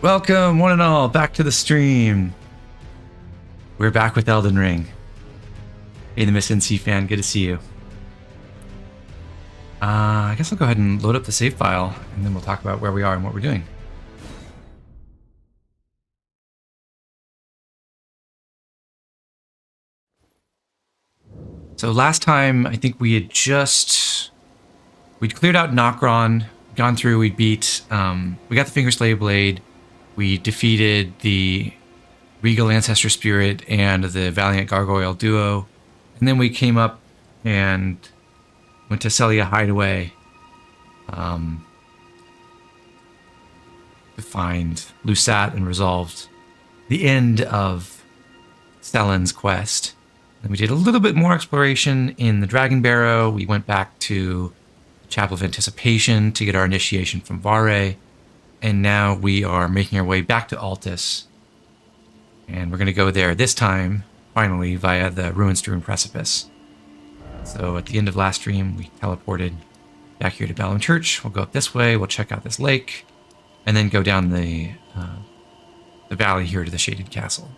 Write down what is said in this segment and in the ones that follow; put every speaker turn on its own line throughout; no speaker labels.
Welcome, one and all, back to the stream. We're back with Elden Ring. Hey, the Miss NC fan, good to see you. I guess I'll go ahead and load up the save file, and then we'll talk about where we are and what we're doing. So last time, I think we'd cleared out Nokron, gone through, we beat, we got the Fingerslave Blade, we defeated the Regal Ancestor Spirit and the Valiant Gargoyle duo, and then we came up and went to Celia Hideaway to find Lusat and resolved the end of Stellan's quest. Then we did a little bit more exploration in the Dragon Barrow. We went back to the Chapel of Anticipation to get our initiation from Vale. And now we are making our way back to Altus. And we're going to go there this time, finally, via the Ruin-Strewn Precipice. So at the end of last stream, we teleported back here to Balam Church. We'll go up this way, we'll check out this lake, and then go down the valley here to the Shaded Castle.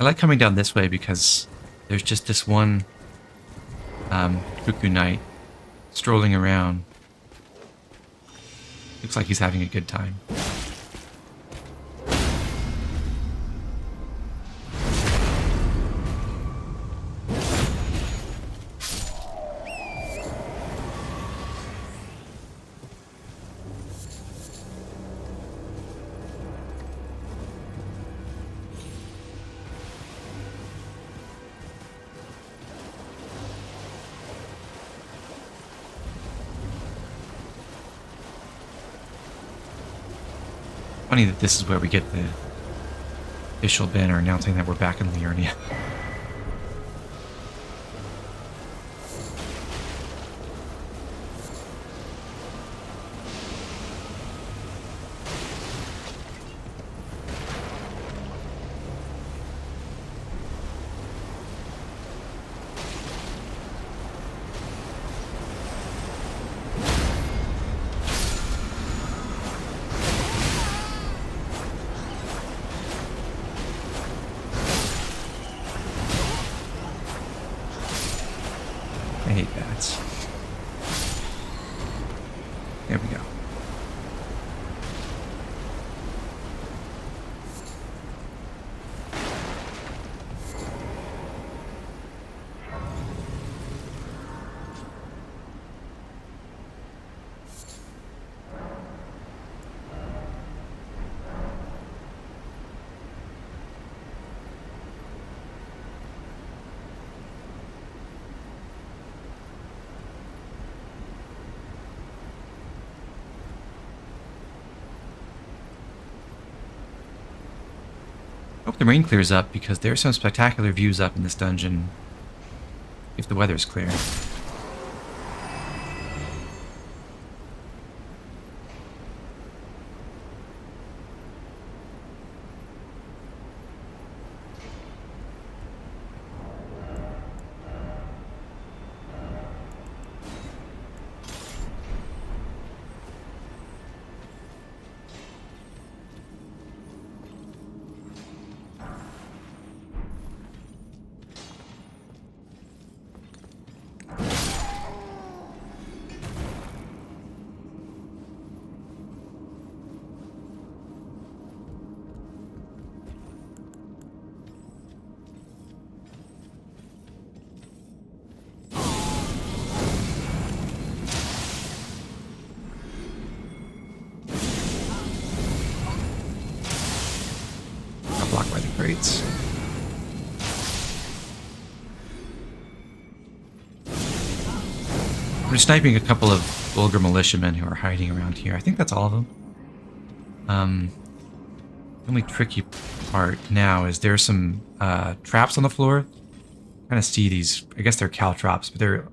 I like coming down this way because there's just this one Crucible Knight strolling around. Looks like he's having a good time. Funny that this is where we get the official banner announcing that we're back in Liurnia. I hate bats. There we go. Hope the rain clears up because there are some spectacular views up in this dungeon if the weather's clear. We're sniping a couple of vulgar militiamen who are hiding around here. I think that's all of them. The only tricky part now is there's some traps on the floor. Kind of see these, I guess they're caltrops, but they're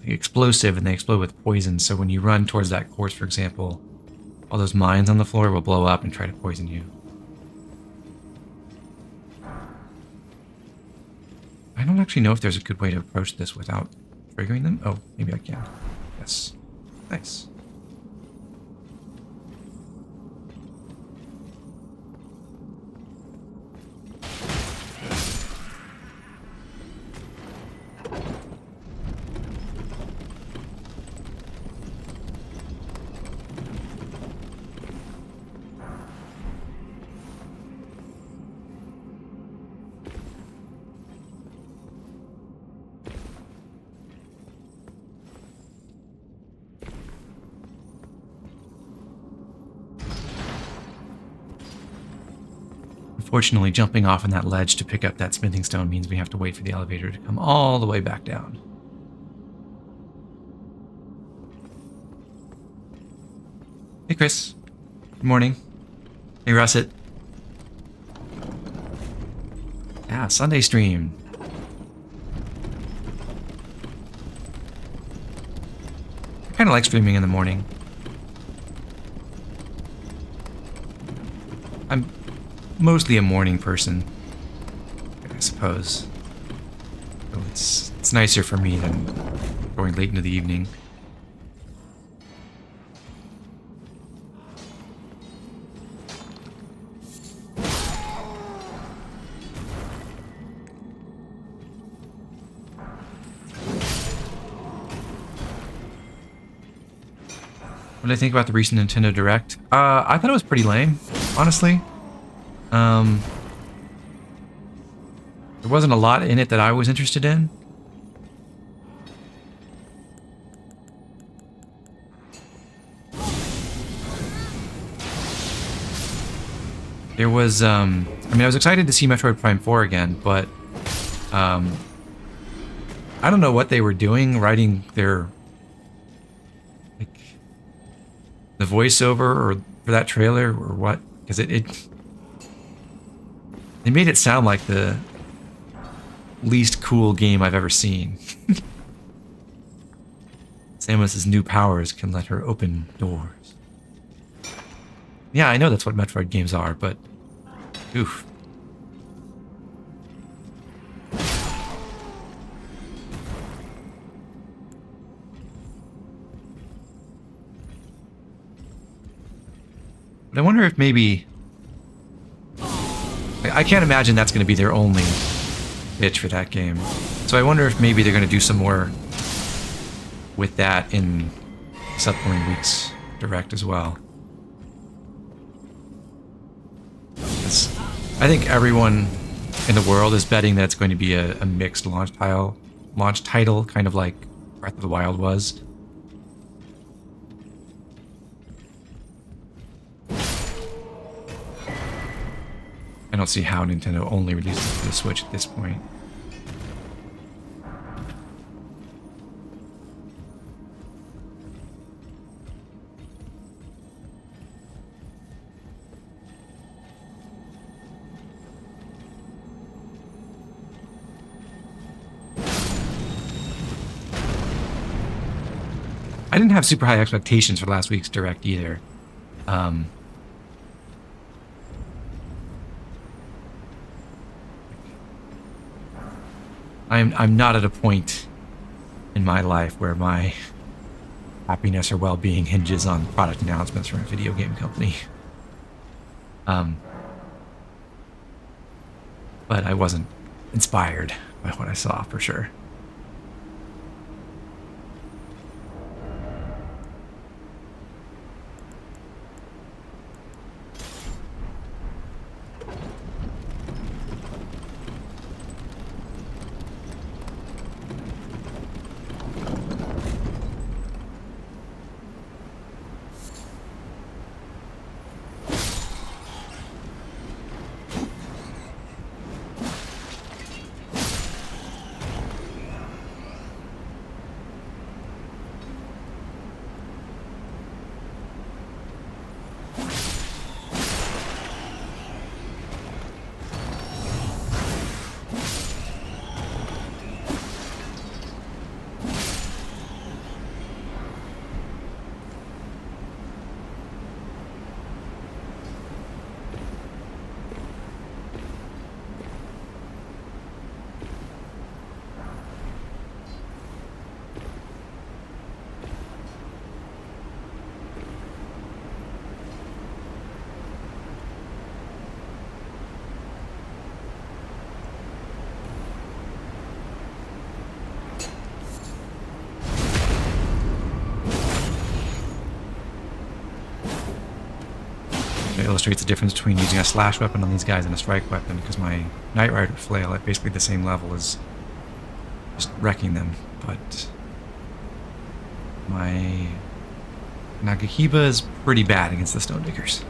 explosive and they explode with poison. So when you run towards that course, for example, all those mines on the floor will blow up and try to poison you. I don't actually know if there's a good way to approach this without triggering them. Oh, maybe I can. Yes. Nice. Unfortunately, jumping off on that ledge to pick up that smithing stone means we have to wait for the elevator to come all the way back down. Hey, Chris. Good morning. Hey, Russet. Yeah, Sunday stream. I kind of like streaming in the morning. I'm mostly a morning person, I suppose. So it's nicer for me than going late into the evening. What did I think about the recent Nintendo Direct? I thought it was pretty lame, honestly. There wasn't a lot in it that I was interested in. There was, I mean, I was excited to see Metroid Prime 4 again, but, I don't know what they were doing, writing their, like, the voiceover or for that trailer or what, because they made it sound like the least cool game I've ever seen. Samus's new powers can let her open doors. Yeah, I know that's what Metroid games are, but oof. But I wonder if maybe... I can't imagine that's going to be their only pitch for that game. So I wonder if maybe they're going to do some more with that in this upcoming week's Direct as well. I think everyone in the world is betting that it's going to be a mixed launch title, kind of like Breath of the Wild was. I don't see how Nintendo only releases it for the Switch at this point. I didn't have super high expectations for last week's Direct either. I'm not at a point in my life where my happiness or well-being hinges on product announcements from a video game company. But I wasn't inspired by what I saw, for sure. illustrates the difference between using a slash weapon on these guys and a strike weapon, because my Knight Rider flail at basically the same level is just wrecking them, but my Nagahiba is pretty bad against the Stone Diggers.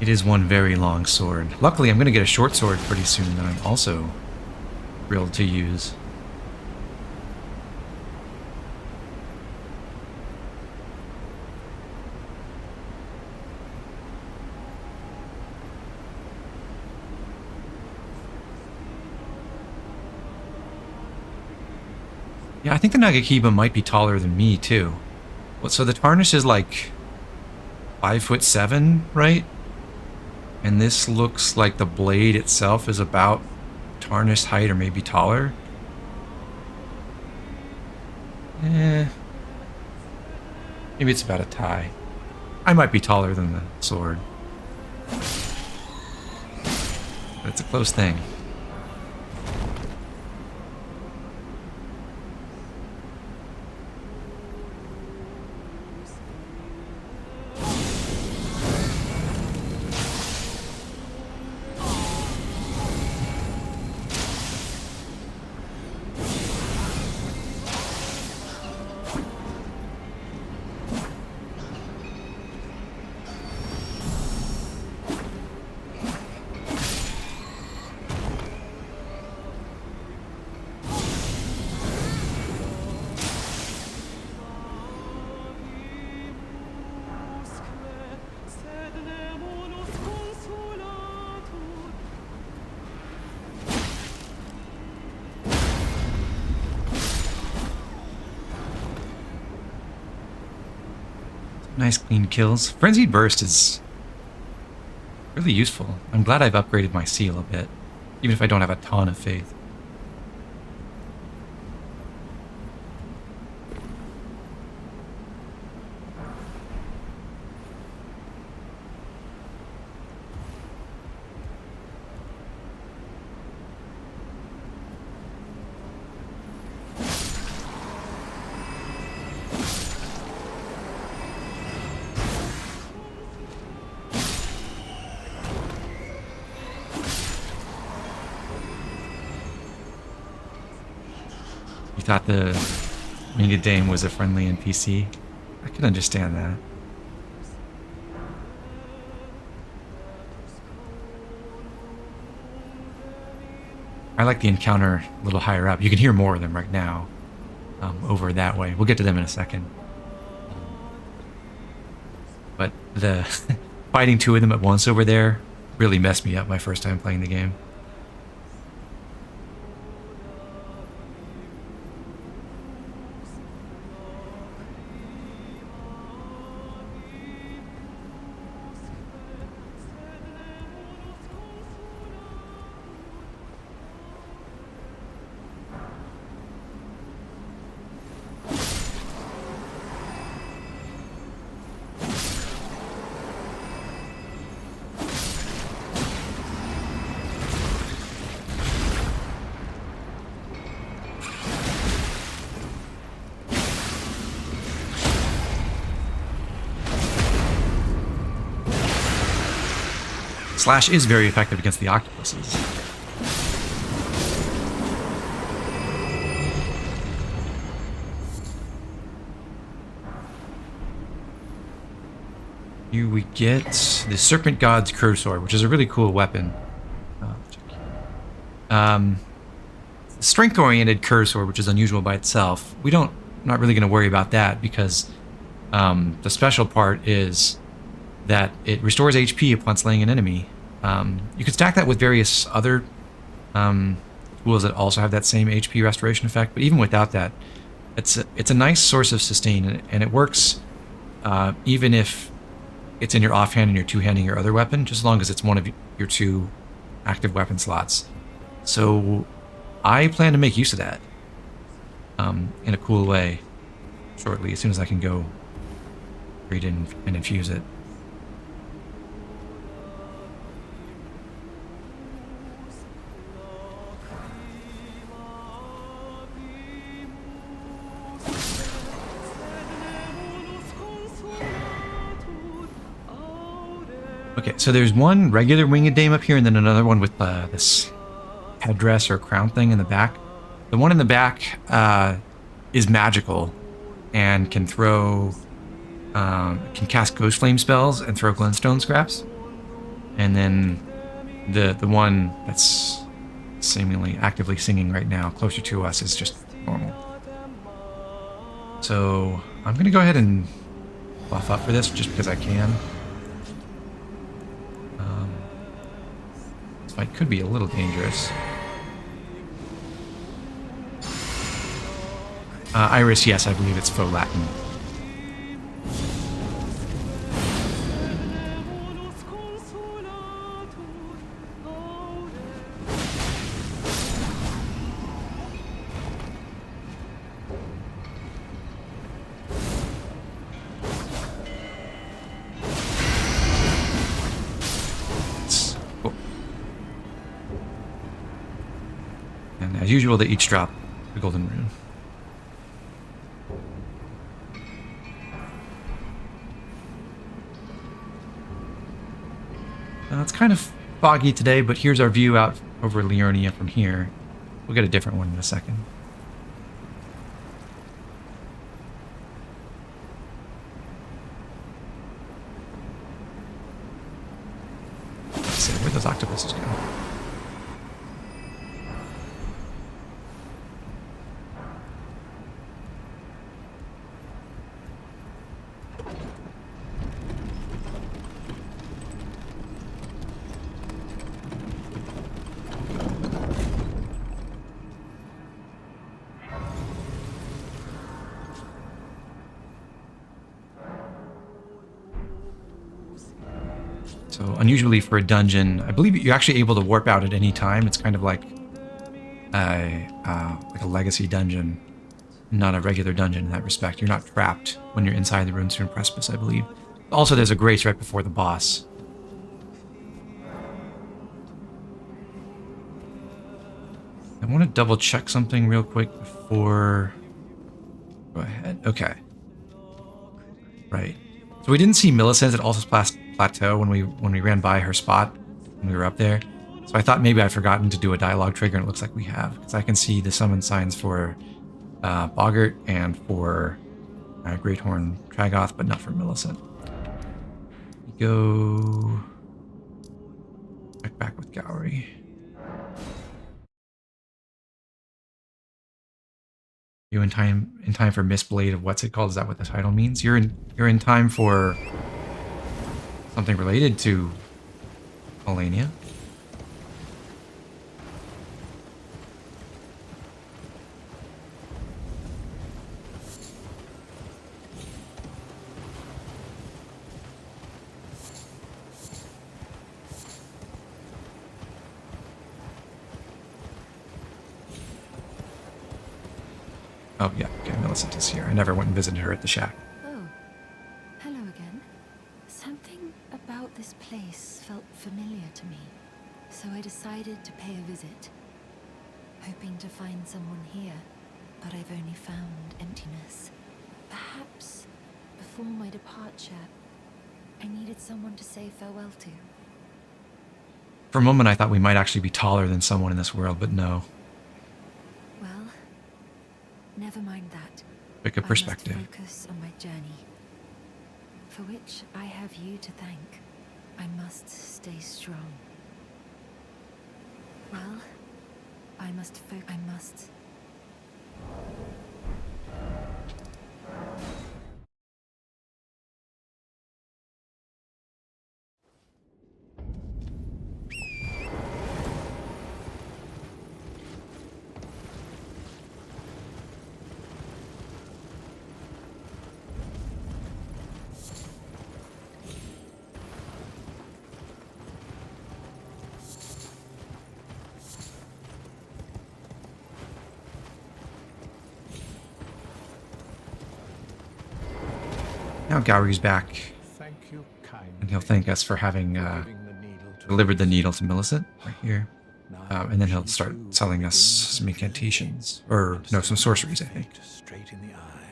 It is one very long sword. Luckily, I'm going to get a short sword pretty soon that I'm also thrilled to use. Yeah, I think the Nagakiba might be taller than me, too. So the Tarnish is like 5'7", right? And this looks like the blade itself is about Tarnished height or maybe taller. Maybe it's about a tie. I might be taller than the sword. But it's a close thing. Nice clean kills. Frenzied Burst is really useful. I'm glad I've upgraded my seal a bit, even if I don't have a ton of faith. You thought the Winged Dame was a friendly NPC? I can understand that. I like the encounter a little higher up. You can hear more of them right now over that way. We'll get to them in a second. But the fighting two of them at once over there really messed me up my first time playing the game. Slash is very effective against the octopuses. Here we get the Serpent God's Curve Sword, which is a really cool weapon. Strength-oriented curve sword, which is unusual by itself. Not really going to worry about that because the special part is that it restores HP upon slaying an enemy. You can stack that with various other tools that also have that same HP restoration effect, but even without that, it's a nice source of sustain, and it works even if it's in your offhand and you're two-handing your other weapon, just as long as it's one of your two active weapon slots. So I plan to make use of that in a cool way shortly, as soon as I can go read and infuse it. Okay, so there's one regular winged dame up here, and then another one with this headdress or crown thing in the back. The one in the back is magical and can throw, can cast ghost flame spells and throw glintstone scraps. And then the one that's seemingly actively singing right now, closer to us, is just normal. So I'm gonna go ahead and buff up for this just because I can. This fight could be a little dangerous. Iris, yes, I believe it's faux Latin. And as usual, they each drop the golden rune. It's kind of foggy today, but here's our view out over Liurnia from here. We'll get a different one in a second. Let's see, where'd those octopuses go? So unusually for a dungeon, I believe you're actually able to warp out at any time. It's kind of like a legacy dungeon, not a regular dungeon in that respect. You're not trapped when you're inside the Ruin-Strewn Precipice, I believe. Also, there's a grace right before the boss. I want to double check something real quick before... Go ahead. Okay. Right. So we didn't see Millicent at Altus Plateau when we ran by her spot when we were up there. So I thought maybe I'd forgotten to do a dialogue trigger, and it looks like we have. Because I can see the summon signs for Boggart and for Greathorn Tragoth, but not for Millicent. We go back with Gowry. You in time for Mistblade of what's it called? Is that what the title means? You're in time for something related to Malenia. Oh, yeah, okay, Millicent is here. I never went and visited her at the shack.
Oh, hello again. Something about this place felt familiar to me, so I decided to pay a visit. Hoping to find someone here, but I've only found emptiness. Perhaps, before my departure, I needed someone to say farewell to.
For a moment, I thought we might actually be taller than someone in this world, but no.
Well, never mind that.
Pick a perspective.
I must focus on my journey, for which I have you to thank. I must stay strong. Well, I must.
Now Gowry's back,
Thank you kindly.
and he'll thank us for having delivered the needle to Millicent right here. And then he'll start selling us some incantations, or no, some sorceries, I think.
Straight in the eye.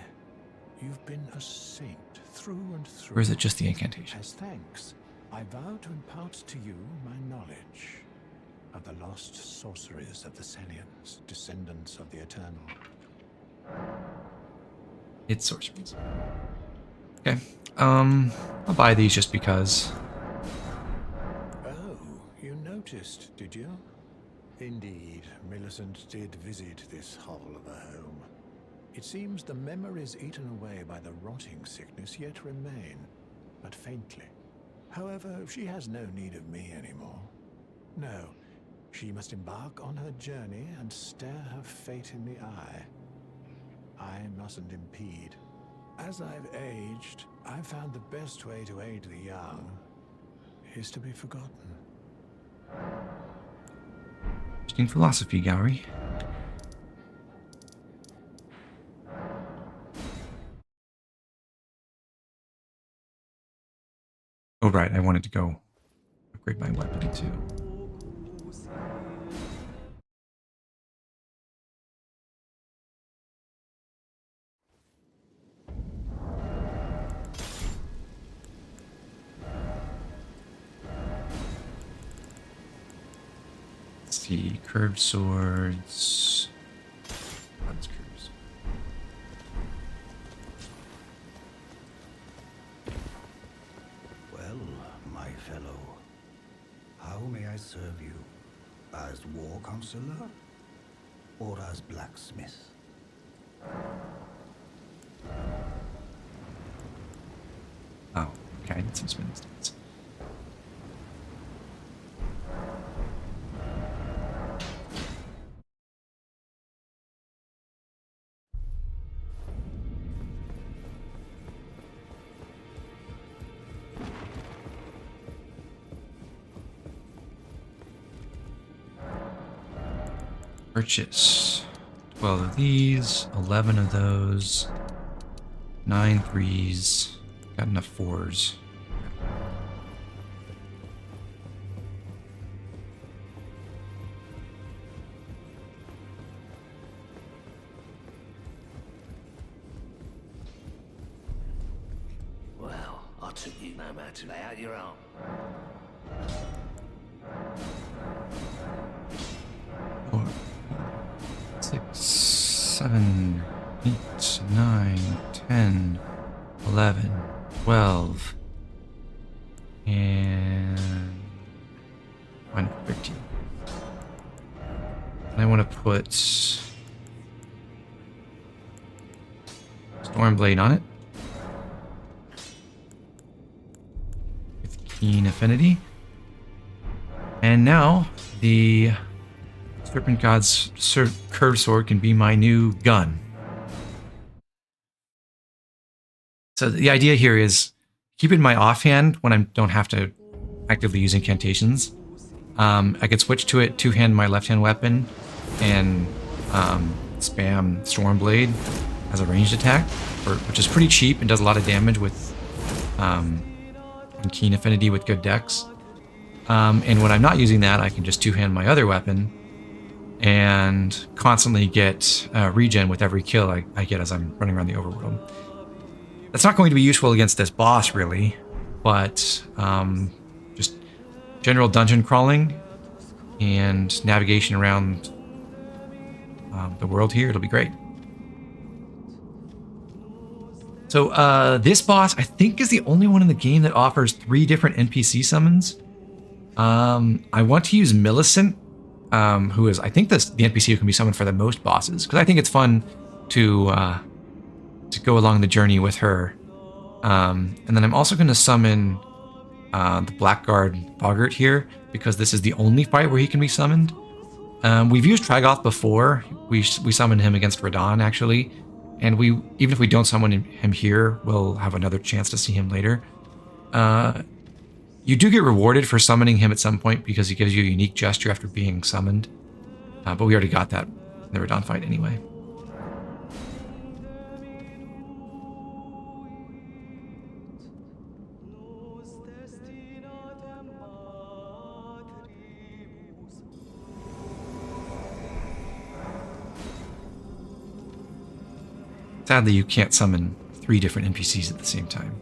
You've been a saint through and through.
Or is it just the incantation?
As thanks, I vow to impart to you my knowledge of the lost sorceries of the Selians, descendants of the Eternal.
It's sorceries. Okay. I'll buy these just because.
Oh, you noticed, did you? Indeed, Millicent did visit this hovel of a home. It seems the memories eaten away by the rotting sickness yet remain, but faintly. However, she has no need of me anymore. No, she must embark on her journey and stare her fate in the eye. I mustn't impede. As I've aged, I've found the best way to aid the young is to be forgotten.
Interesting philosophy, Gowry. Oh, right. I wanted to go upgrade my weapon, too. Let's see. Curved swords. Let's curves.
Well, my fellow, how may I serve you? As war counselor or as blacksmith?
Oh, okay. I need some spin stats. Purchase 12 of these, 11 of those, 9 threes, got enough fours.
Well, I took you no matter to lay out your arm.
4, 6, 7, 8, 9, 10, 11, 12, and 13. And I want to put Stormblade on it with Keen Affinity. And now the Serpent God's curved sword can be my new gun. So the idea here is keep it in my offhand when I don't have to actively use incantations. I could switch to it, two-hand my left-hand weapon, and spam Stormblade as a ranged attack, which is pretty cheap and does a lot of damage with Keen Affinity with good decks. And when I'm not using that, I can just two-hand my other weapon and constantly get regen with every kill I get as I'm running around the overworld. That's not going to be useful against this boss, really, but just general dungeon crawling and navigation around the world here, it'll be great. So this boss, I think, is the only one in the game that offers 3 different NPC summons. I want to use Millicent, who is, I think, the NPC who can be summoned for the most bosses, because I think it's fun to go along the journey with her. And then I'm also going to summon the Blackguard Boggart here, because this is the only fight where he can be summoned. We've used Tragoth before. We summoned him against Radahn, actually. And even if we don't summon him here, we'll have another chance to see him later. You do get rewarded for summoning him at some point because he gives you a unique gesture after being summoned. But we already got that in the Radahn fight anyway. Sadly, you can't summon 3 different NPCs at the same time.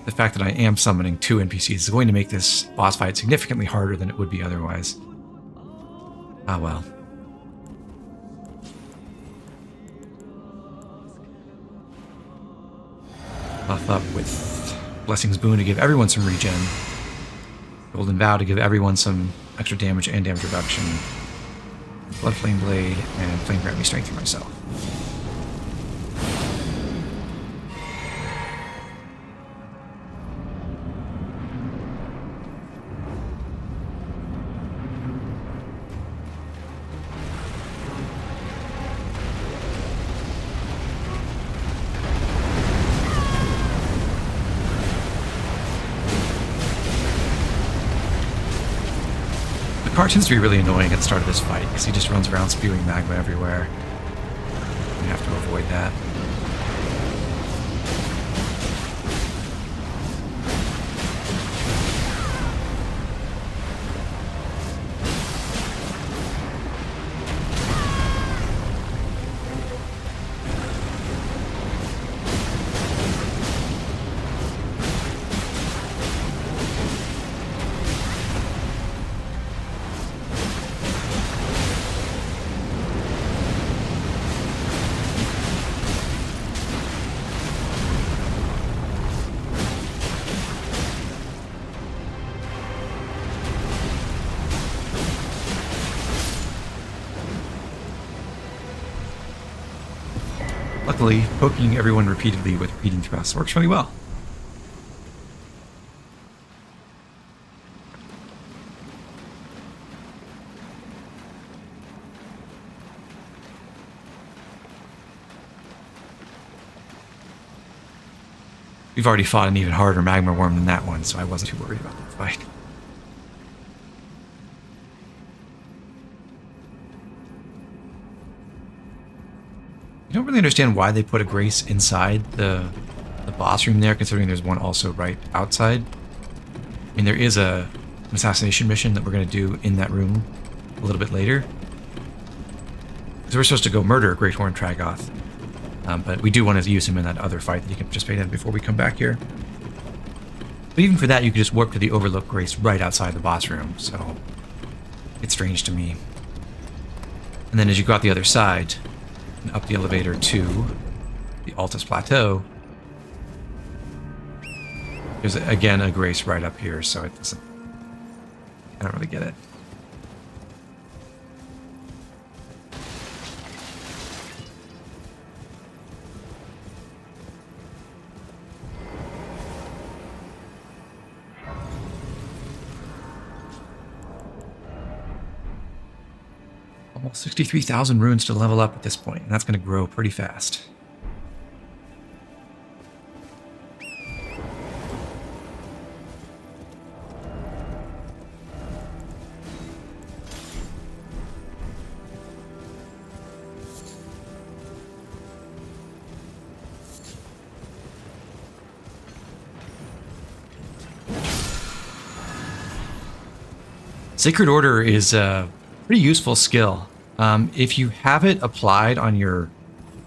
the fact that I am summoning 2 NPCs is going to make this boss fight significantly harder than it would be otherwise. Ah, well. Buff up with Blessing's Boon to give everyone some regen. Golden Vow to give everyone some extra damage and damage reduction. Blood Flame Blade and Flame Grant me strength for myself. Cart tends to be really annoying at the start of this fight because he just runs around spewing magma everywhere. We have to avoid that. Luckily, poking everyone repeatedly with repeating thrusts works really well. We've already fought an even harder magma worm than that one, so I wasn't too worried about that fight. I don't really understand why they put a Grace inside the boss room there, considering there's one also right outside. I mean, there is an assassination mission that we're going to do in that room a little bit later. So we're supposed to go murder Great Horn Tragoth. But we do want to use him in that other fight that he can participate in before we come back here. But even for that, you could just warp to the Overlook Grace right outside the boss room, so it's strange to me. And then as you go out the other side, and up the elevator to the Altus Plateau, there's again a Grace right up here, so it doesn't... I don't really get it. Almost 63,000 runes to level up at this point, and that's going to grow pretty fast. Sacred Order is a pretty useful skill. If you have it applied on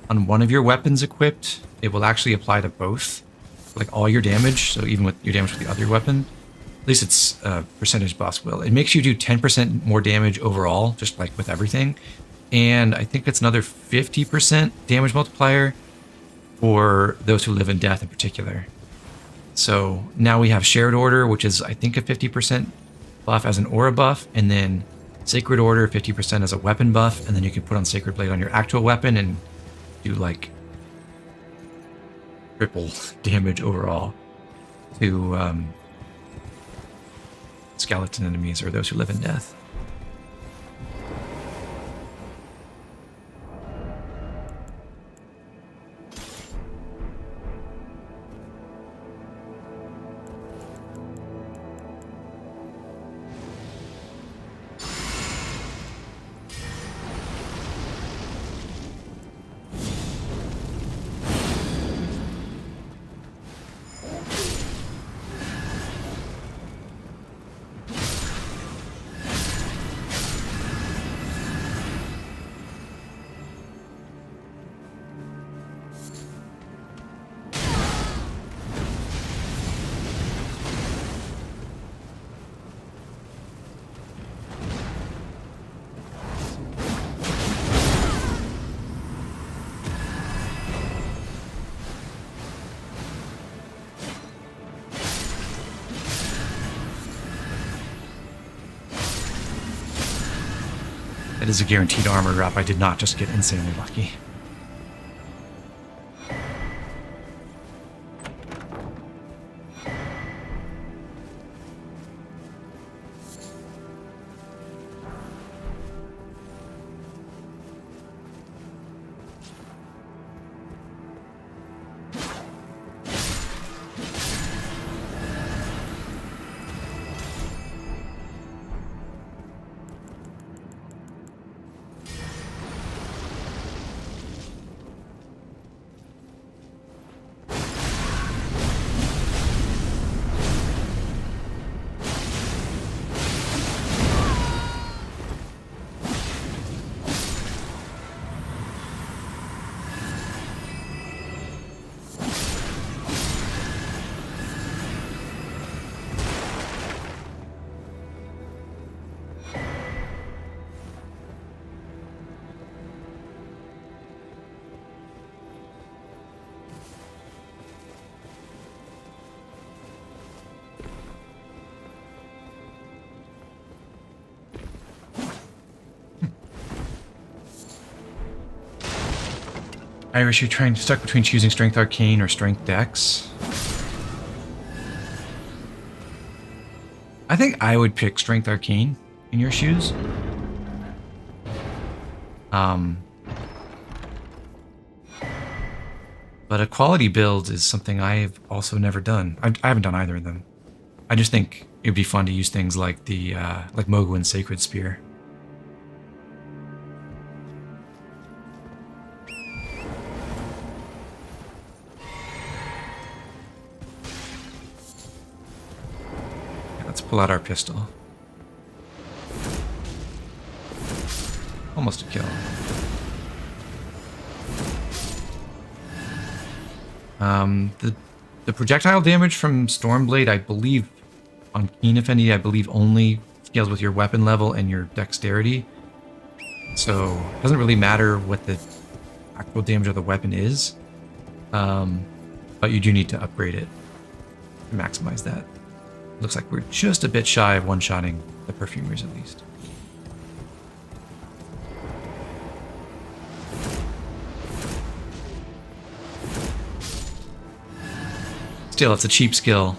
one of your weapons equipped, it will actually apply to both, like all your damage. So even with your damage with the other weapon, at least it's a percentage buff will. It makes you do 10% more damage overall, just like with everything. And I think it's another 50% damage multiplier for those who live in death in particular. So now we have Shared Order, which is I think a 50% buff as an aura buff, and then Sacred Order 50% as a weapon buff, and then you can put on Sacred Blade on your actual weapon and do like triple damage overall to skeleton enemies or those who live in death. That is a guaranteed armor drop. I did not just get insanely lucky. Irish, you're stuck between choosing Strength Arcane or Strength Dex. I think I would pick Strength Arcane in your shoes. But a quality build is something I've also never done. I haven't done either of them. I just think it would be fun to use things like the like Mogwin's Sacred Spear. Let's pull out our pistol. Almost a kill. The projectile damage from Stormblade, I believe, on Keen Effendi, I believe only scales with your weapon level and your dexterity. So it doesn't really matter what the actual damage of the weapon is. But you do need to upgrade it to maximize that. Looks like we're just a bit shy of one-shotting the perfumers at least. Still, it's a cheap skill.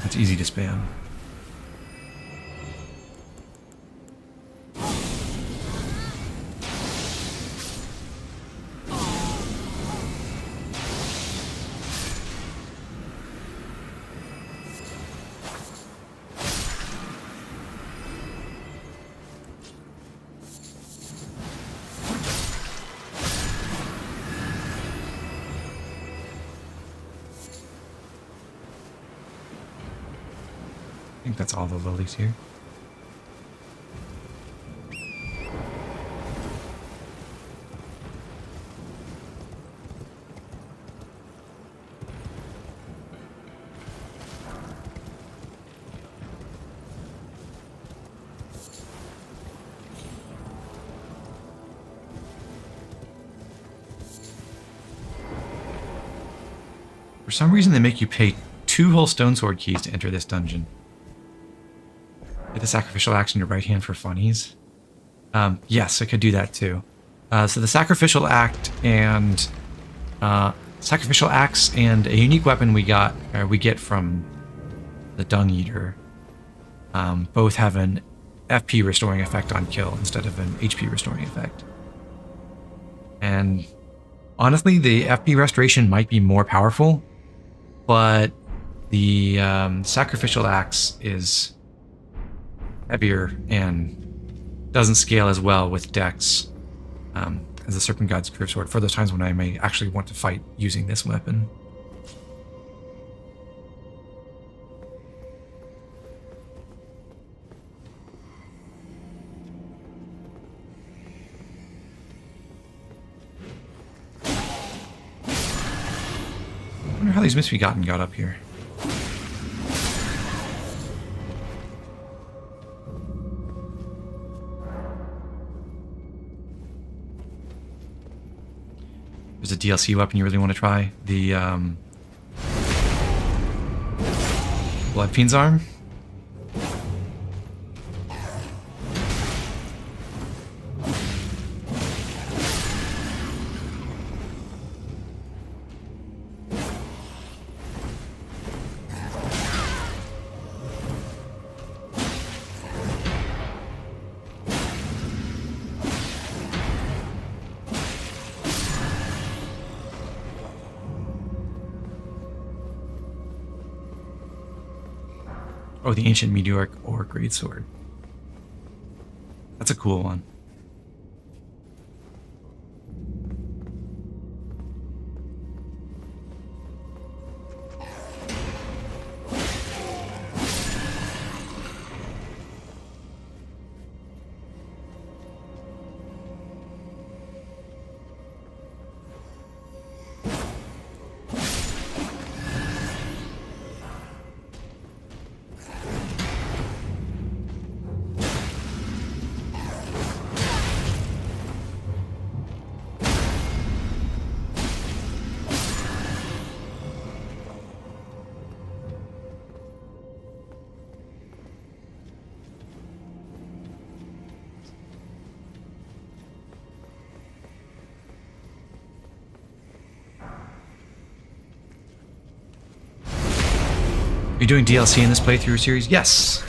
It's easy to spam. I think that's all the lilies here. For some reason, they make you pay 2 whole stone sword keys to enter this dungeon. Get the sacrificial axe in your right hand for funnies. Yes, I could do that too. So the sacrificial axe and a unique weapon we get from the Dung Eater. Both have an FP restoring effect on kill instead of an HP restoring effect. And honestly, the FP restoration might be more powerful, but the sacrificial axe is heavier and doesn't scale as well with dex as the Serpent God's Curved Sword for those times when I may actually want to fight using this weapon. I wonder how these Misbegotten got up here. There's a DLC weapon you really want to try. The Blood Fiend's Arm. Oh, the Ancient Meteoric Ore Greatsword. That's a cool one. Are you doing DLC in this playthrough series? Yes.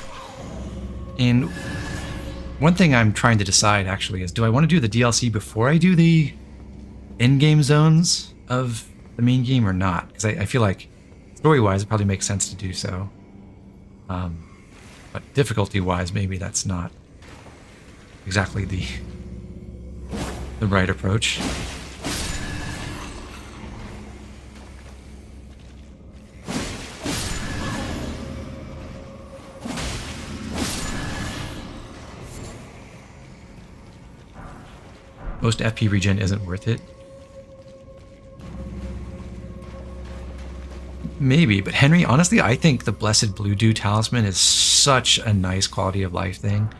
And one thing I'm trying to decide actually is, do I want to do the DLC before I do the end-game zones of the main game or not? Because I feel like story-wise it probably makes sense to do so. But difficulty-wise, maybe that's not exactly the right approach. Most FP regen isn't worth it. Maybe, but Henry, honestly, I think the Blessed Blue Dew Talisman is such a nice quality of life thing.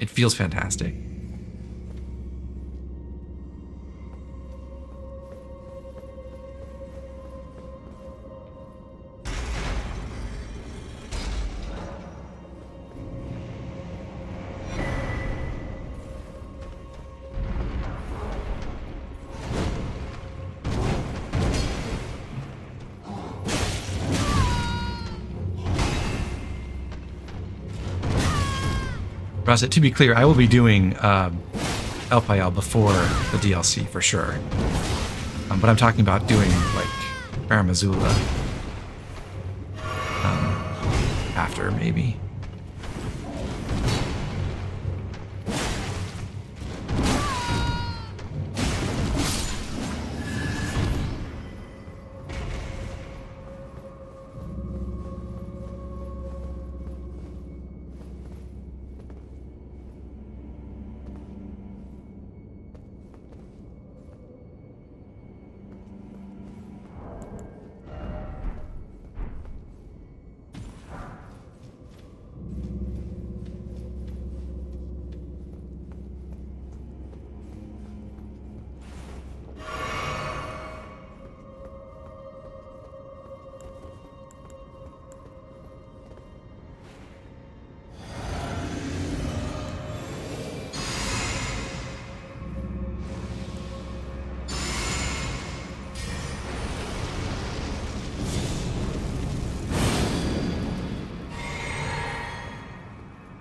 It feels fantastic. Rasa, to be clear, I will be doing El Payal before the DLC for sure. But I'm talking about doing like Baramazula after maybe.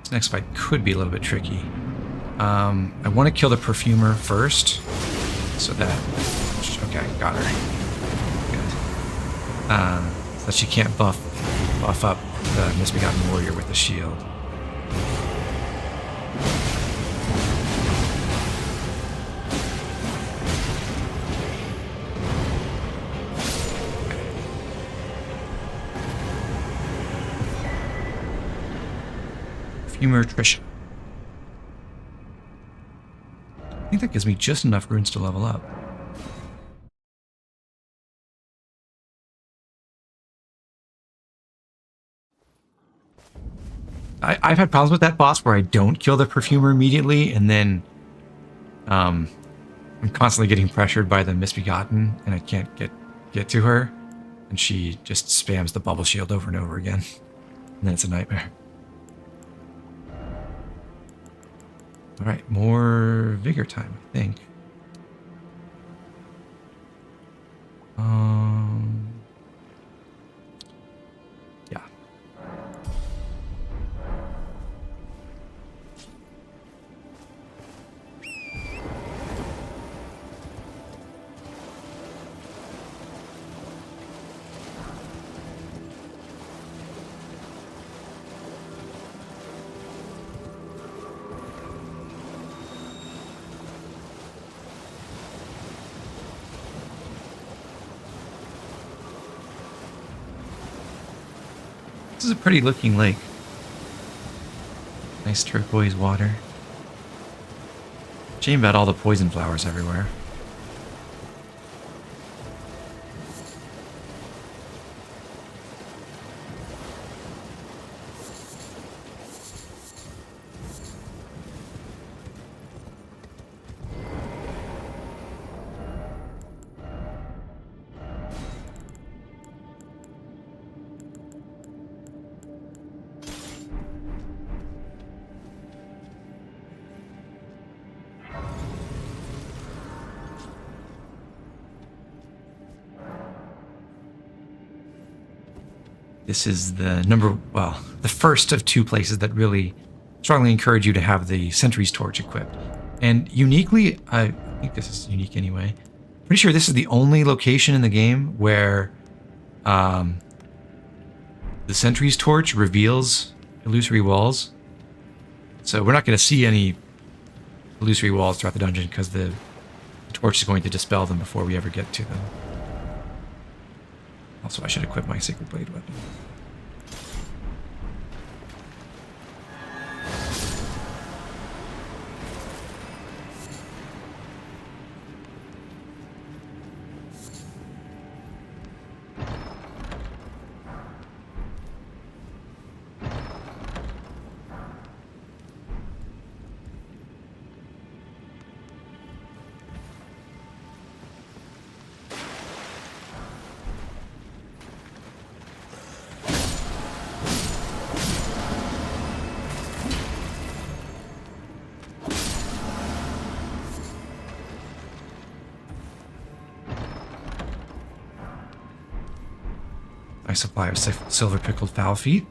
This next fight could be a little bit tricky. I want to kill the Perfumer first, so that... Okay, got her. Good. So that she can't buff up the Misbegotten Warrior with the shield. Perfumer Trisha. I think that gives me just enough runes to level up. I've had problems with that boss where I don't kill the Perfumer immediately, and then I'm constantly getting pressured by the Misbegotten, and I can't get to her, and she just spams the bubble shield over and over again, and then it's a nightmare. All right, more vigor time, I think. Yeah. is a pretty looking lake. Nice turquoise water. Shame about all the poison flowers everywhere. This is the first of two places that really strongly encourage you to have the Sentry's Torch equipped. And uniquely, I think this is unique anyway, pretty sure this is the only location in the game where the Sentry's Torch reveals illusory walls. So we're not going to see any illusory walls throughout the dungeon because the torch is going to dispel them before we ever get to them. Also, I should equip my Sacred Blade weapon. Supply of silver pickled fowl feet.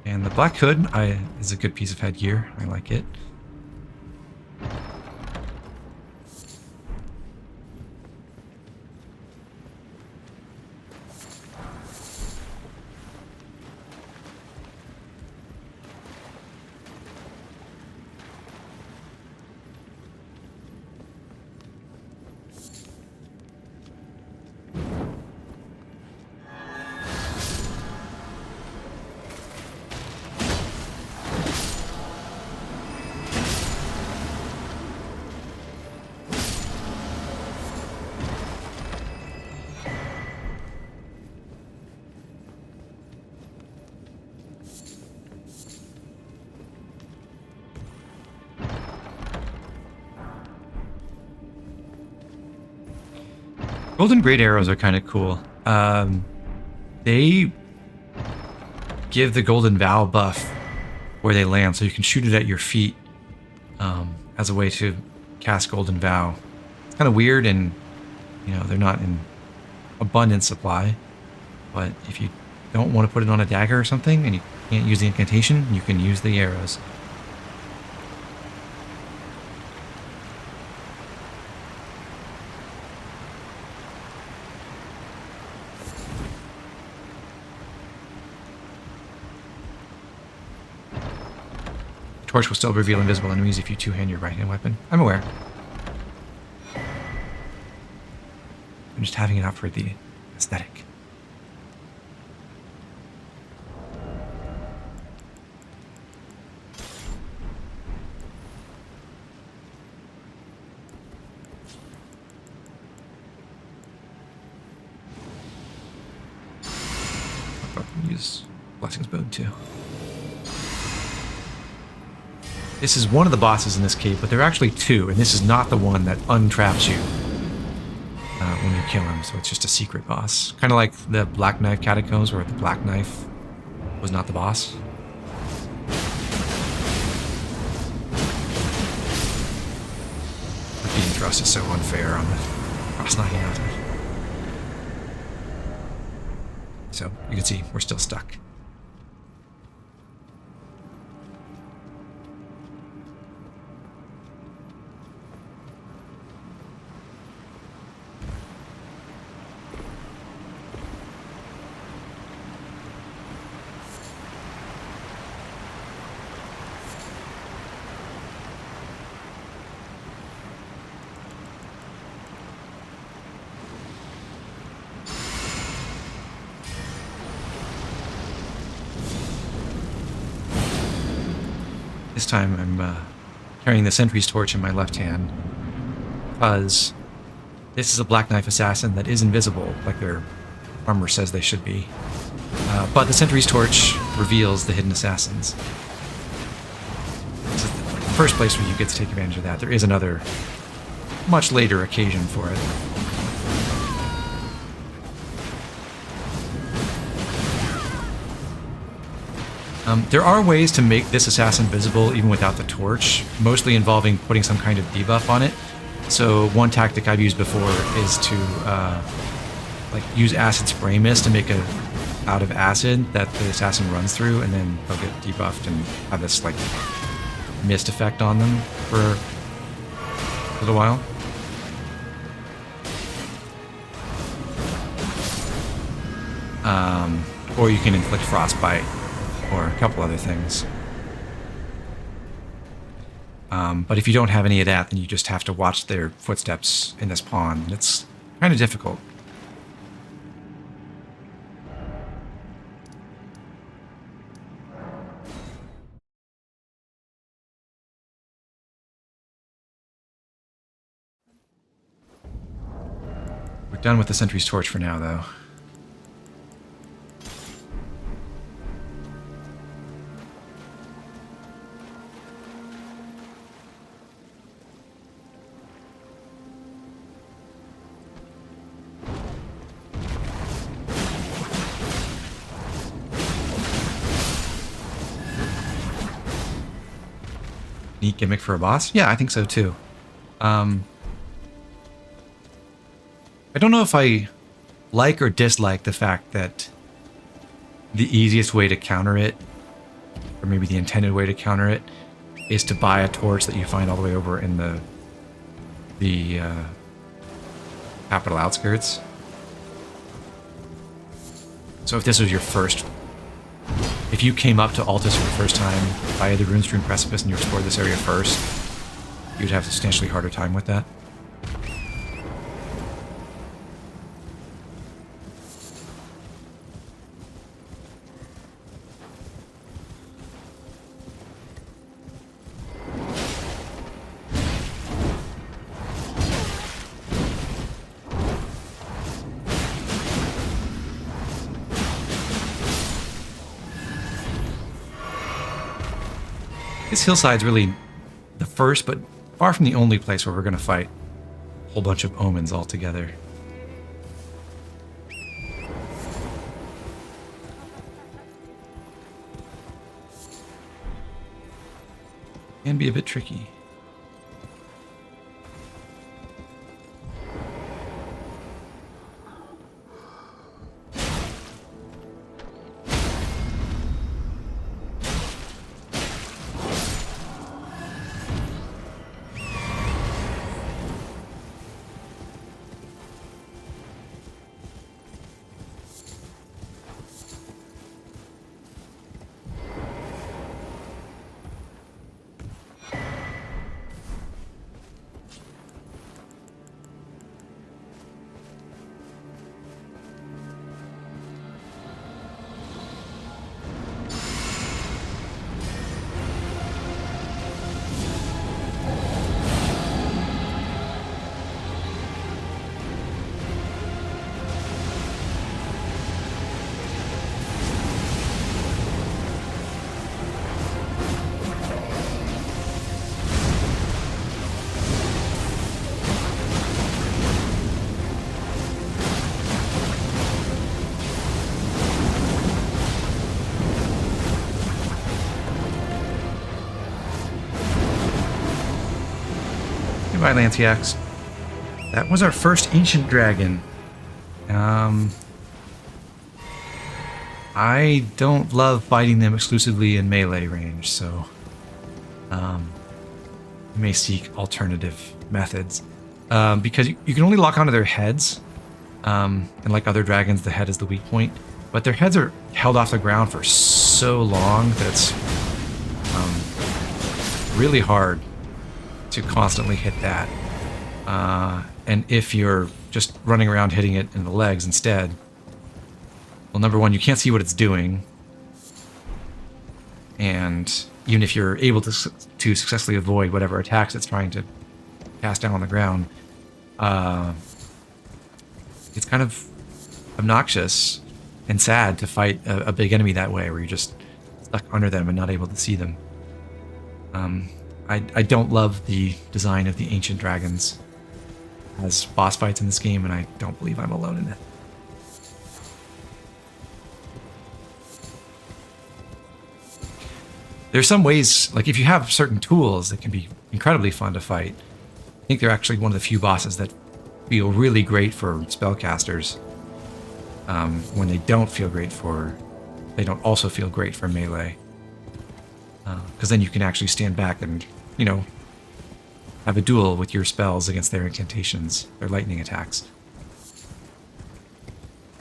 And the black hood is a good piece of headgear. I like it. Golden Great Arrows are kind of cool. They give the Golden Vow buff where they land, so you can shoot it at your feet as a way to cast Golden Vow. It's kind of weird, and they're not in abundant supply. But if you don't want to put it on a dagger or something, and you can't use the incantation, you can use the arrows. Torch will still reveal invisible enemies if you two-hand your right-hand weapon. I'm aware. I'm just having it out for the aesthetic. I'll use Blessing's Bone too. This is one of the bosses in this cave, but there are actually two, and this is not the one that untraps you when you kill him, so it's just a secret boss. Kind of like the Black Knife Catacombs, where the Black Knife was not the boss. The beam thrust is so unfair on the cross-knocking out. So, you can see, we're still stuck. This time I'm carrying the sentry's torch in my left hand because this is a Black Knife assassin that is invisible, like their armor says they should be. But the sentry's torch reveals the hidden assassins. This is the first place where you get to take advantage of that. There is another, much later occasion for it. There are ways to make this assassin visible even without the torch, mostly involving putting some kind of debuff on it. So one tactic I've used before is to like use acid spray mist to make a out of acid that the assassin runs through, and then they'll get debuffed and have this like mist effect on them for a little while. Or you can inflict frostbite or a couple other things. But if you don't have any of that, then you just have to watch their footsteps in this pond. It's kind of difficult. We're done with the sentry's torch for now, though. Neat gimmick for a boss? Yeah, I think so too. I don't know if I like or dislike the fact that the easiest way to counter it, or maybe the intended way to counter it, is to buy a torch that you find all the way over in the capital outskirts. So if this was your first... If you came up to Altus for the first time via the Ruin-Strewn Precipice and you explored this area first, you'd have a substantially harder time with that. This hillside's really the first, but far from the only place where we're going to fight a whole bunch of omens all together. Can be a bit tricky. Goodbye, Lansseax. That was our first ancient dragon. I don't love fighting them exclusively in melee range, so you may seek alternative methods. Because you can only lock onto their heads, and like other dragons, the head is the weak point, but their heads are held off the ground for so long that it's really hard to constantly hit that. And if you're just running around hitting it in the legs instead, well, number one, you can't see what it's doing, and even if you're able to successfully avoid whatever attacks it's trying to cast down on the ground, it's kind of obnoxious and sad to fight a big enemy that way, where you're just stuck under them and not able to see them. I don't love the design of the ancient dragons as boss fights in this game, and I don't believe I'm alone in it. There's some ways, like if you have certain tools that can be incredibly fun to fight. I think they're actually one of the few bosses that feel really great for spellcasters. When they don't feel great for, they don't also feel great for melee. Because then you can actually stand back and, you know, have a duel with your spells against their incantations, their lightning attacks.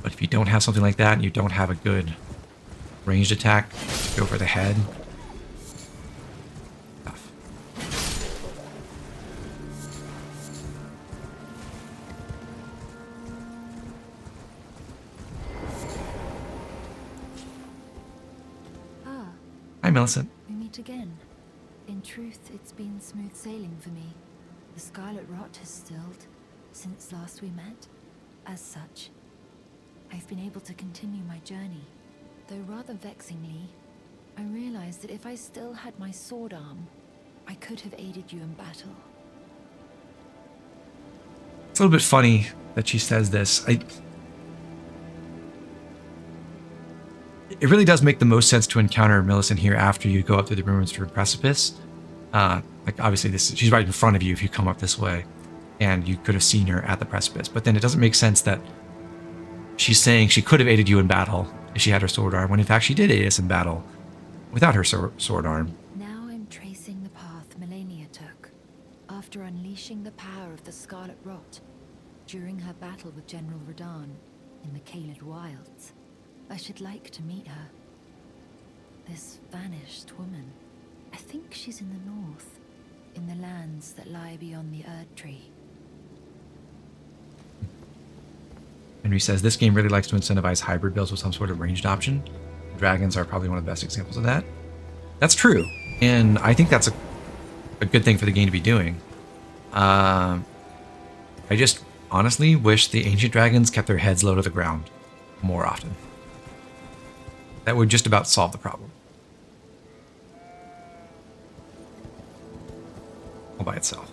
But if you don't have something like that, and you don't have a good ranged attack to go for the head, tough.
Ah,
Hi, Millicent.
we meet again. In truth, it's been smooth sailing for me. The scarlet rot has stilled since last we met. As such, I've been able to continue my journey. Though rather vexingly, I realized that if I still had my sword arm, I could have aided you in battle.
It's a little bit funny that she says this. It really does make the most sense to encounter Millicent here after you go up through the Ruin-Strewn Precipice. Like obviously she's right in front of you if you come up this way, and you could have seen her at the precipice. But then it doesn't make sense that she's saying she could have aided you in battle if she had her sword arm, when in fact she did aid us in battle without her sword arm.
Now I'm tracing the path Malenia took after unleashing the power of the Scarlet Rot during her battle with General Radahn in the Caelid Wilds. I should like to meet her. This vanished woman. I think she's in the north, in the lands that lie beyond the Erd Tree.
Henry says this game really likes to incentivize hybrid builds with some sort of ranged option. Dragons are probably one of the best examples of that. That's true, and I think that's a good thing for the game to be doing. I just honestly wish the ancient dragons kept their heads low to the ground more often. That would just about solve the problem. All by itself.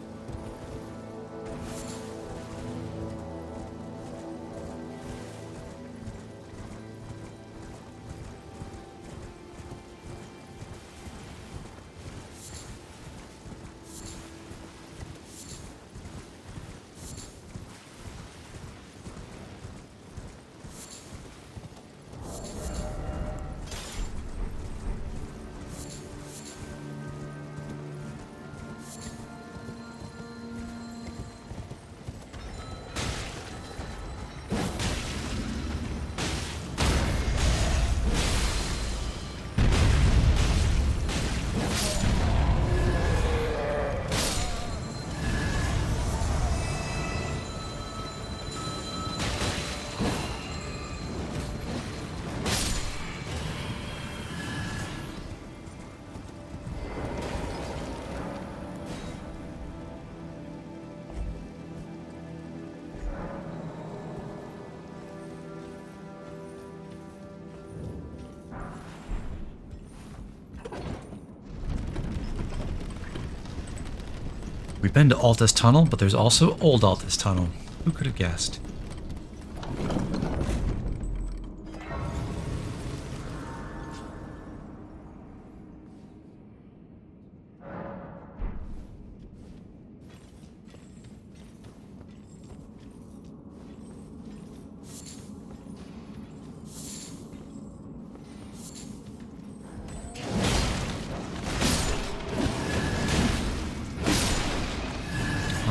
We've been to Altus Tunnel, but there's also Old Altus Tunnel. Who could have guessed?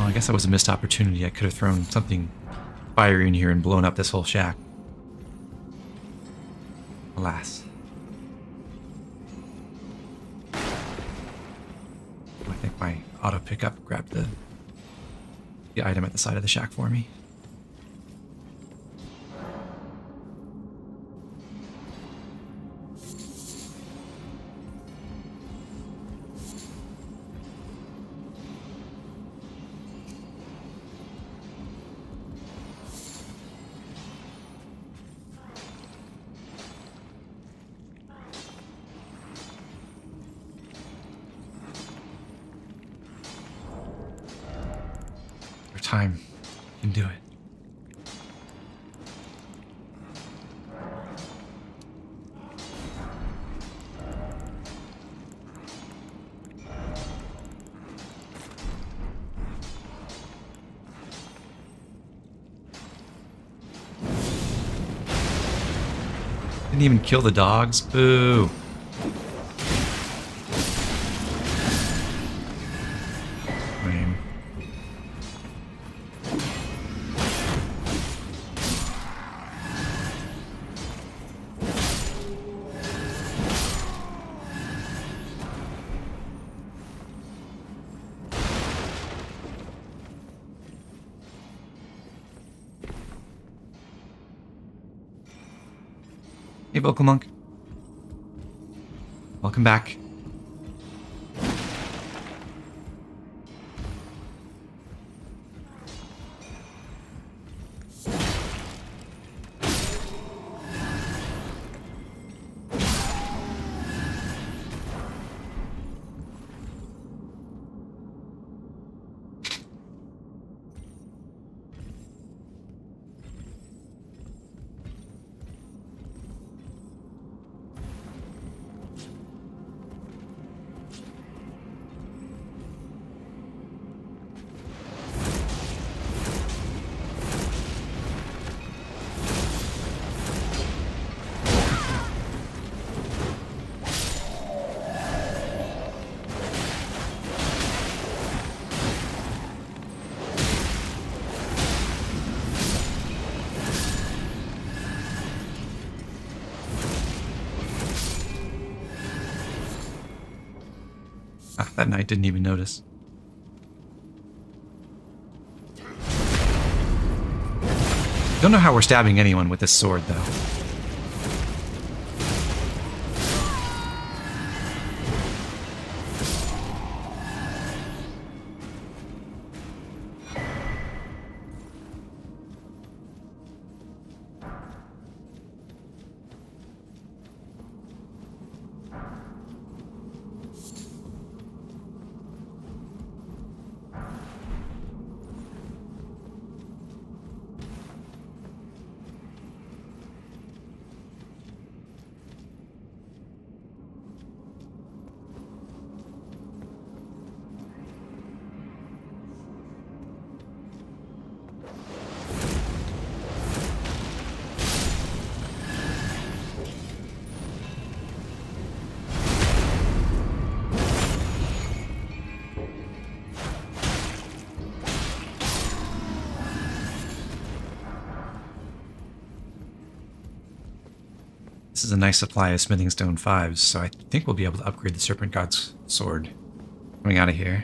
I guess that was a missed opportunity. I could have thrown something fiery in here and blown up this whole shack. Alas. I think my auto pickup grabbed the item at the side of the shack for me. time. You can do it. Didn't even kill the dogs. Boo. Lame. Hey, Vocal Monk. Welcome back. Ah, that knight didn't even notice. Don't know how we're stabbing anyone with this sword, though. This is a nice supply of smithing stone 5s, so I think we'll be able to upgrade the Serpent God's sword coming out of here.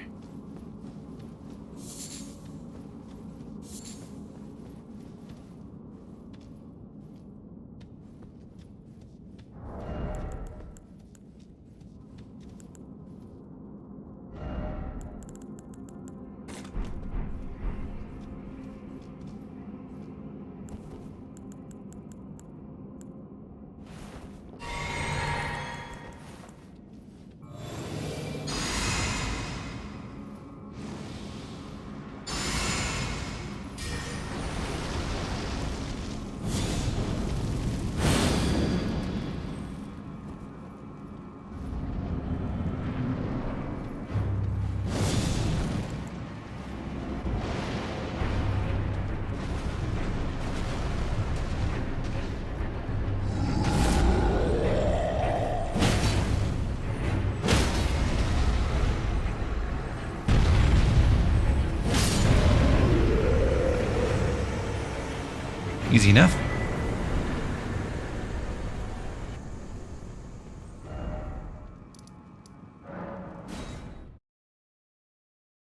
Easy enough.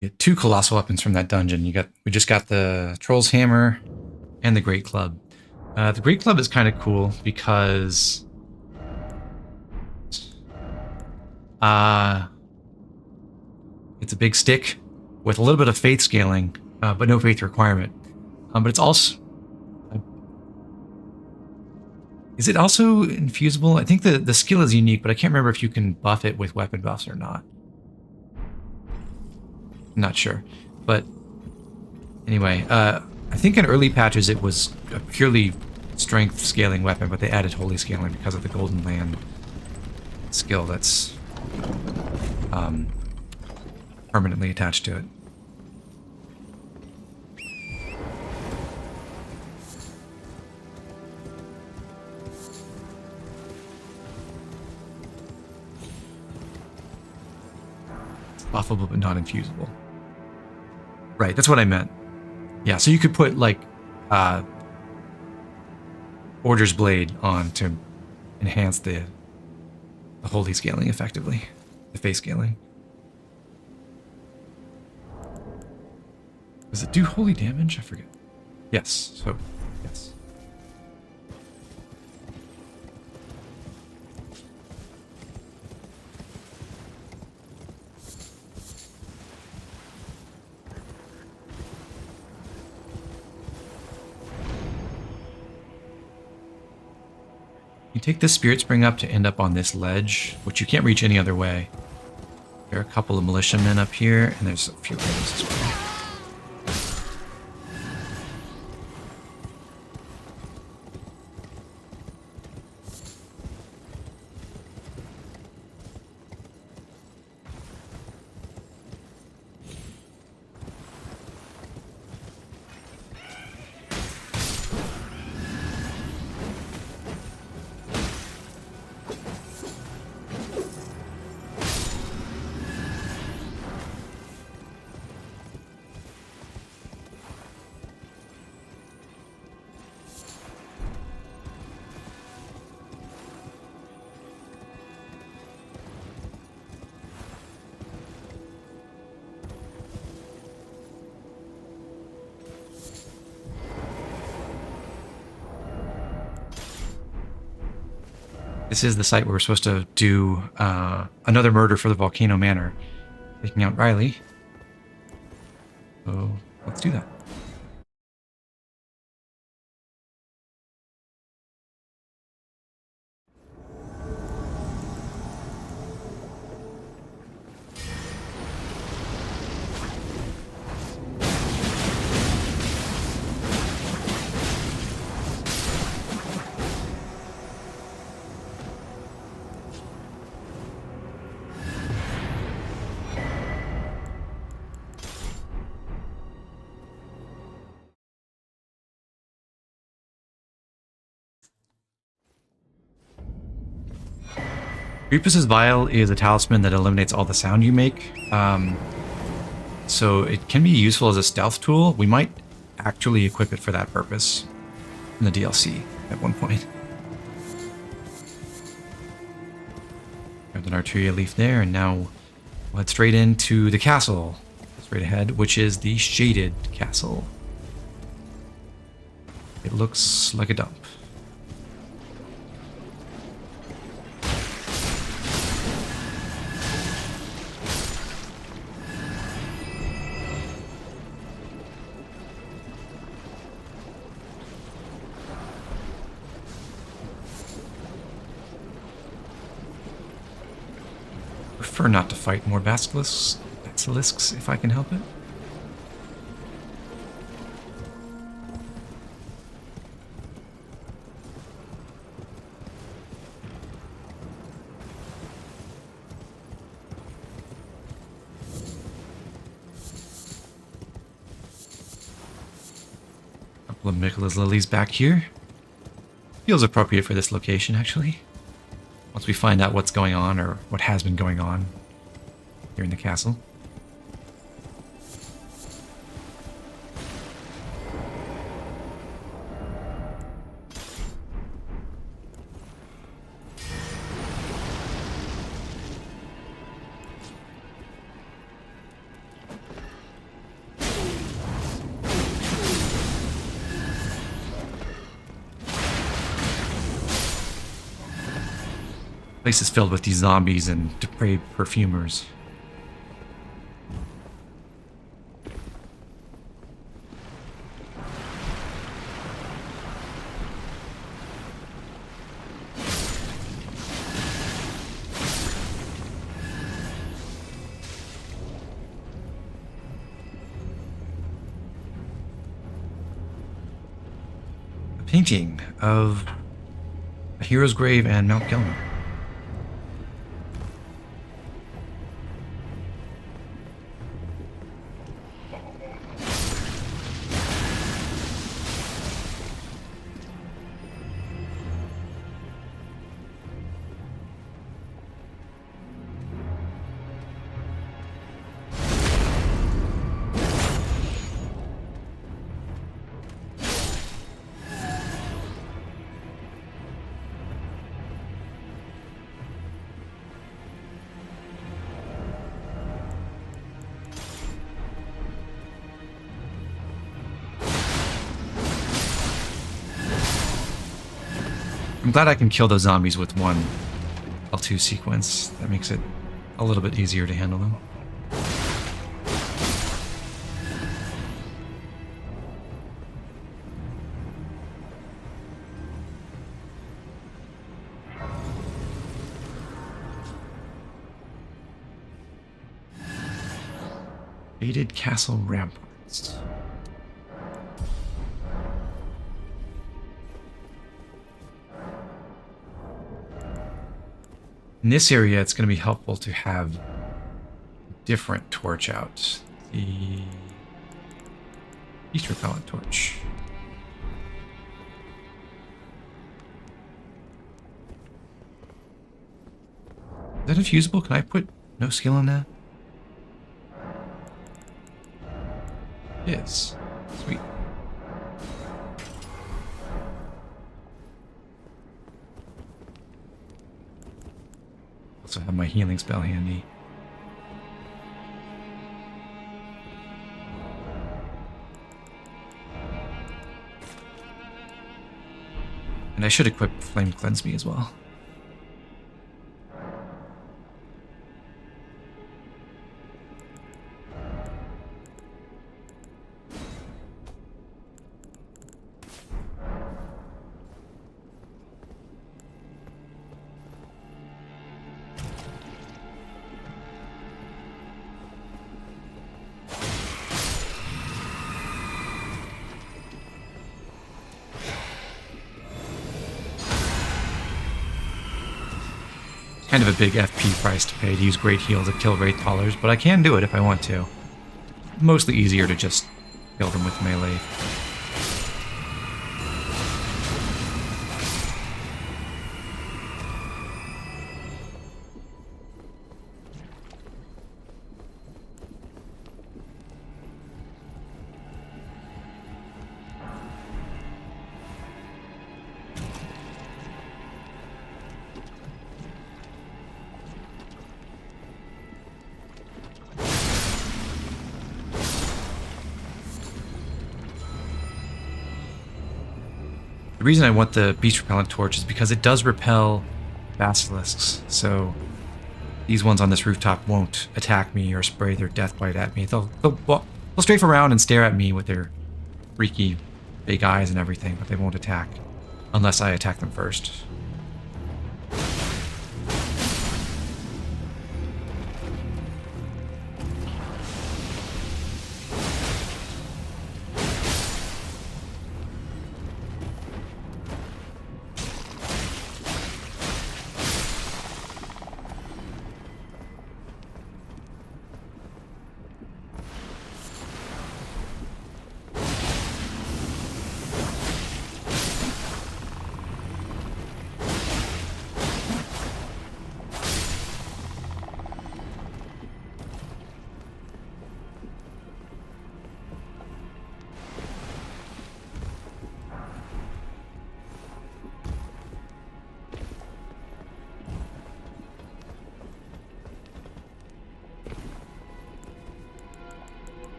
Get 2 colossal weapons from that dungeon. We just got the Troll's Hammer and the Great Club. The Great Club is kind of cool because it's a big stick with a little bit of faith scaling, but no faith requirement. But it's also... Is it also infusible? I think the skill is unique, but I can't remember if you can buff it with weapon buffs or not. I'm not sure. But Anyway, I think in early patches it was a purely strength scaling weapon, but they added holy scaling because of the Golden Land skill that's permanently attached to it. Buffable but not infusable. Right, that's what I meant. Yeah, so you could put like Order's Blade on to enhance the holy scaling effectively. The face scaling. Does it do holy damage? I forget. Yes, so yes. You take this Spirit Spring up to end up on this ledge, which you can't reach any other way. There are a couple of militiamen up here, and there's a few others as well. This is the site where we're supposed to do another murder for the Volcano Manor, taking out Riley. So let's do that. Repus's Vial is a talisman that eliminates all the sound you make. So it can be useful as a stealth tool. We might actually equip it for that purpose in the DLC at one point. Grabbed an Arteria leaf there, and now we'll head straight into the castle. Straight ahead, which is the Shaded Castle. It looks like a dump. Prefer not to fight more basilisks if I can help it. Couple of Michaela's lilies back here. Feels appropriate for this location, actually. Once we find out what's going on, or what has been going on here in the castle. The place is filled with these zombies and depraved perfumers. painting of a hero's grave and Mount Gelmir. I'm glad I can kill those zombies with one L2 sequence. That makes it a little bit easier to handle them. Faded Castle Ramparts. In this area, it's going to be helpful to have a different torch out. The Beast Repellent Torch. Is that infusible? Can I put no skill on that? It is. Sweet. Also have my healing spell handy. And I should equip Flame Cleanse Me as well. Kind of a big FP price to pay to use Great Heal to kill Wraith Haulers, but I can do it if I want to. Mostly easier to just kill them with melee. The reason I want the Beast Repellent Torch is because it does repel basilisks, so these ones on this rooftop won't attack me or spray their death bite at me. They'll strafe around and stare at me with their freaky big eyes and everything, but they won't attack unless I attack them first.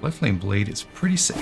Bloodflame Blade is pretty sick.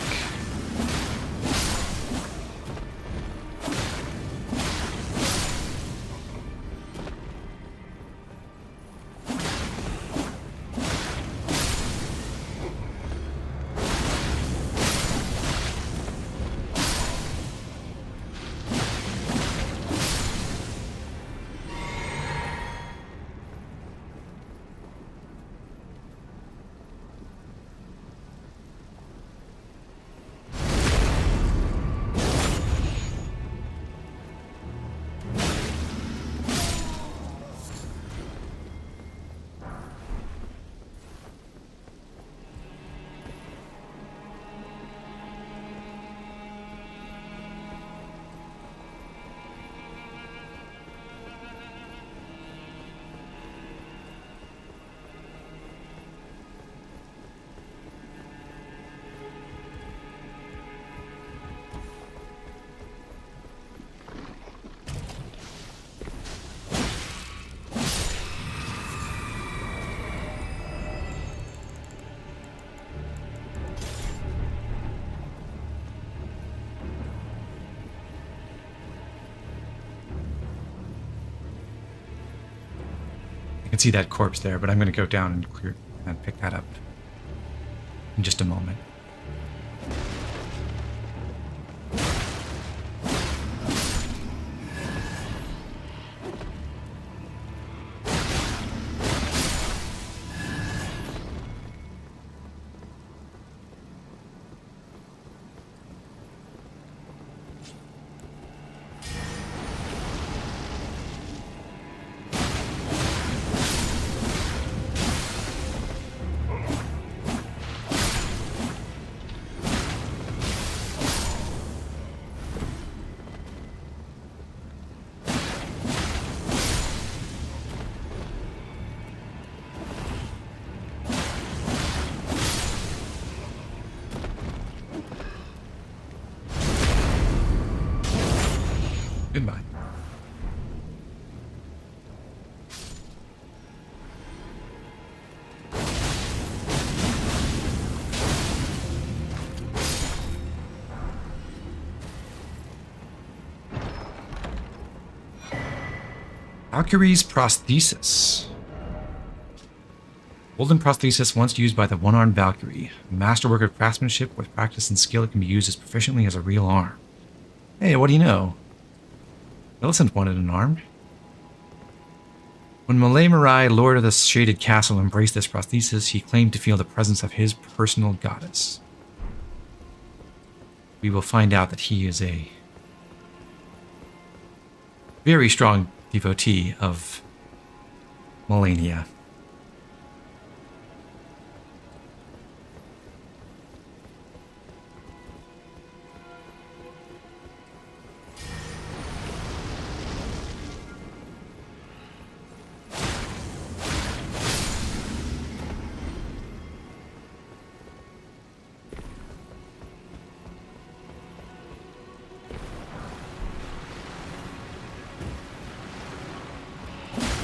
I can see that corpse there, but I'm going to go down and clear and pick that up in just a moment. Goodbye. Valkyrie's prosthesis. Golden prosthesis once used by the one-armed Valkyrie. A masterwork of craftsmanship with practice and skill, it can be used as proficiently as a real arm. Hey, what do you know? Millicent wanted an arm. When Malenia, Lord of the Shaded Castle, embraced this prosthesis, he claimed to feel the presence of his personal goddess. We will find out that he is a very strong devotee of Malenia.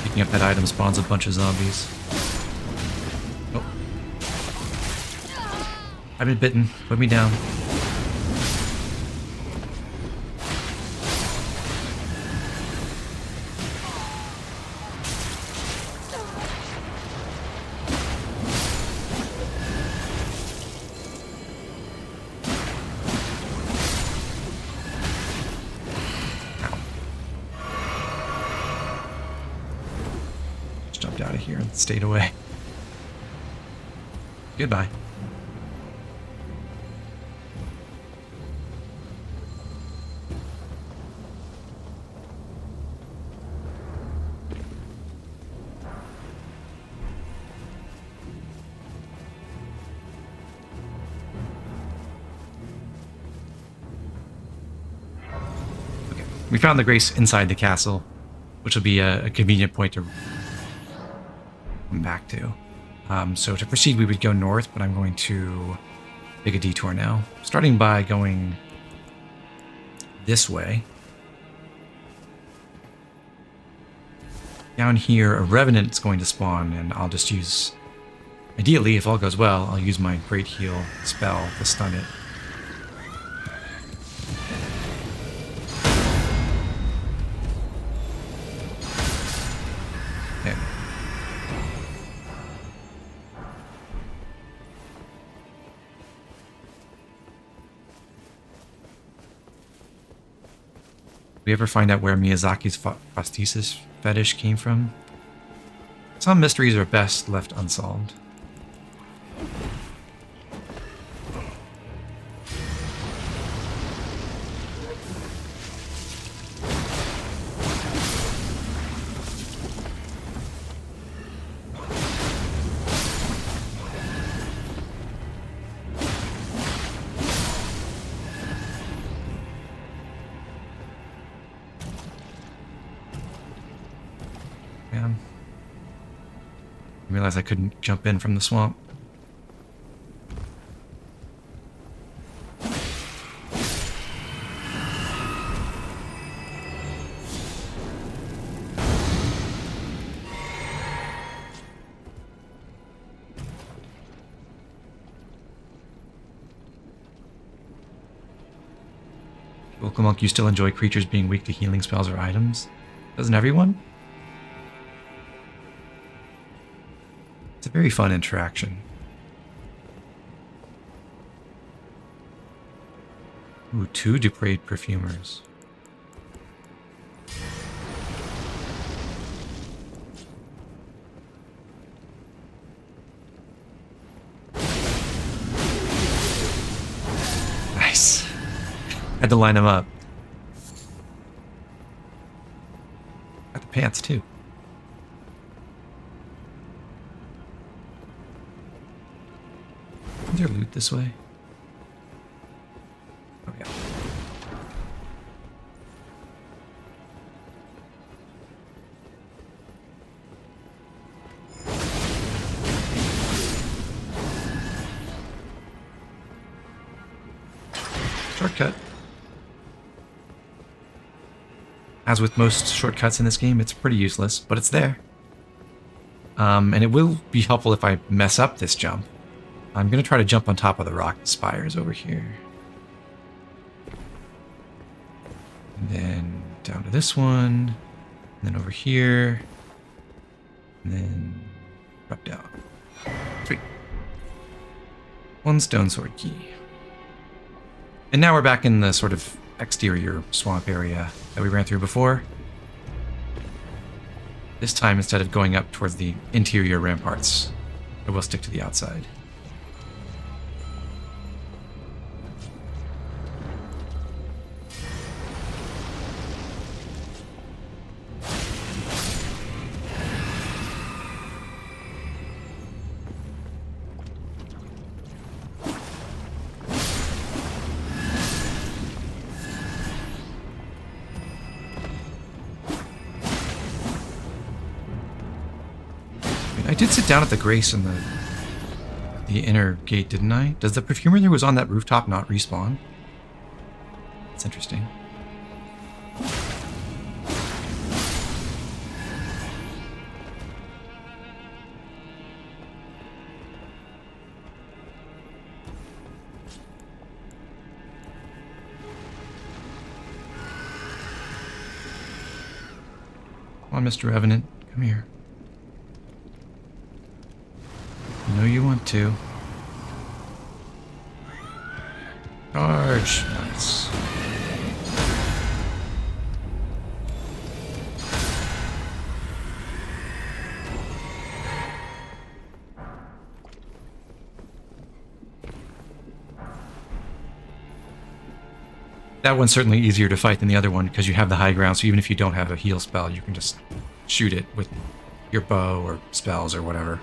Picking up that item spawns a bunch of zombies. Oh. I've been bitten. Put me down. Out of here and stayed away. Goodbye. Okay. We found the Grace inside the castle, which will be a convenient point to come back to. So to proceed, we would go north, but I'm going to take a detour now. Starting by going this way. Down here, a Revenant is going to spawn, and I'll just use Ideally, if all goes well, I'll use my Great Heal spell to stun it. Okay. We ever find out where Miyazaki's prosthesis fetish came from? Some mysteries are best left unsolved. I realized I couldn't jump in from the swamp. Welcome, Monk. You still enjoy creatures being weak to healing spells or items? Doesn't everyone? It's a very fun interaction. Ooh, 2 depraved perfumers. Nice. Had to line them up. Got the pants too. Is there loot this way? Oh yeah. Shortcut. As with most shortcuts in this game, it's pretty useless, but it's there. And it will be helpful if I mess up this jump. I'm going to try to jump on top of the rock spires over here. And then down to this one. And then over here. And then drop down. Sweet. 1 stone sword key. And now we're back in the sort of exterior swamp area that we ran through before. This time, instead of going up towards the interior ramparts, I will stick to the outside. I did sit down at the Grace in the inner gate, didn't I? Does the perfumer that was on that rooftop not respawn? That's interesting. Come on, Mr. Revenant. Come here. I know you want to. Charge. Nice. That one's certainly easier to fight than the other one because you have the high ground, so even if you don't have a heal spell, you can just shoot it with your bow or spells or whatever.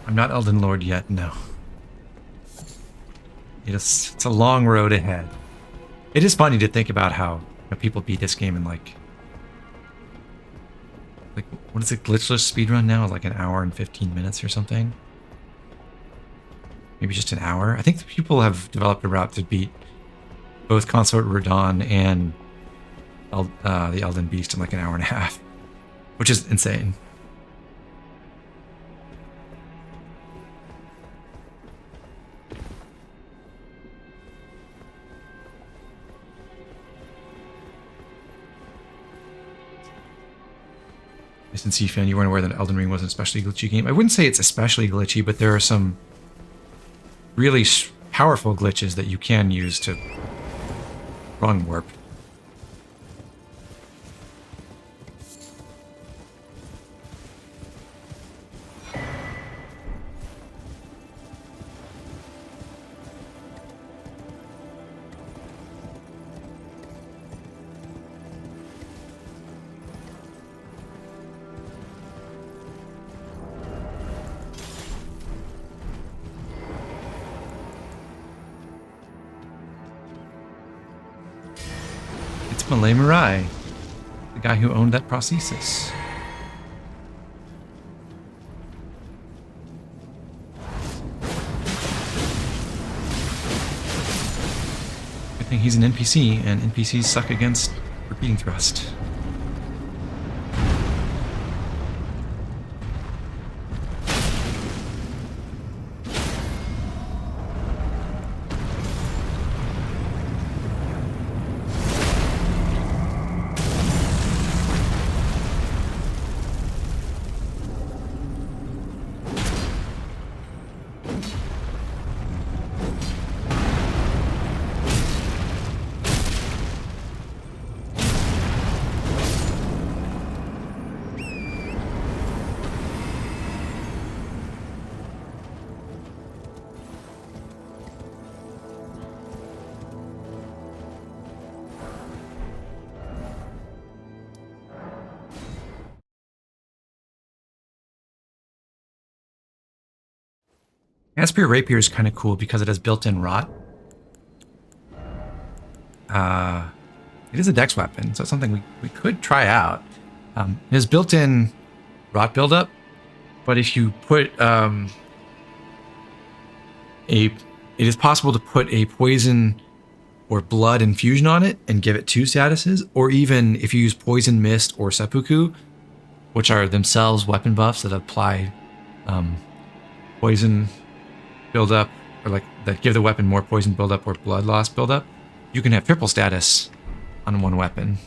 I'm not Elden Lord yet, no. It's a long road ahead. It is funny to think about how people beat this game in like what is it, glitchless speedrun now? Like an hour and 15 minutes or something? Maybe just an hour? I think the people have developed a route to beat both Consort Radon and the Elden Beast in like an hour and a half, which is insane. Since fan, you weren't aware that Elden Ring was an especially glitchy game. I wouldn't say it's especially glitchy, but there are some really powerful glitches that you can use to run warp. Malenia, the guy who owned that prosthesis. Good thing he's an NPC, and NPCs suck against repeating thrust. Asper Rapier is kind of cool because it has built-in rot. It is a dex weapon, so it's something we could try out. It has built-in rot buildup, but if you put it is possible to put a poison or blood infusion on it and give it 2 statuses, or even if you use poison mist or seppuku, which are themselves weapon buffs that apply poison buildup, or like that give the weapon more poison buildup or blood loss buildup, you can have triple status on one weapon.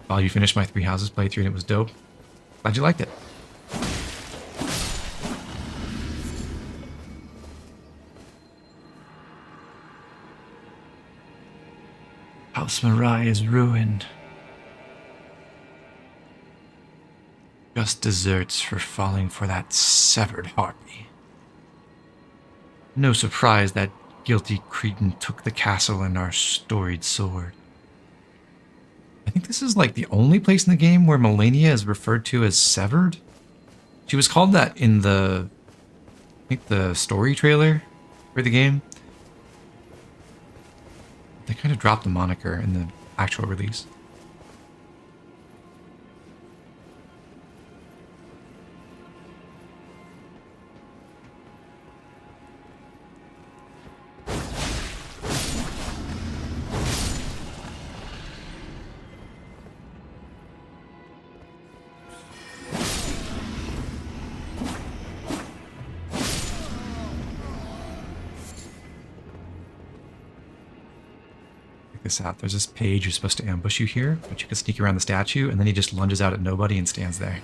While you finished my 3 Houses playthrough and it was dope. Glad you liked it. House Mirai is ruined. Just deserts for falling for that severed harpy. No surprise that guilty cretin took the castle and our storied sword. I think this is like the only place in the game where Malenia is referred to as severed. She was called that in the, I think the story trailer for the game. They kind of dropped the moniker in the actual release. This out. There's this page who's supposed to ambush you here, but you can sneak around the statue, and then he just lunges out at nobody and stands there.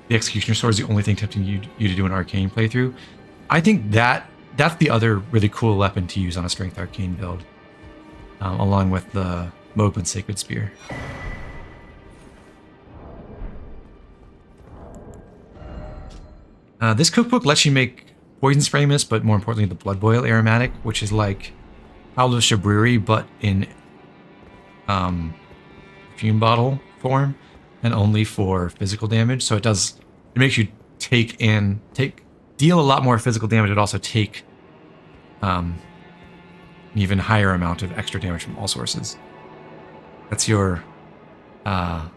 the Executioner Sword is the only thing tempting you to do an arcane playthrough. I think that's the other really cool weapon to use on a strength arcane build, along with the Moglen Sacred Spear. This cookbook lets you make poison spray mist, but more importantly, the blood boil aromatic, which is like Altus Tunnel, but in fume bottle form, and only for physical damage. So it makes you deal a lot more physical damage, but also take an even higher amount of extra damage from all sources. That's your high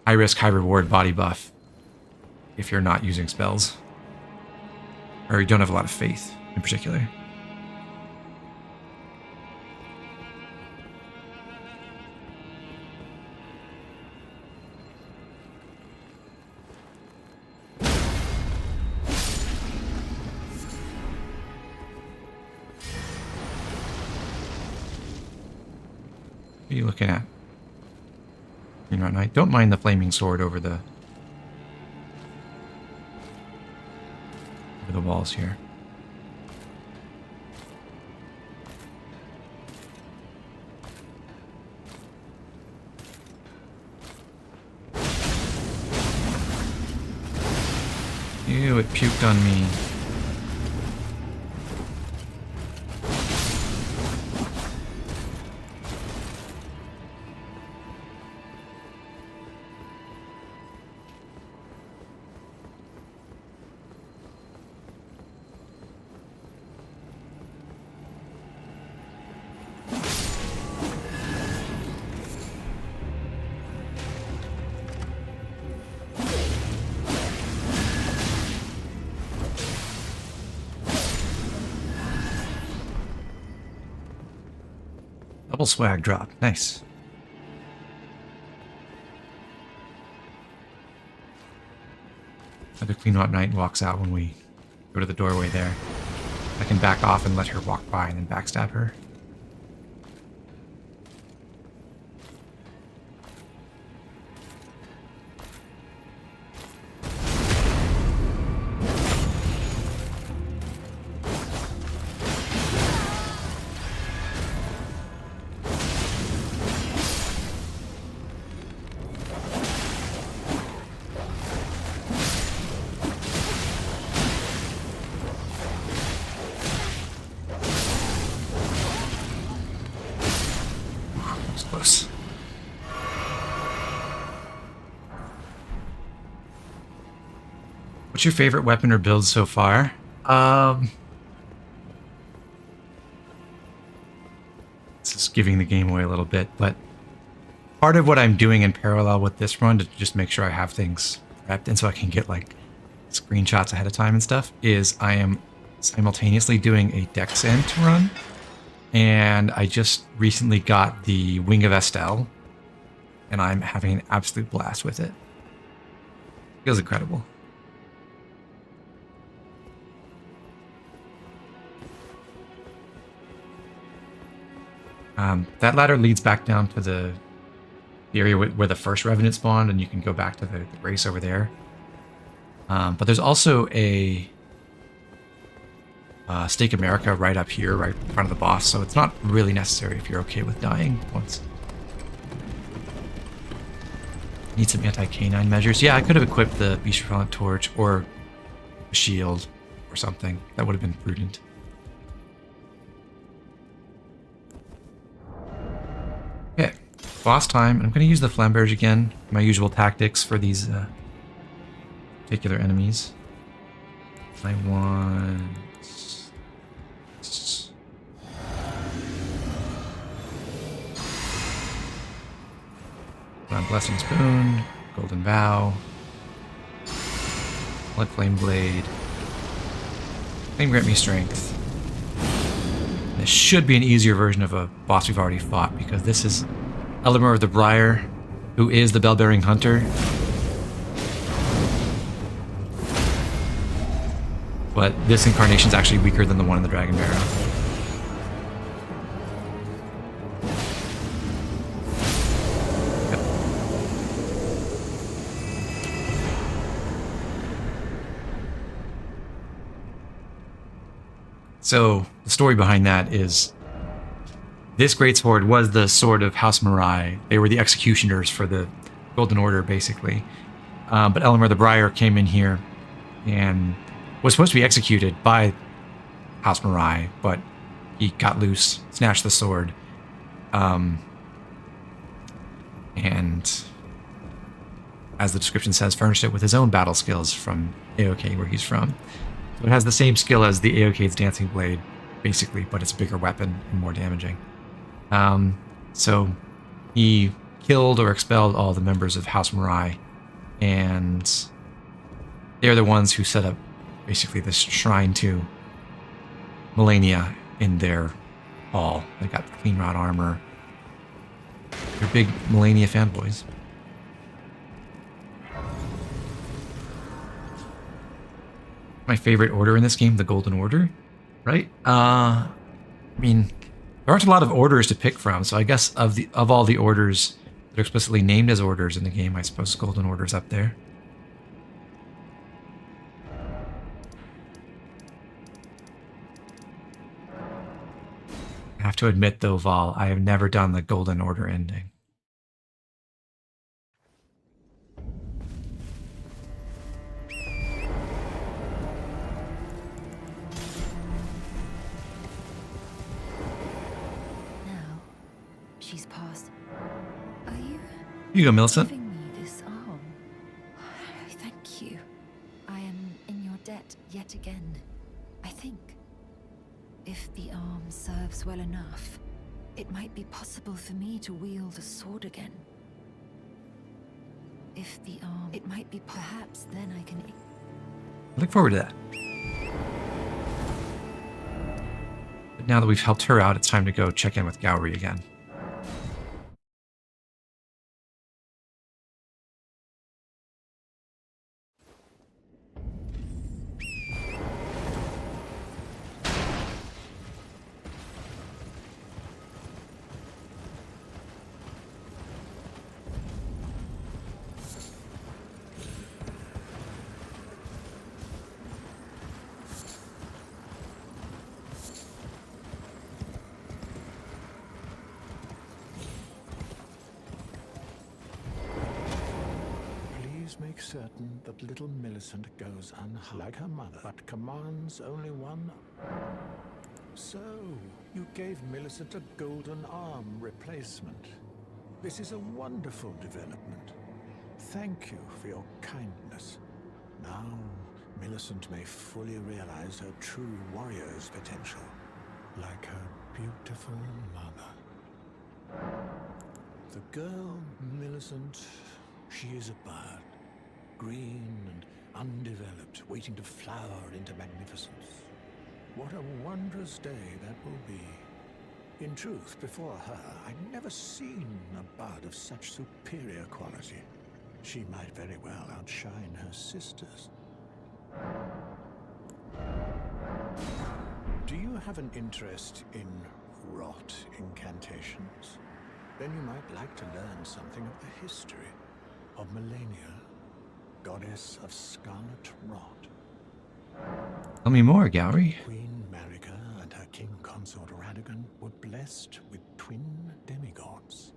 risk, high reward body buff if you're not using spells, or you don't have a lot of faith in particular. What are you looking at? Green Rock Knight. Don't mind the flaming sword over the walls here. Ew, it puked on me. Double swag drop. Nice. Another Clean Hot Knight walks out when we go to the doorway there. I can back off and let her walk by and then backstab her. Close. What's your favorite weapon or build so far? This is giving the game away a little bit, but part of what I'm doing in parallel with this run to just make sure I have things prepped and so I can get like screenshots ahead of time and stuff is I am simultaneously doing a Dexent run. And I just recently got the Wing of Estelle, and I'm having an absolute blast with it. Feels incredible. That ladder leads back down to the area where the first Revenant spawned, and you can go back to the race over there. But there's also a Stake America right up here, right in front of the boss, so it's not really necessary if you're okay with dying once. Need some anti-canine measures. Yeah, I could have equipped the Beast Repellent Torch or a shield or something. That would have been prudent. Okay, boss time. I'm going to use the Flamberge again, my usual tactics for these particular enemies. I want... Blessing Spoon, Golden Vow, Blood Flame Blade, Flame Grant Me Strength. This should be an easier version of a boss we've already fought because this is Elmer the Briar, who is the Bell-Bearing Hunter. But this incarnation is actually weaker than the one in the Dragon Barrow. So the story behind that is this great sword was the sword of House Mirai. They were the executioners for the Golden Order, basically. But Elmer the Briar came in here and was supposed to be executed by House Mirai, but he got loose, snatched the sword, and as the description says, furnished it with his own battle skills from Aokai, where he's from. So it has the same skill as the Aokai's Dancing Blade, basically, but it's a bigger weapon and more damaging. So he killed or expelled all the members of House Mirai, and they're the ones who set up basically this shrine to Malenia in their hall. They got the clean rod armor. They're big Malenia fanboys. My favorite order in this game, the Golden Order, right? I mean, there aren't a lot of orders to pick from, so I guess of all the orders that are explicitly named as orders in the game, I suppose Golden Order's up there. I have to admit, though, Val, I have never done the Golden Order ending.
She's passed. Are you?
Here you go, Millicent.
Giving me this arm? Thank you. I am in your debt yet again. I think if the arm serves well enough, it might be possible for me to wield a sword again. If the arm, it might be perhaps then I can.
I look forward to that. But now that we've helped her out, it's time to go check in with Gowry again.
Make certain that little Millicent goes unharmed like her mother, but commands only one. So, you gave Millicent a golden arm replacement. This is a wonderful development. Thank you for your kindness. Now, Millicent may fully realize her true warrior's potential, like her beautiful mother. The girl, Millicent, she is a bird. Green and undeveloped, waiting to flower into magnificence. What a wondrous day that will be. In truth, before her, I'd never seen a bud of such superior quality. She might very well outshine her sisters. Do you have an interest in rot incantations? Then you might like to learn something of the history of Malenia, goddess of scarlet rot.
Tell me more, Gowry.
Queen Marika and her king consort Radagon were blessed with twin demigods,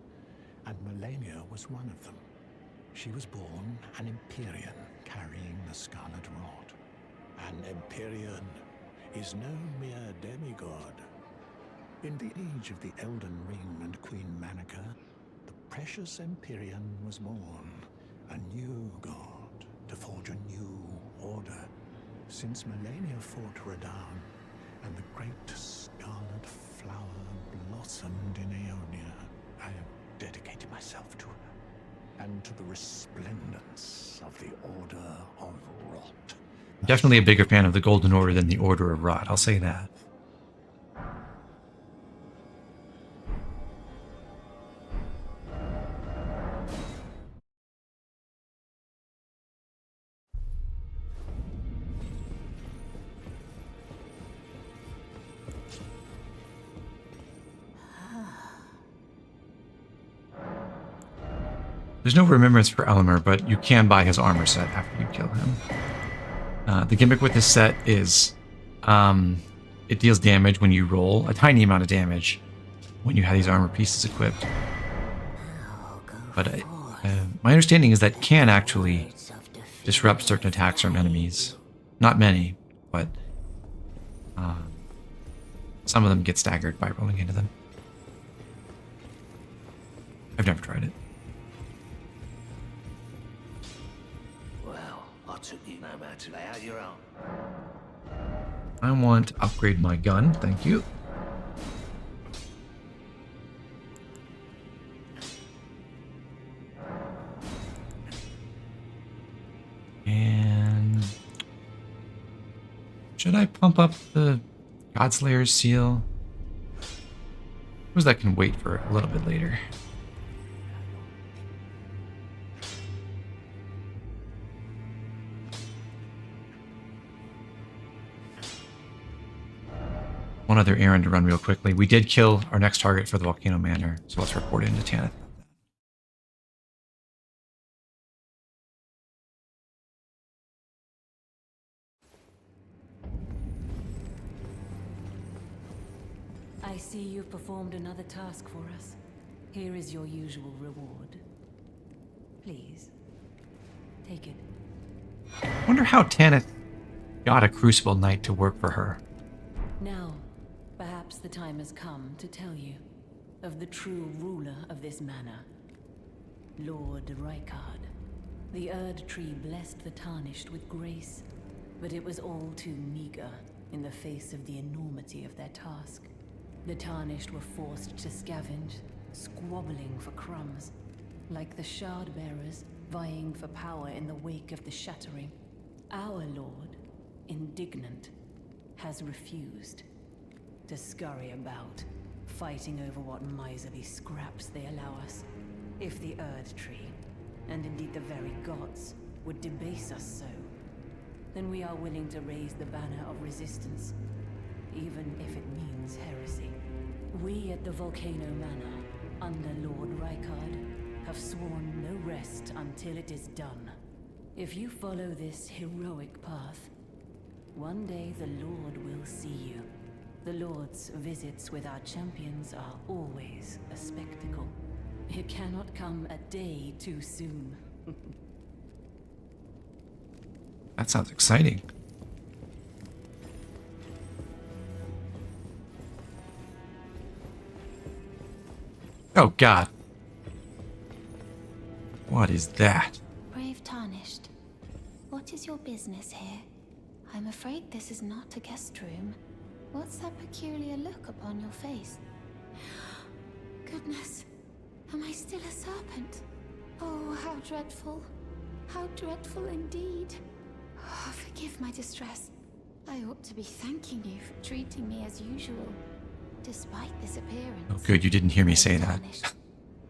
and Malenia was one of them. She was born an Empyrean carrying the scarlet rot. An Empyrean is no mere demigod. In the age of the Elden Ring and Queen Marika, the precious Empyrean was born, a new god, to forge a new order. Since Malenia fought Radahn, and the great scarlet flower blossomed in Aeonia, I have dedicated myself to her, and to the resplendence of the Order of Rot.
Definitely a bigger fan of the Golden Order than the Order of Rot, I'll say that. There's no remembrance for Elmer, but you can buy his armor set after you kill him. The gimmick with this set is it deals damage when you roll, a tiny amount of damage when you have these armor pieces equipped. But my understanding is that can actually disrupt certain attacks from enemies. Not many, but some of them get staggered by rolling into them. I've never tried it.
Well, I took you no matter to lay out your own.
I want to upgrade my gun, thank you. And should I pump up the Godslayer's seal? Suppose that can wait for a little bit later. One other errand to run real quickly. We did kill our next target for the Volcano Manor, so let's report it into Tanith.
I see you've performed another task for us. Here is your usual reward. Please, take it.
Wonder how Tanith got a Crucible Knight to work for her.
Now, perhaps the time has come to tell you of the true ruler of this manor, Lord Rykard. The Erd Tree blessed the Tarnished with grace, but it was all too meager in the face of the enormity of their task. The Tarnished were forced to scavenge, squabbling for crumbs, like the Shard Bearers vying for power in the wake of the Shattering. Our Lord, indignant, has refused to scurry about, fighting over what miserly scraps they allow us. If the Erd Tree, and indeed the very gods, would debase us so, then we are willing to raise the banner of resistance, even if it means heresy. We at the Volcano Manor, under Lord Rykard, have sworn no rest until it is done. If you follow this heroic path, one day the Lord will see you. The Lord's visits with our champions are always a spectacle. It cannot come a day too soon.
That sounds exciting. Oh god. What is that?
Brave Tarnished, what is your business here? I'm afraid this is not a guest room. What's that peculiar look upon your face? Goodness, am I still a serpent? Oh, how dreadful. How dreadful indeed. Oh, forgive my distress. I ought to be thanking you for treating me as usual, despite this appearance.
Oh good, you didn't hear me say that.
Tarnished,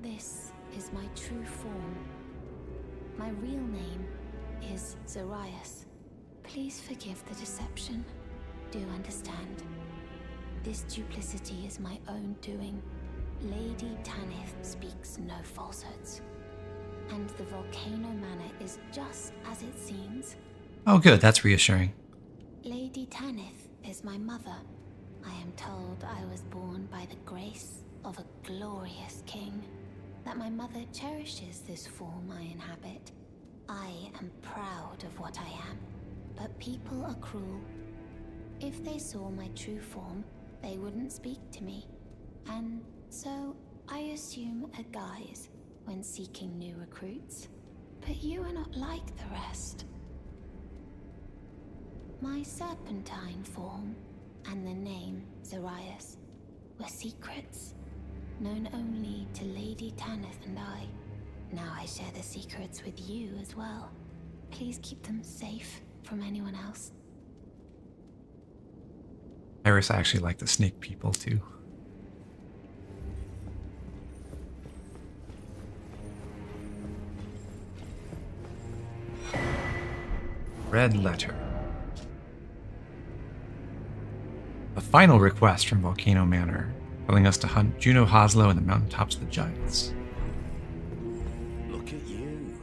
this is my true form. My real name is Zarias. Please forgive the deception. Do understand. This duplicity is my own doing. Lady Tanith speaks no falsehoods. And the Volcano Manor is just as it seems.
Oh good, that's reassuring.
Lady Tanith is my mother. I am told I was born by the grace of a glorious king. That my mother cherishes this form I inhabit. I am proud of what I am. But people are cruel. If they saw my true form, they wouldn't speak to me. And so I assume a guise when seeking new recruits. But you are not like the rest. My serpentine form and the name Zarias were secrets, known only to Lady Tanith and I. Now I share the secrets with you as well. Please keep them safe from anyone else.
Iris, I actually like the snake people too. Red letter. The final request from Volcano Manor, telling us to hunt Juno Hoslow in the mountaintops of the Giants.
Look at you.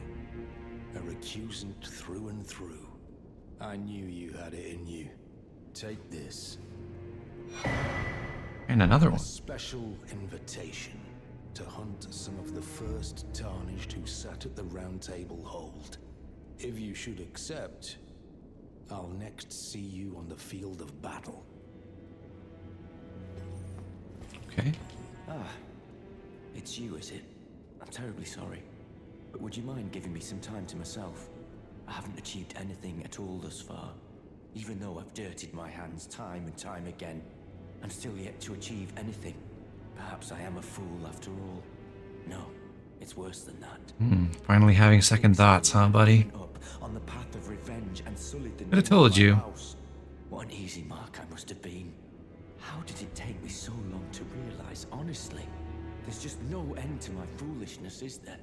A recusant through and through. I knew you had it in you. Take this.
And another
A
one.
special invitation to hunt some of the first tarnished who sat at the round table hold. If you should accept, I'll next see you on the field of battle.
Okay.
Ah, it's you, is it? I'm terribly sorry. But would you mind giving me some time to myself? I haven't achieved anything at all thus far. Even though I've dirtied my hands time and time again, I'm still yet to achieve anything. Perhaps I am a fool after all. No, it's worse than that.
Finally having second thoughts, huh, buddy?
Up on the path of revenge and sullied the
Could have
name
told
of my
you.
house. What an easy mark I must have been. How did it take me so long to realize, honestly? There's just no end to my foolishness, is there?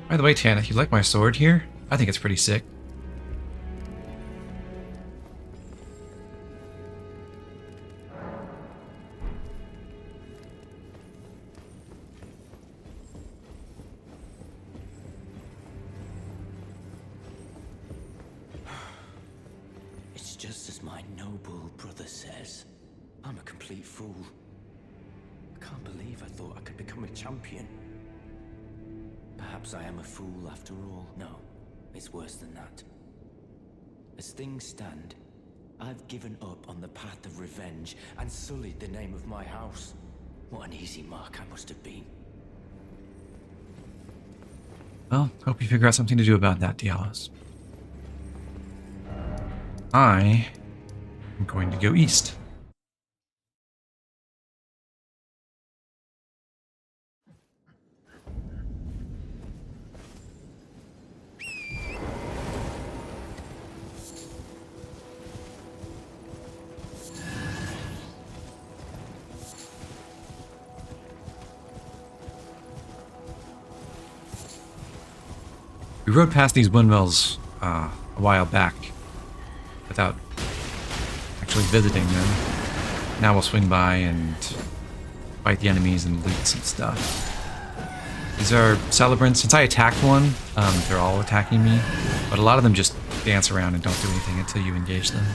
By the way, Tan, if you like my sword here, I think it's pretty sick.
It's just as my noble brother says. I'm a complete fool. I can't believe I thought I could become a champion. Perhaps I am a fool after all. No, it's worse than that. As things stand, I've given up on the path of revenge and sullied the name of my house. What an easy mark I must have been.
Well, hope you figure out something to do about that, Dialos. I am going to go east. We rode past these windmills a while back without actually visiting them. Now we'll swing by and fight the enemies and loot some stuff. These are celebrants. Since I attacked one, they're all attacking me, but a lot of them just dance around and don't do anything until you engage them.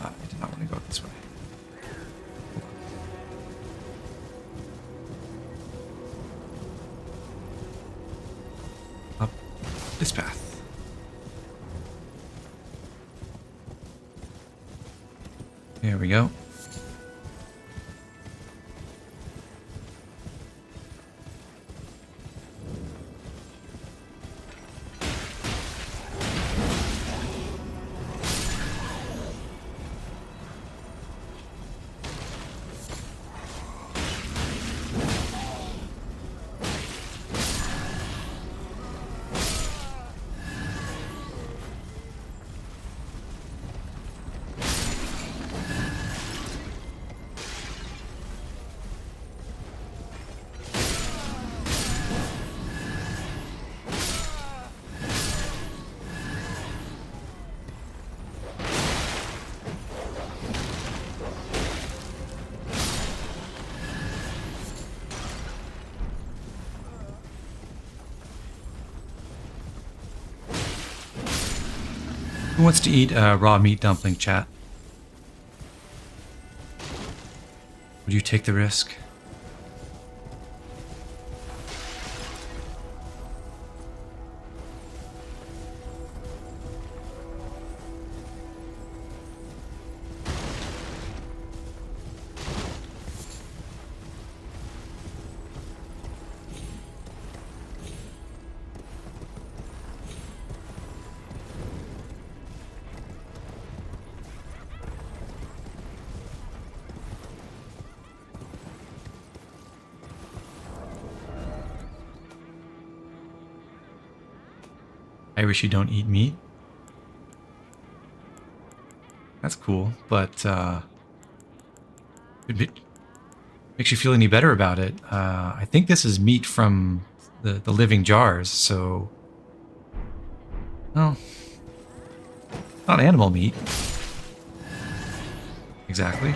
I did not want to go this way. Up this path. There we go. Who wants to eat a raw meat dumpling, chat? Would you take the risk? I wish you don't eat meat. That's cool, but If it makes you feel any better about it, I think this is meat from the living jars, so... Well, not animal meat. Exactly.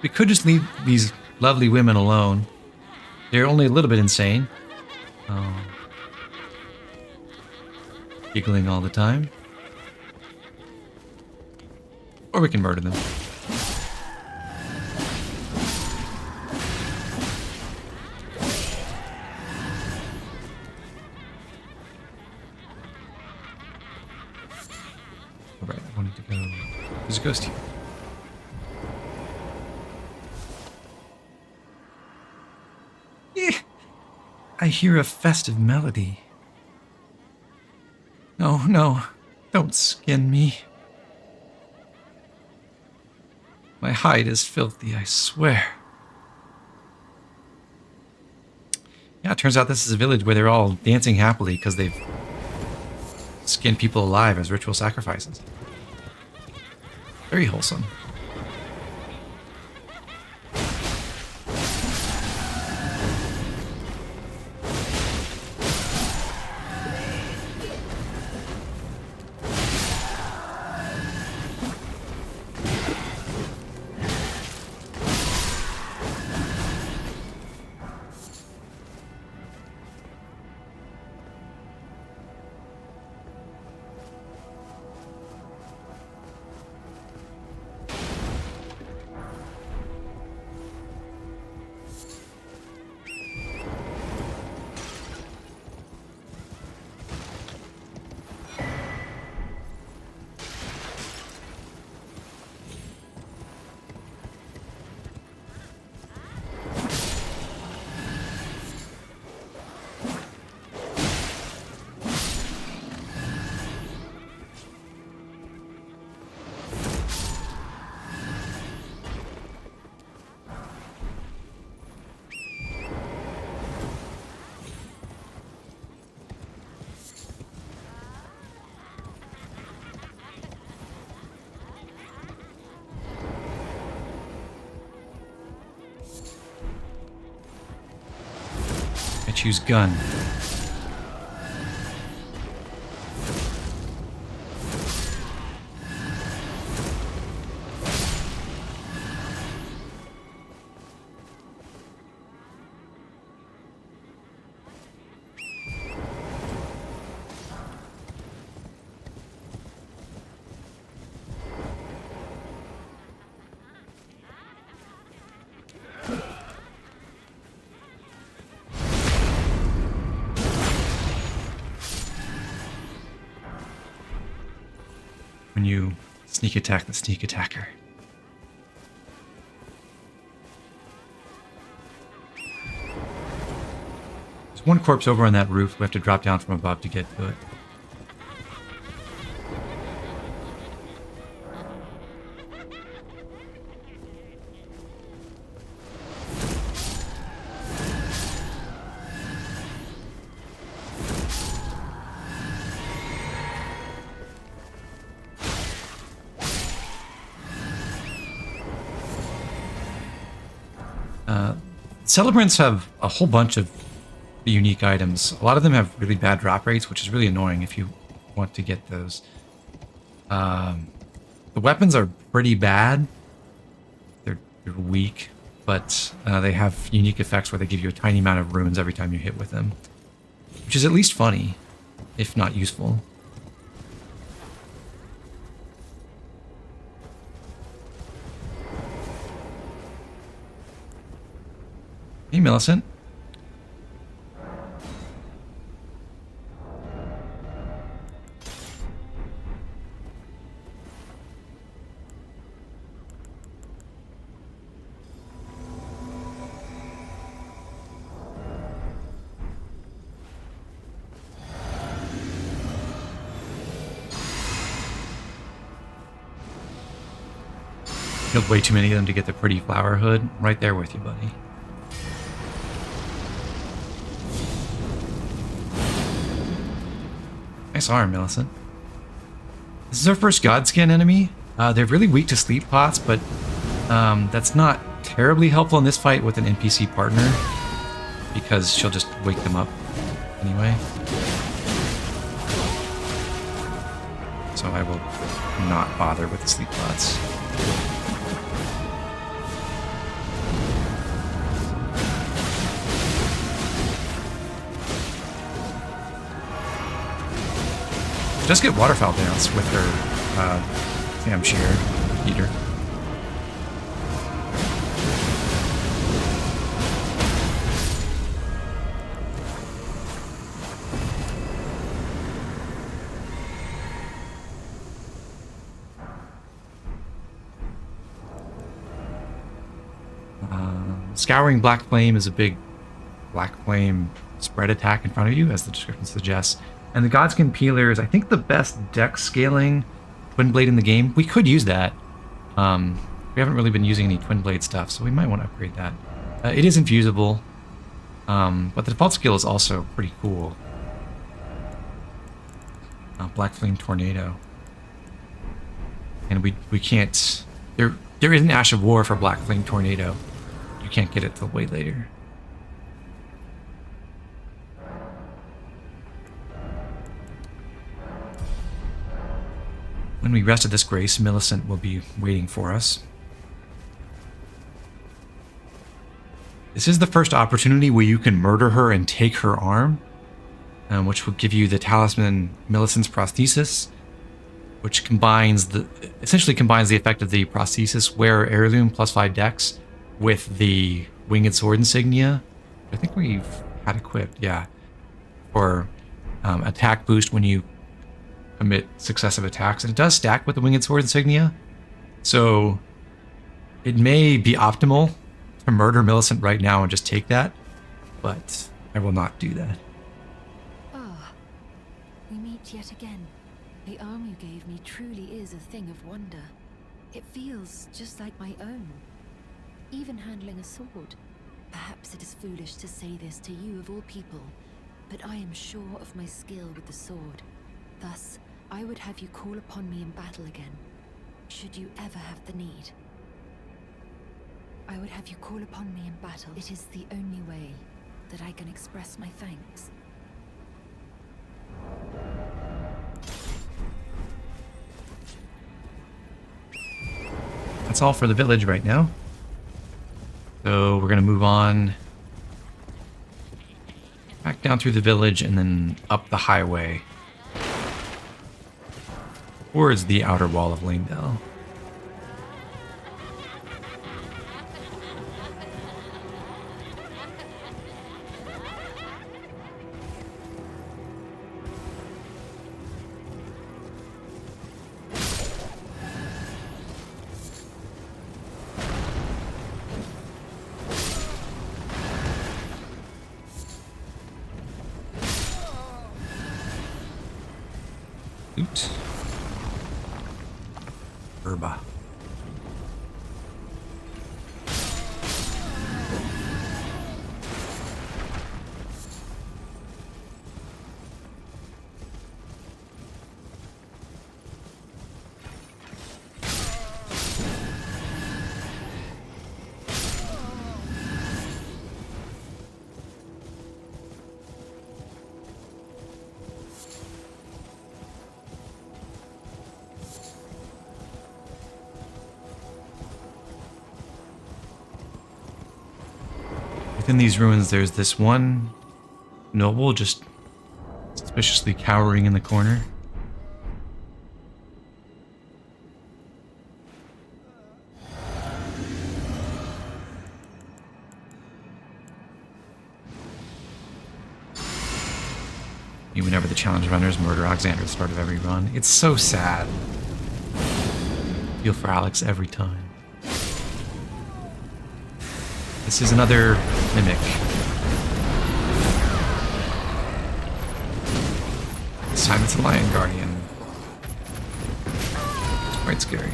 We could just leave these lovely women alone. They're only a little bit insane. Giggling all the time. Or we can murder them. Alright, I wanted to go... There's a ghost here. I hear a festive melody. No, no, don't skin me. My hide is filthy, I swear. Yeah, it turns out this is a village where they're all dancing happily because they've skinned people alive as ritual sacrifices. Very wholesome. Choose gun. When you sneak attack the sneak attacker. There's one corpse over on that roof. We have to drop down from above to get to it. Celebrants have a whole bunch of unique items. A lot of them have really bad drop rates, which is really annoying if you want to get those. The weapons are pretty bad. They're weak, but they have unique effects where they give you a tiny amount of runes every time you hit with them, which is at least funny, if not useful. Millicent. Killed way too many of them to get the pretty flower hood. Right there with you, buddy. Nice arm, Millicent. This is our first Godskin enemy. They're really weak to sleep pots, but that's not terribly helpful in this fight with an NPC partner because she'll just wake them up anyway. So I will not bother with the sleep pots. Just get Waterfowl Dance with her Sam Shear Eater. Scouring Black Flame is a big Black Flame spread attack in front of you, as the description suggests. And the Godskin Peeler is, I think, the best dex scaling Twin Blade in the game. We could use that. We haven't really been using any Twin Blade stuff, so we might want to upgrade that. It is infusible, but the default skill is also pretty cool. Black Flame Tornado. And we can't... There isn't Ash of War for Black Flame Tornado. You can't get it till way later. When we rest at this grace, Millicent will be waiting for us. This is the first opportunity where you can murder her and take her arm, which will give you the talisman Millicent's Prosthesis, which essentially combines the effect of the Prosthesis Wearer Heirloom +5 dex with the Winged Sword insignia. I think we've had equipped, yeah, for attack boost when you commit successive attacks, and it does stack with the Winged Sword insignia, so it may be optimal to murder Millicent right now and just take that, but I will not do that.
Ah, we meet yet again. The arm you gave me truly is a thing of wonder. It feels just like my own. Even handling a sword. Perhaps it is foolish to say this to you of all people, but I am sure of my skill with the sword. Thus, I would have you call upon me in battle again, should you ever have the need. I would have you call upon me in battle. It is the only way that I can express my thanks.
That's all for the village right now. So we're going to move on back down through the village and then up the highway towards the outer wall of Leyndell. Oot. Herba. Within these ruins, there's this one noble just suspiciously cowering in the corner. challenge runners murder Alexander at the start of every run. It's so sad. Feel for Alex every time. This is another mimic. This time it's a Lion Guardian. It's quite scary.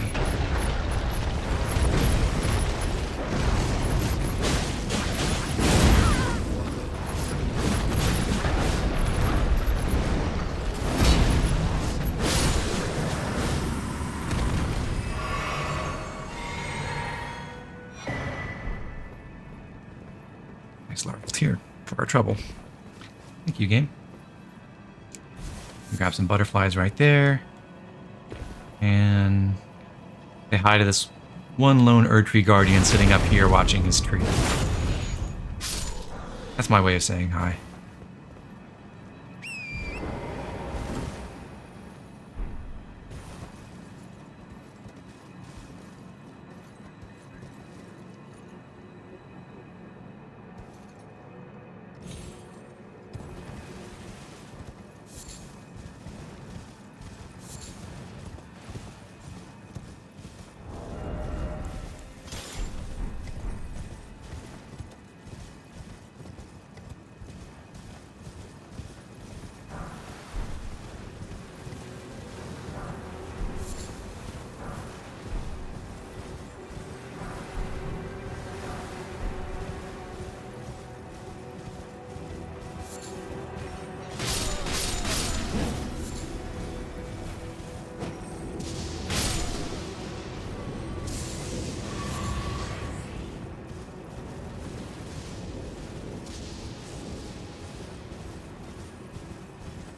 Nice larval tear for our trouble. Thank you, game. Grab some butterflies right there. And say hi to this one lone Erdtree Guardian sitting up here watching his tree. That's my way of saying hi.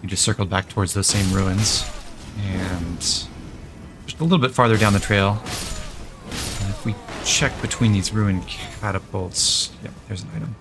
We just circled back towards those same ruins, and just a little bit farther down the trail. And if we check between these ruined catapults, yep, there's an item.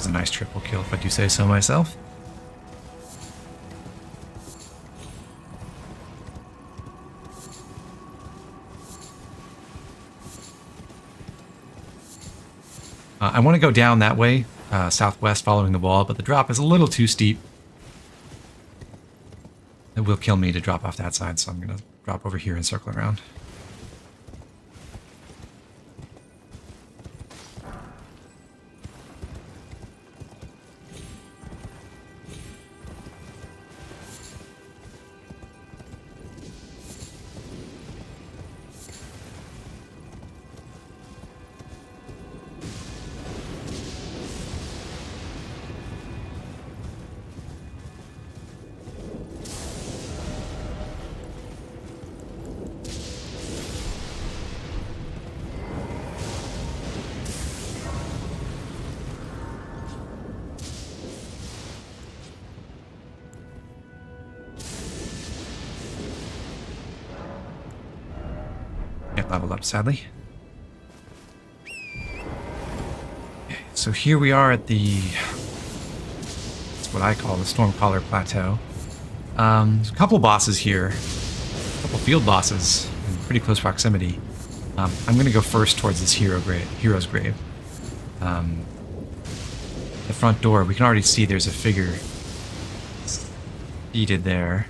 A nice triple kill, if I do say so myself. I want to go down that way, southwest, following the wall, but the drop is a little too steep. It will kill me to drop off that side, so I'm going to drop over here and circle around. Leveled up, sadly. Okay, so here we are at it's what I call the Stormcaller Plateau. There's a couple bosses here, a couple field bosses in pretty close proximity. I'm going to go first towards this hero's grave. The front door, we can already see there's a figure seated there,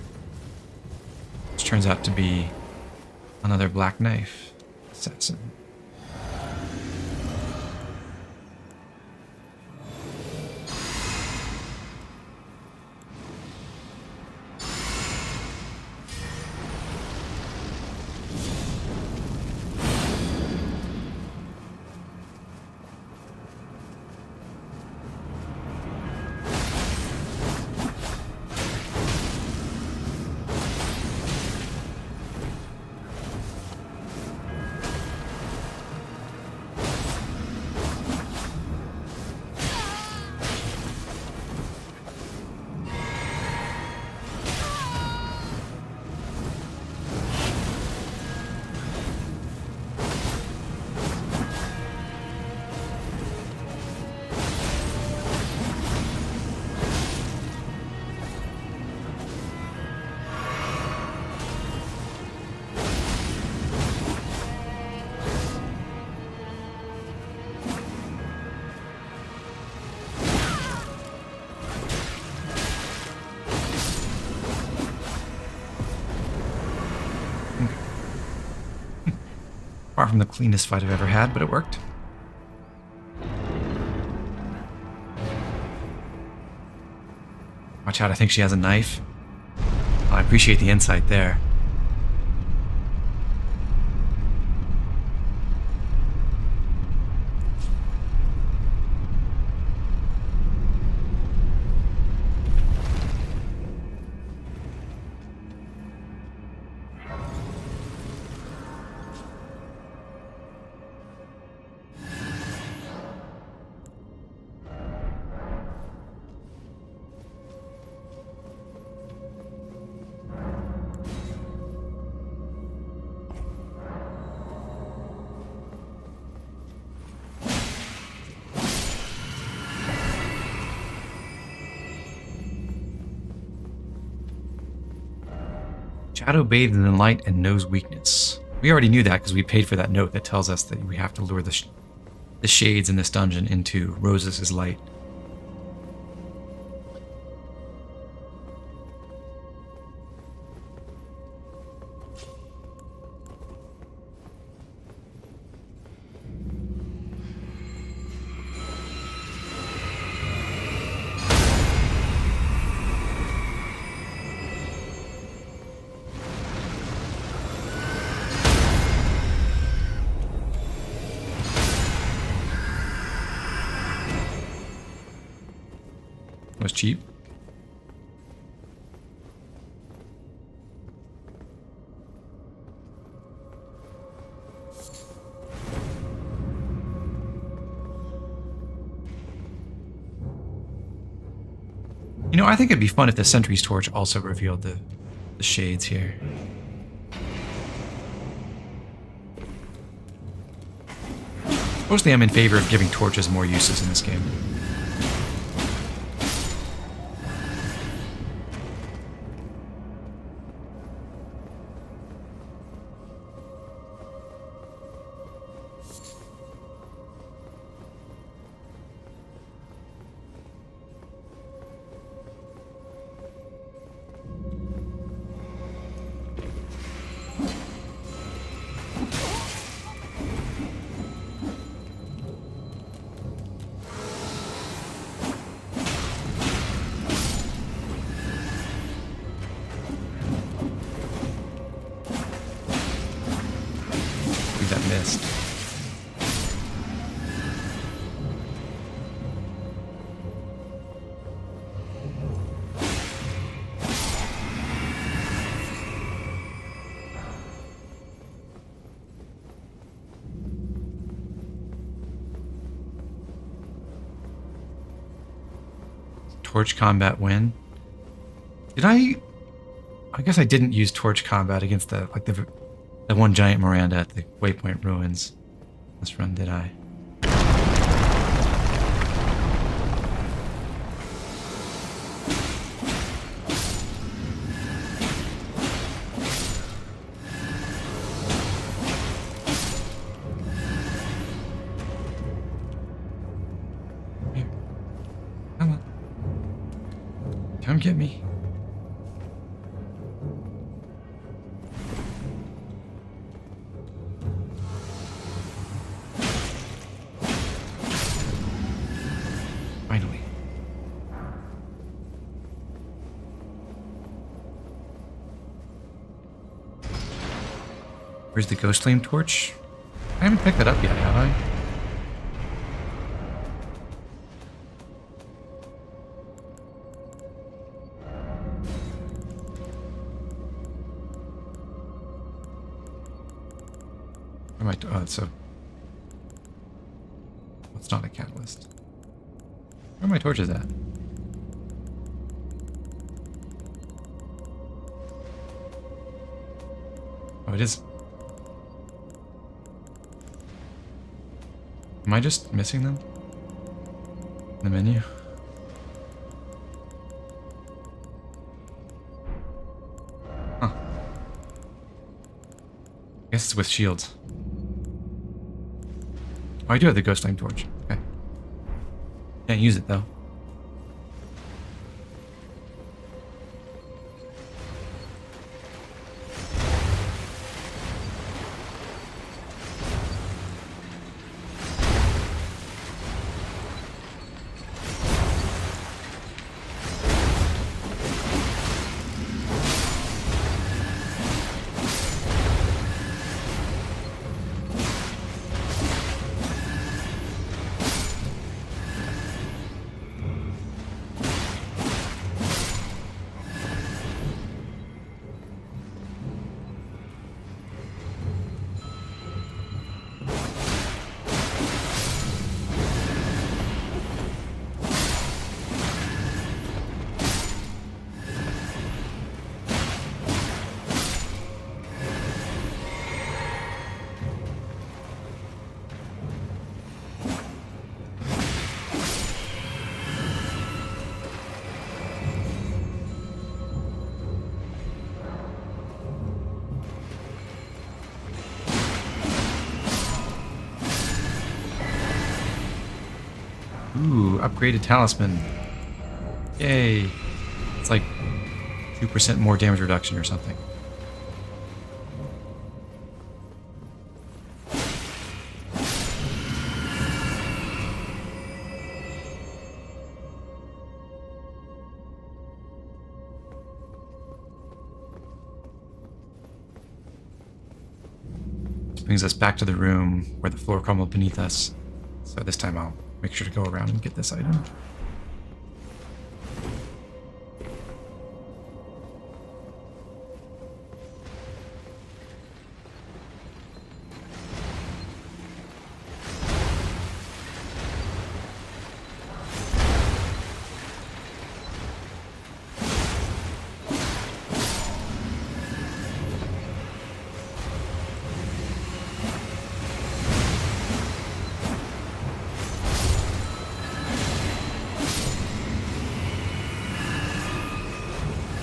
which turns out to be another black knife. Assassin. Far from the cleanest fight I've ever had, but it worked. Watch out, I think she has a knife. Oh, I appreciate the insight there. Shadow bathed in the light and knows weakness. We already knew that because we paid for that note that tells us that we have to lure the shades in this dungeon into Rosas' light. Was cheap. You know, I think it'd be fun if the Sentry's Torch also revealed the shades here. Mostly I'm in favor of giving torches more uses in this game. That missed. Torch combat win. Did I guess I didn't use torch combat against the one giant Miranda at the Waypoint Ruins. This run, did I? Here. Come on. Come get me. Where's the Ghost Flame Torch? I haven't picked that up yet, have I? Where am I? Oh, it's a... It's not a catalyst. Where are my torches at? Oh, it is... Am I just missing them? In the menu? Huh. I guess it's with shields. Oh, I do have the Ghost Flame Torch. Okay. Can't use it though. Ooh, upgraded talisman. Yay. It's like 2% more damage reduction or something. This brings us back to the room where the floor crumbled beneath us. So this time I'll make sure to go around and get this item.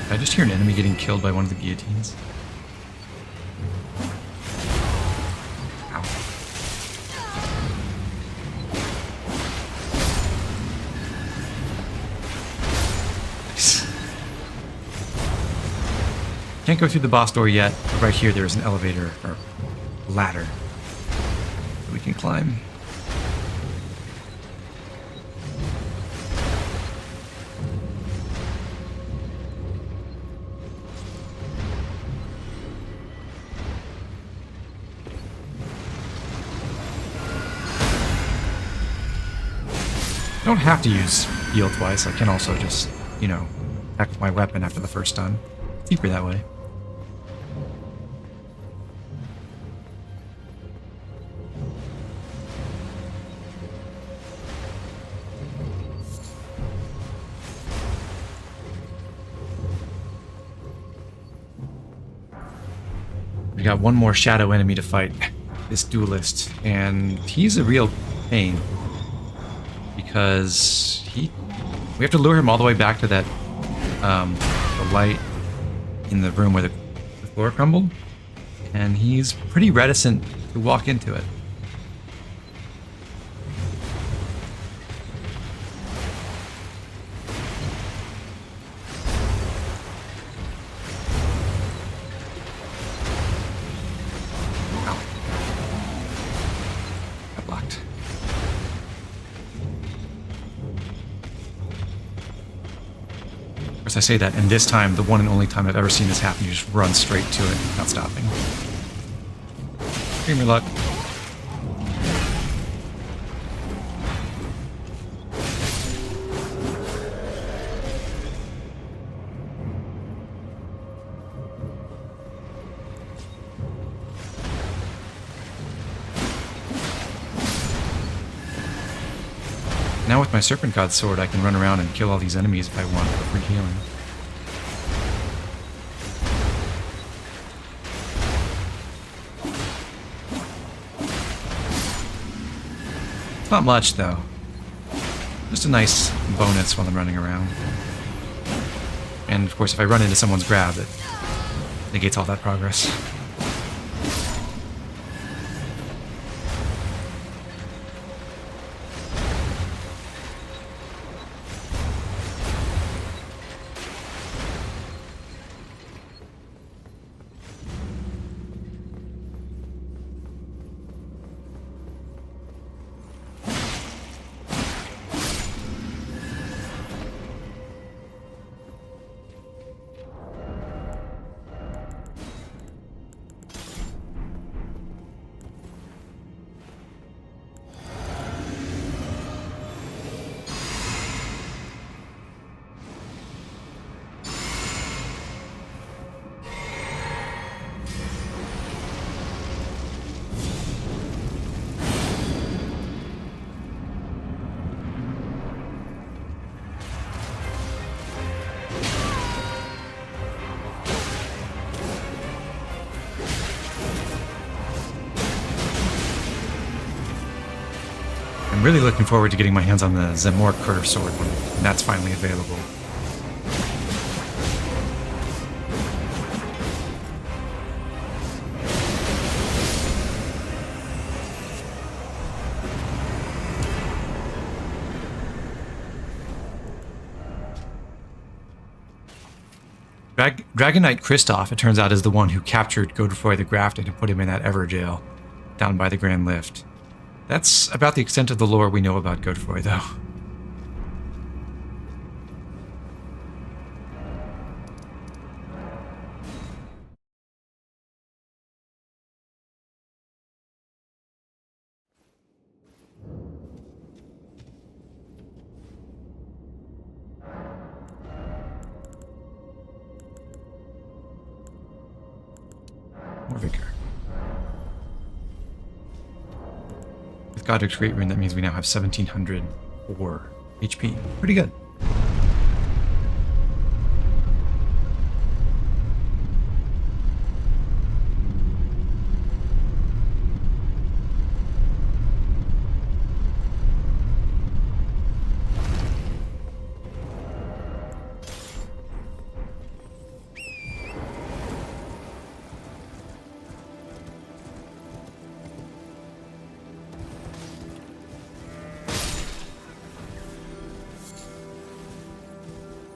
Did I just hear an enemy getting killed by one of the guillotines? Ow. Nice. Can't go through the boss door yet, but right here there is an elevator, or ladder, that we can climb. I don't have to use heal twice. I can also just, you know, attack with my weapon after the first stun. It's deeper that way. We got one more shadow enemy to fight, this duelist, and he's a real pain. Because we have to lure him all the way back to that the light in the room where the floor crumbled, and he's pretty reticent to walk into it. Ow. Got blocked. I say that, and this time, the one and only time I've ever seen this happen, you just run straight to it without stopping. Give me luck. Now with my Serpent God sword, I can run around and kill all these enemies if I want for free healing. It's not much, though. Just a nice bonus while I'm running around. And of course, if I run into someone's grab, it negates all that progress. I'm really looking forward to getting my hands on the Zemor Curve Sword when that's finally available. Dragon Knight Kristoff, it turns out, is the one who captured Godefroy the Grafted and put him in that Ever jail down by the Grand Lift. That's about the extent of the lore we know about Godefroy, though. More vigor. With Godric's Great Rune, that means we now have 1704 HP. Pretty good.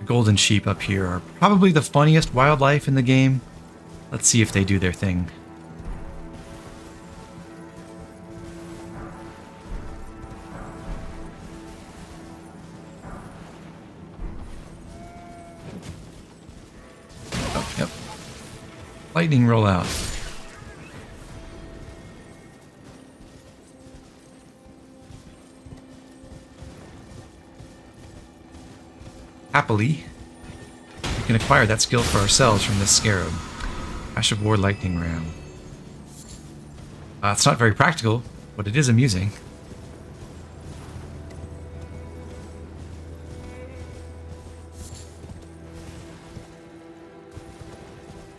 Golden sheep up here are probably the funniest wildlife in the game. Let's see if they do their thing. Oh, yep. Lightning roll out. Happily, we can acquire that skill for ourselves from this scarab. Ash of War Lightning Ram. It's not very practical, but it is amusing.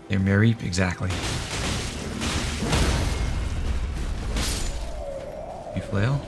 They're merry, exactly. You flail.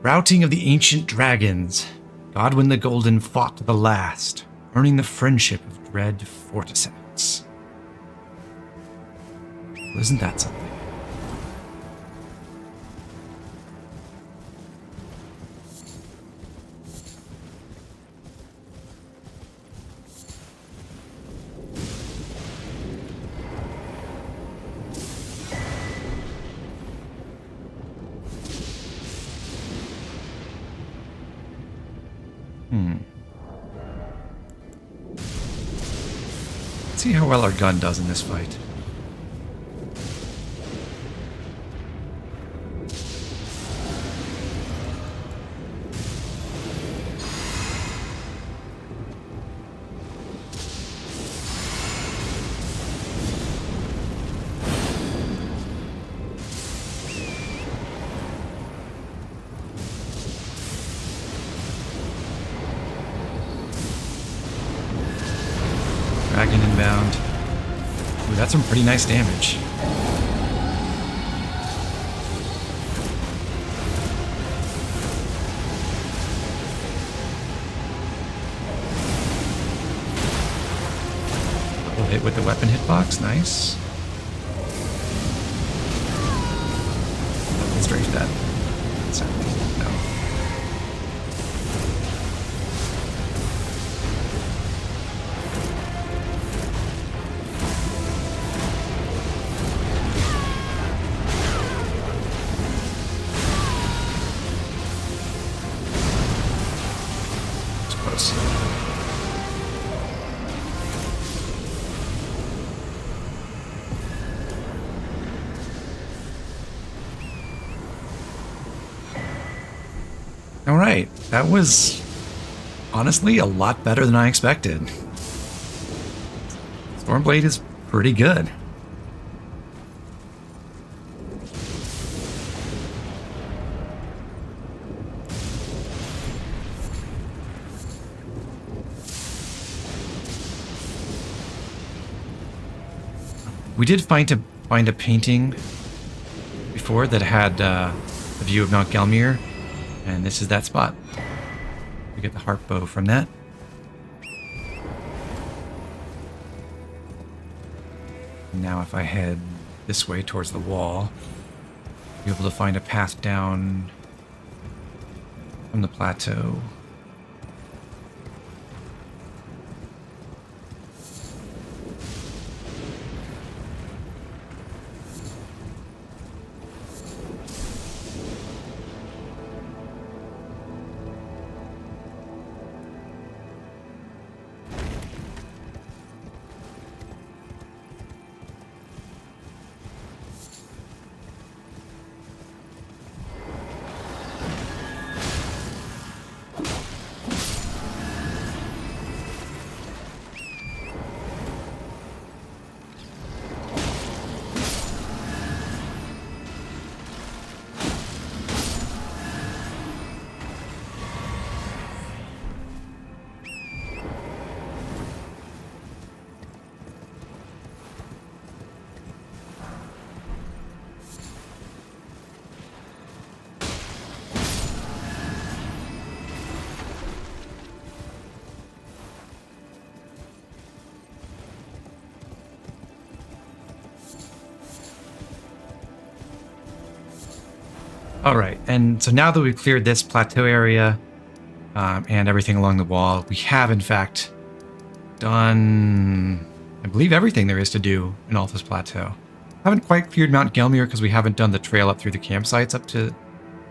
Routing of the Ancient Dragons. Godwyn the Golden fought to the last, earning the friendship of dread Fortisax. Well, isn't that something? Let's see how well our gun does in this fight. Dragon inbound. Ooh, that's some pretty nice damage. Double hit with the weapon hitbox, nice. Straight to that. No. All right, that was honestly a lot better than I expected. Stormblade is pretty good. We did find a painting before that had a view of Mount Gelmir, and this is that spot. We get the harp bow from that. Now if I head this way towards the wall, I'll be able to find a path down from the plateau. All right, and so now that we've cleared this plateau area and everything along the wall, we have in fact done, I believe, everything there is to do in Altus Plateau. Haven't quite cleared Mount Gelmir because we haven't done the trail up through the campsites up to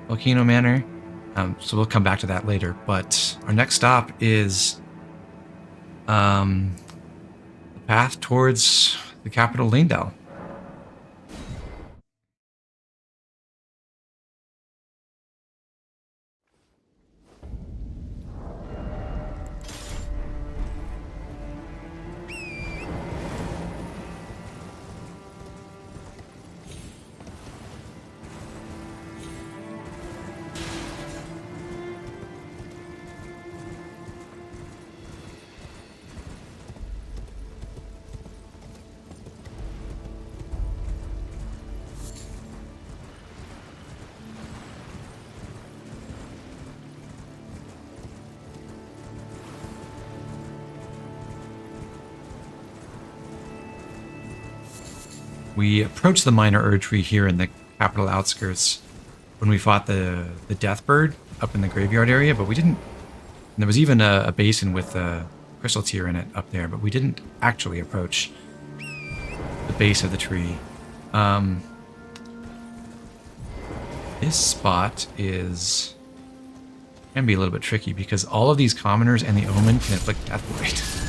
Volcano Manor, so we'll come back to that later. But our next stop is the path towards the capital, Leyndell. We approached the minor Erd tree here in the capital outskirts when we fought the Deathbird up in the graveyard area, but we didn't. And there was even a basin with a crystal tear in it up there, but we didn't actually approach the base of the tree. This spot can be a little bit tricky because all of these commoners and the Omen can inflict Deathblight.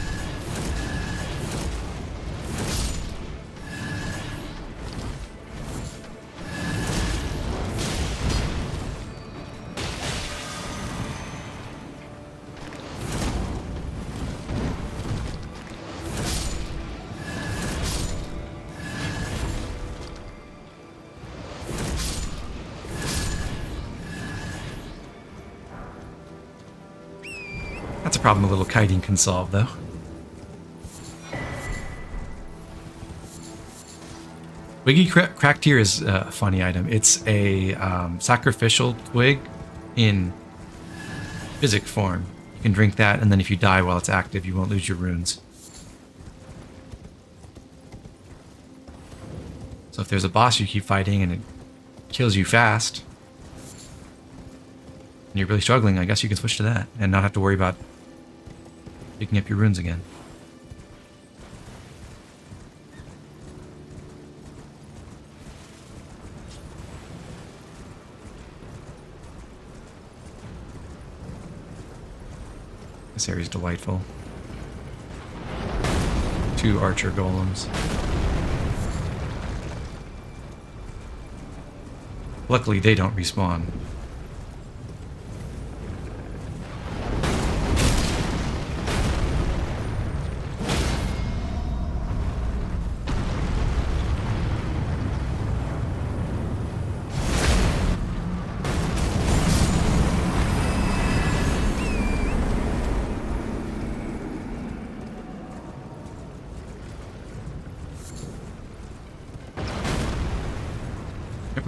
That's a problem a little kiting can solve, though. Wiggy Cracked Tear is a funny item. It's a sacrificial twig in physic form. You can drink that, and then if you die while it's active, you won't lose your runes. So if there's a boss you keep fighting and it kills you fast, and you're really struggling, I guess you can switch to that and not have to worry about picking up your runes again. This area is delightful. 2 archer golems. Luckily, they don't respawn.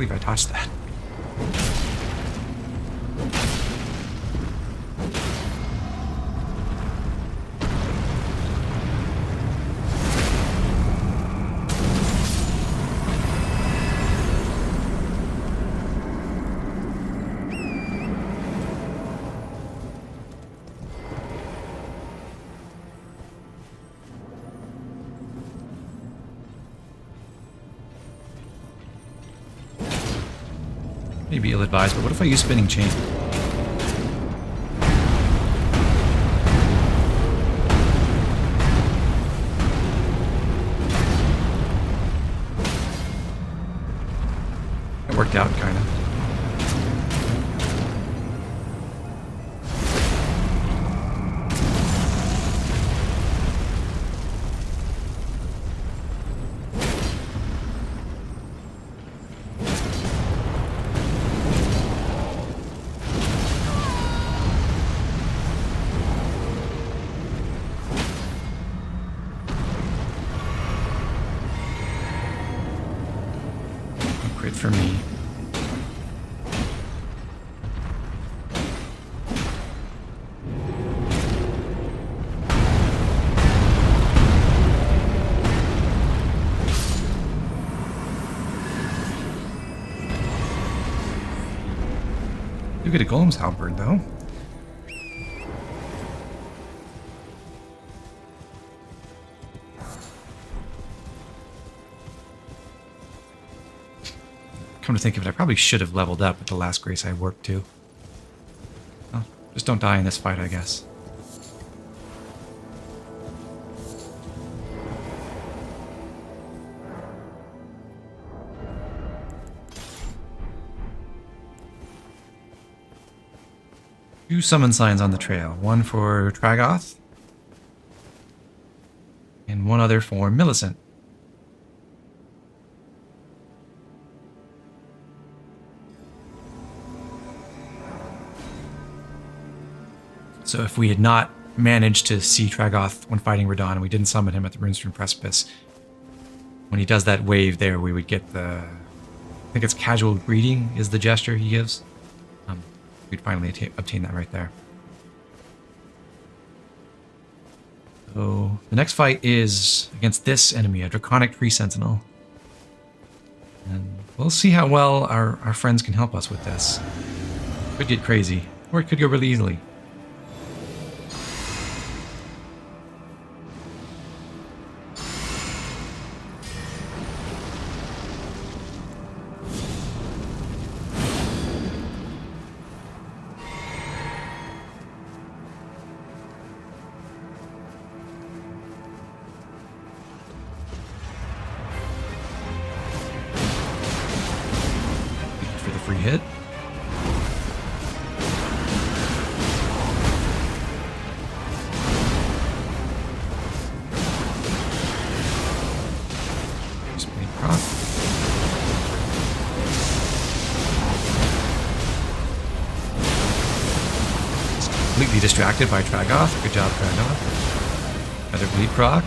believe I touched that. Maybe ill-advised, but what if I use Spinning Chain? It worked out, kind of. Crit for me. You get a Golem's Halberd, though. Come to think of it, I probably should have leveled up with the last grace I worked to. Well, just don't die in this fight, I guess. Two summon signs on the trail. One for Tragoth, and one other for Millicent. So if we had not managed to see Tragoth when fighting Radahn and we didn't summon him at the Ruin-Strewn Precipice, when he does that wave there, we would get the... I think it's Casual Greeting is the gesture he gives. We'd finally obtain that right there. So the next fight is against this enemy, a Draconic Tree Sentinel. And we'll see how well our friends can help us with this. Could get crazy, or it could go really easily. Free hit. Speed proc. It's completely distracted by Tragoth. Good job, Tragoth. Another bleed proc.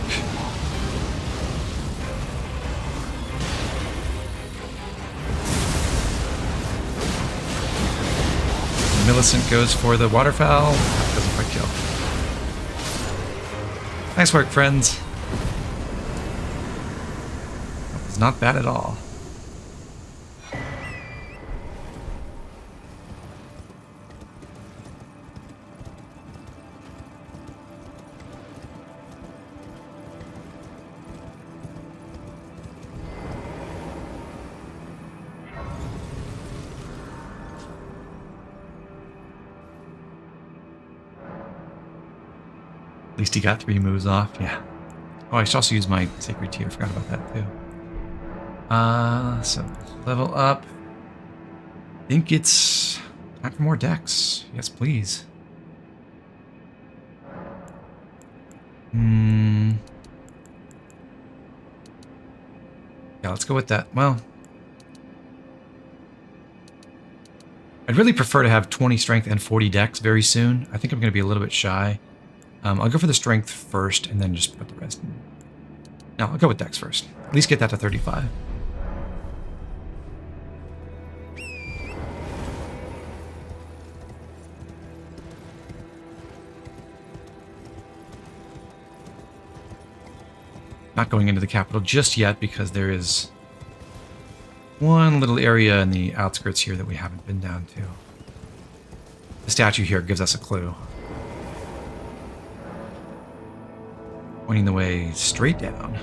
Millicent goes for the waterfowl. That doesn't quite kill. Nice work, friends. That was not bad at all. At least he got 3 moves off, yeah. Oh, I should also use my Sacred Tear. I forgot about that, too. So, level up. I think it's time for more decks. Yes, please. Yeah, let's go with that. Well, I'd really prefer to have 20 strength and 40 dex very soon. I think I'm going to be a little bit shy. I'll go for the strength first and then just put the rest in. No, I'll go with dex first. At least get that to 35. not going into the capital just yet because there is one little area in the outskirts here that we haven't been down to. The statue here gives us a clue. Pointing the way straight down.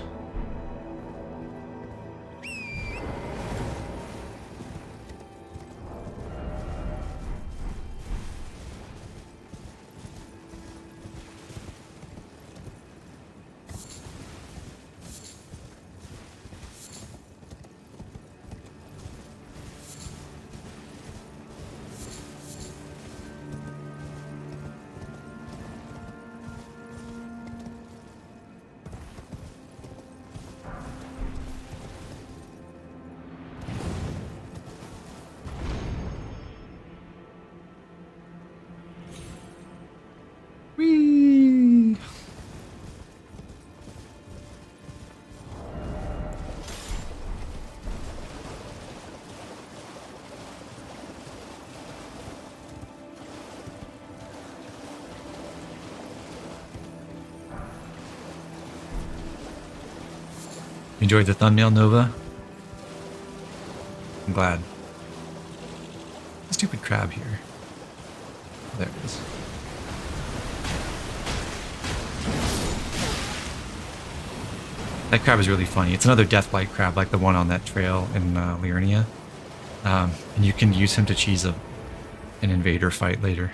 Whee! Enjoyed the thumbnail, Nova? I'm glad. Stupid crab here. There it is. That crab is really funny. It's another deathbite crab like the one on that trail in Liurnia. And you can use him to cheese an invader fight later.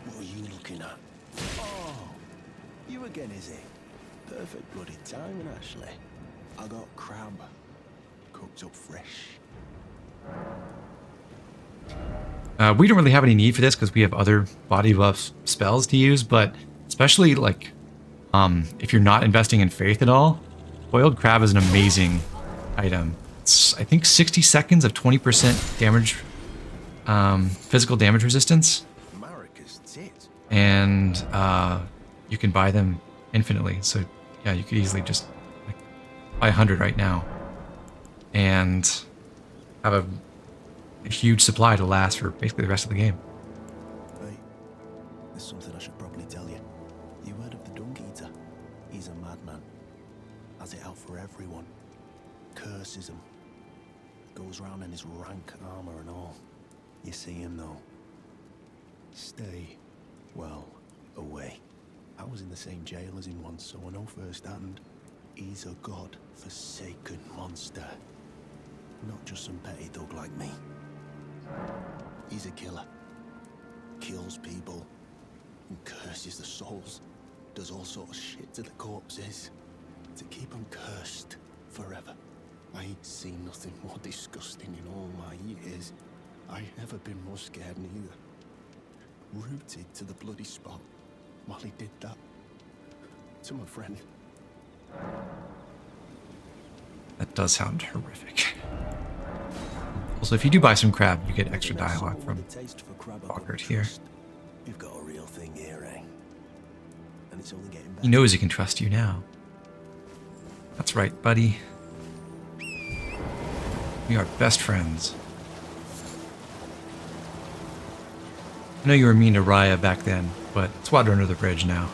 What are you looking at? Oh, you again, is it? Perfect bloody timing, actually. I got crab cooked up fresh.
We don't really have any need for this because we have other body buff spells to use, but especially like if you're not investing in faith at all, boiled crab is an amazing item. It's, I think, 60 seconds of 20% damage, physical damage resistance, and you can buy them infinitely. So yeah, you could easily just like, buy 100 right now and have a huge supply to last for basically the rest of the game.
Hey, there's something I should probably tell you. You heard of the Dung Eater? He's a madman. Has it out for everyone. Curses him. Goes round in his rank armor and all. You see him though. Stay, well, away. I was in the same jail as him once, so I know firsthand. He's a god-forsaken monster. Not just some petty thug like me. He's a killer. Kills people. And curses the souls. Does all sorts of shit to the corpses. To keep them cursed forever. I ain't seen nothing more disgusting in all my years. I ever been more scared neither. Rooted to the bloody spot while he did that. To my friend.
That does sound horrific. Also, if you do buy some crab, you get extra dialogue from Boggart here.
You've got a real thing here, eh? And it's only getting better.
He knows he can trust you now. That's right, buddy. We are best friends. I know you were mean to Raya back then, but it's water under the bridge now.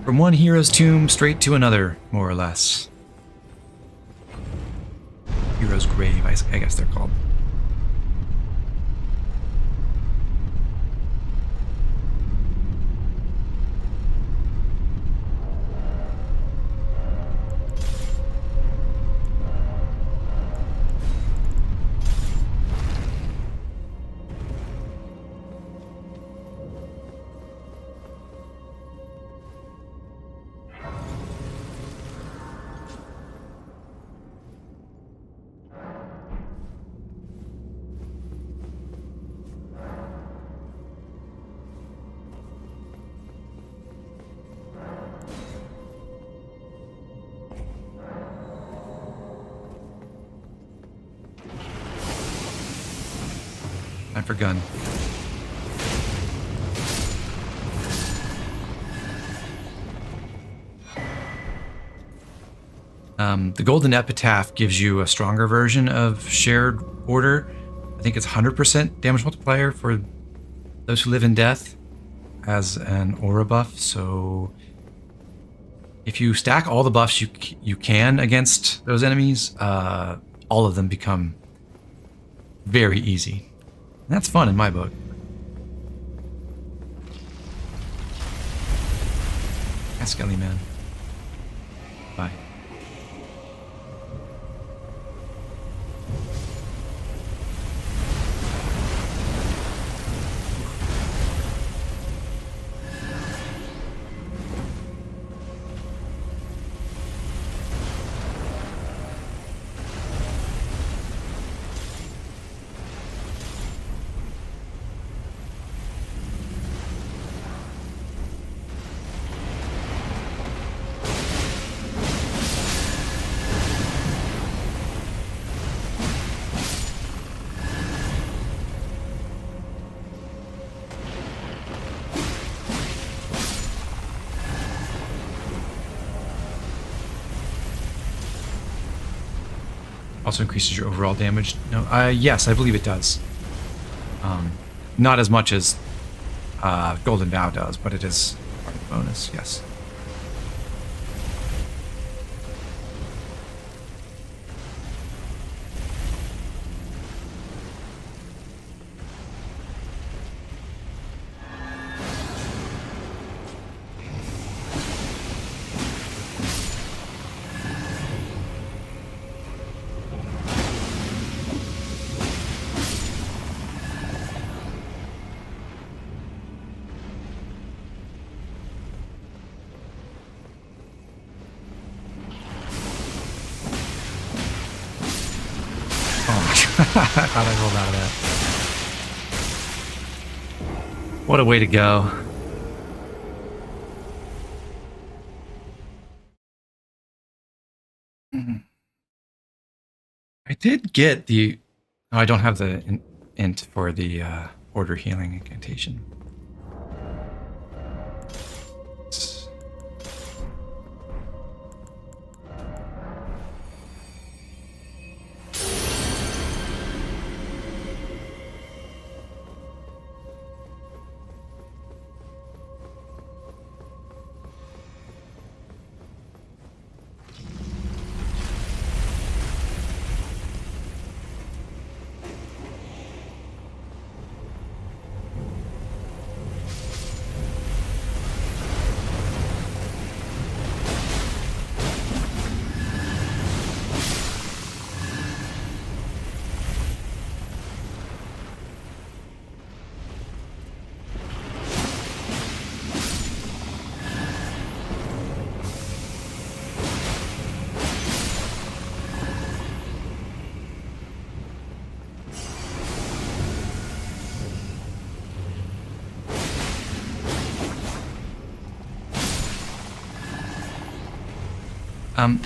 From one hero's tomb straight to another, more or less. Hero's grave, I guess they're called. Time for gun. The Golden Epitaph gives you a stronger version of Shared Order. I think it's 100% damage multiplier for those who live in death as an aura buff. So if you stack all the buffs you can against those enemies, all of them become very easy. And that's fun in my book. That's Skelly Man. Bye. Also increases your overall damage. No, yes, I believe it does. Not as much as Golden Vow does, but it is part of the bonus, yes. I thought I rolled out of that. What a way to go. I did get the... Oh, I don't have the int for the order healing incantation.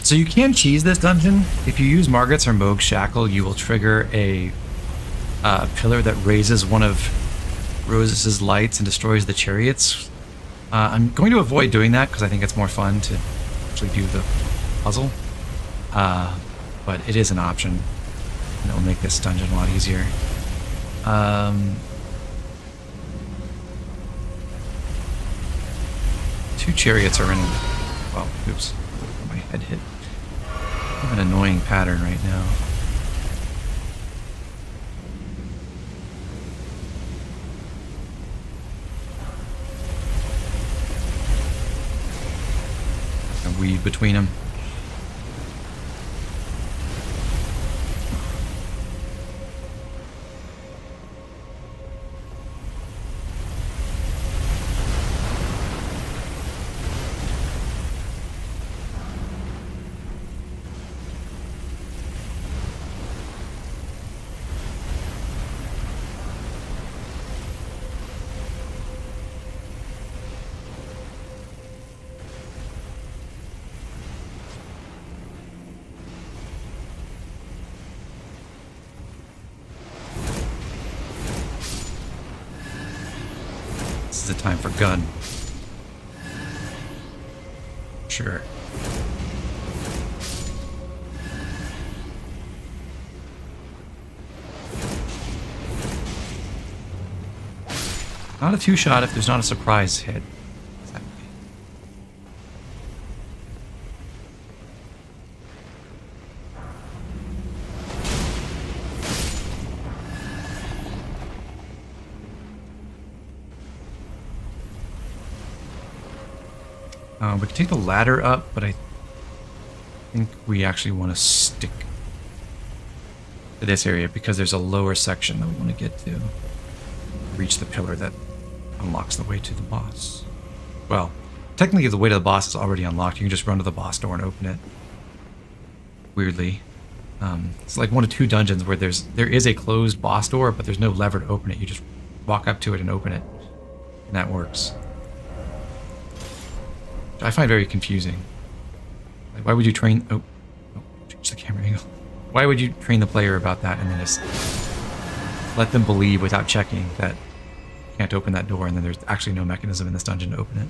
So you can cheese this dungeon. If you use Margaret's or Moog's Shackle, you will trigger a pillar that raises one of Rose's lights and destroys the chariots. I'm going to avoid doing that because I think it's more fun to actually do the puzzle. But it is an option, and it will make this dungeon a lot easier. Two chariots are in... Well, oops. My head hit. I have an annoying pattern right now. I weave between them. is the time for gun. Sure. Not a two-shot if there's not a surprise hit. Exactly. We can take the ladder up, but I think we actually want to stick to this area because there's a lower section that we want to get to. Reach the pillar that unlocks the way to the boss. Well, technically the way to the boss is already unlocked. You can just run to the boss door and open it. Weirdly. It's like one of two dungeons where there is a closed boss door, but there's no lever to open it. You just walk up to it and open it. And that works. Which I find very confusing. Like, why would you train... Oh, change the camera angle. Why would you train the player about that and then just let them believe without checking that you can't open that door and then there's actually no mechanism in this dungeon to open it?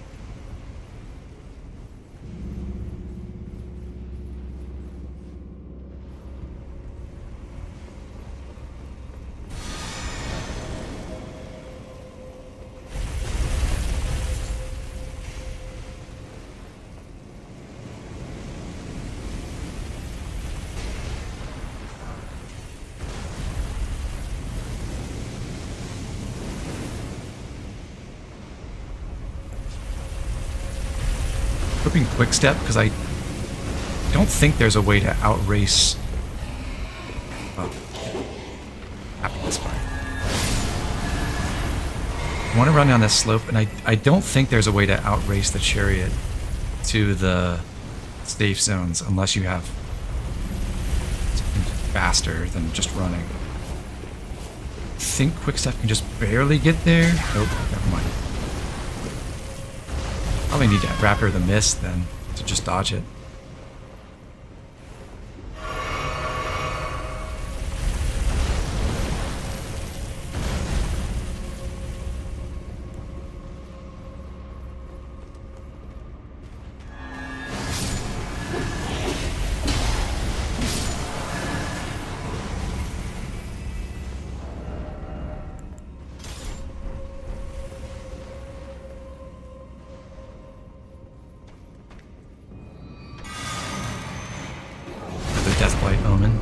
Flipping quick step because I don't think there's a way to outrace. Oh, happy this fire. I want to run down this slope, and I don't think there's a way to outrace the chariot to the safe zones unless you have something faster than just running. I think quick step can just barely get there. Nope, never mind. Probably need to Raptor the Mist then to just dodge it. Deathblight Omen.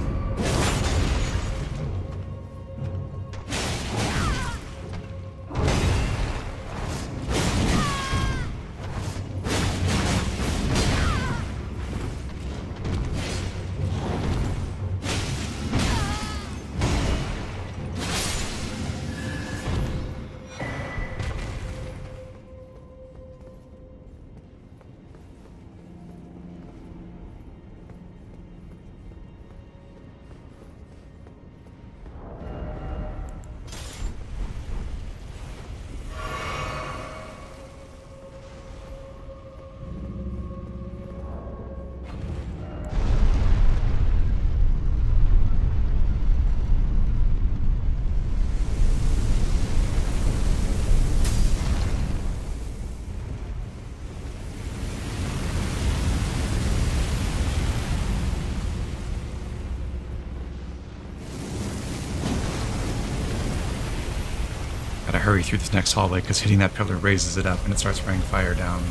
Gotta hurry through this next hallway because hitting that pillar raises it up and it starts spraying fire down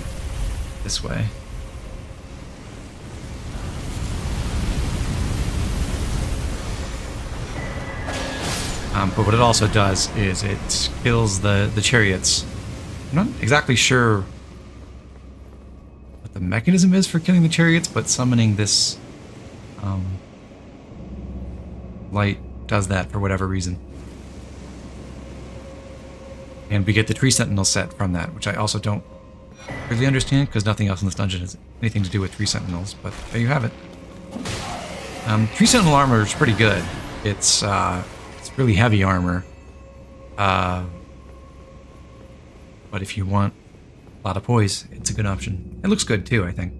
this way. But what it also does is it kills the chariots. I'm not exactly sure what the mechanism is for killing the chariots, but summoning this light does that for whatever reason. And we get the Tree Sentinel set from that, which I also don't really understand because nothing else in this dungeon has anything to do with Tree Sentinels, but there you have it. Tree Sentinel armor is pretty good. It's really heavy armor. But if you want a lot of poise, it's a good option. It looks good too, I think.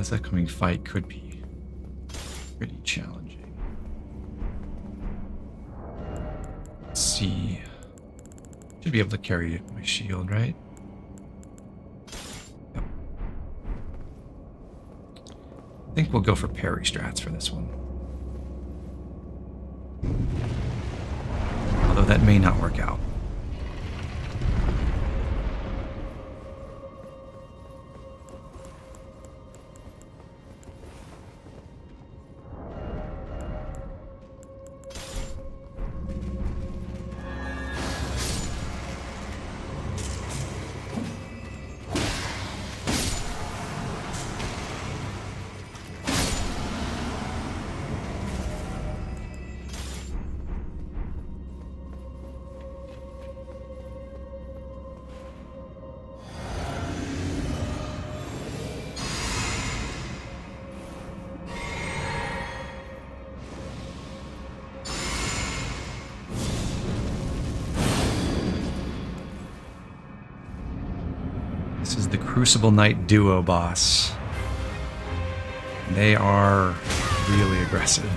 this upcoming fight could be pretty challenging. Let's see. Should be able to carry my shield, right? Yep. I think we'll go for parry strats for this one. Although that may not work out. This is the Crucible Knight duo boss. They are really aggressive.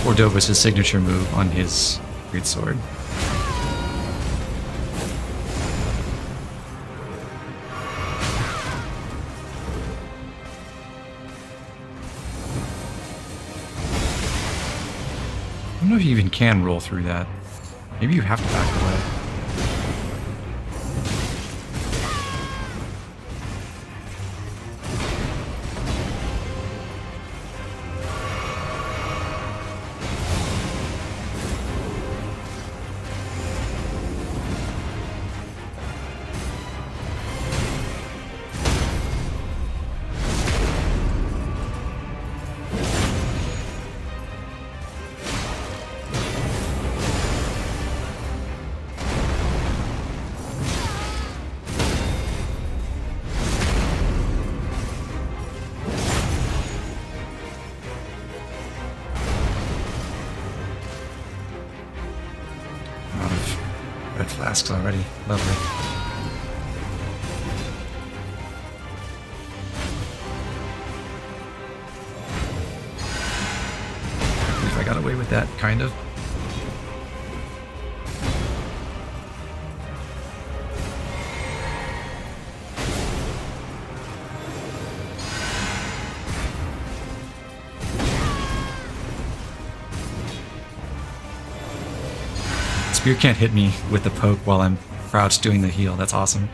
Cordovas' signature move on his greatsword. I don't know if you even can roll through that. Maybe you have to back away. Red flasks already. Lovely. If I got away with that, kind of. Spear can't hit me with the poke while I'm crouched doing the heal. That's awesome.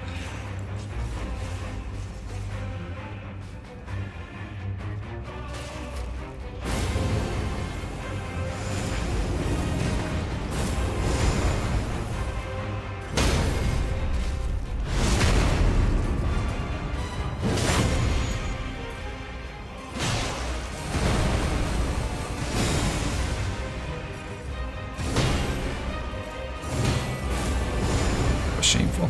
Shameful.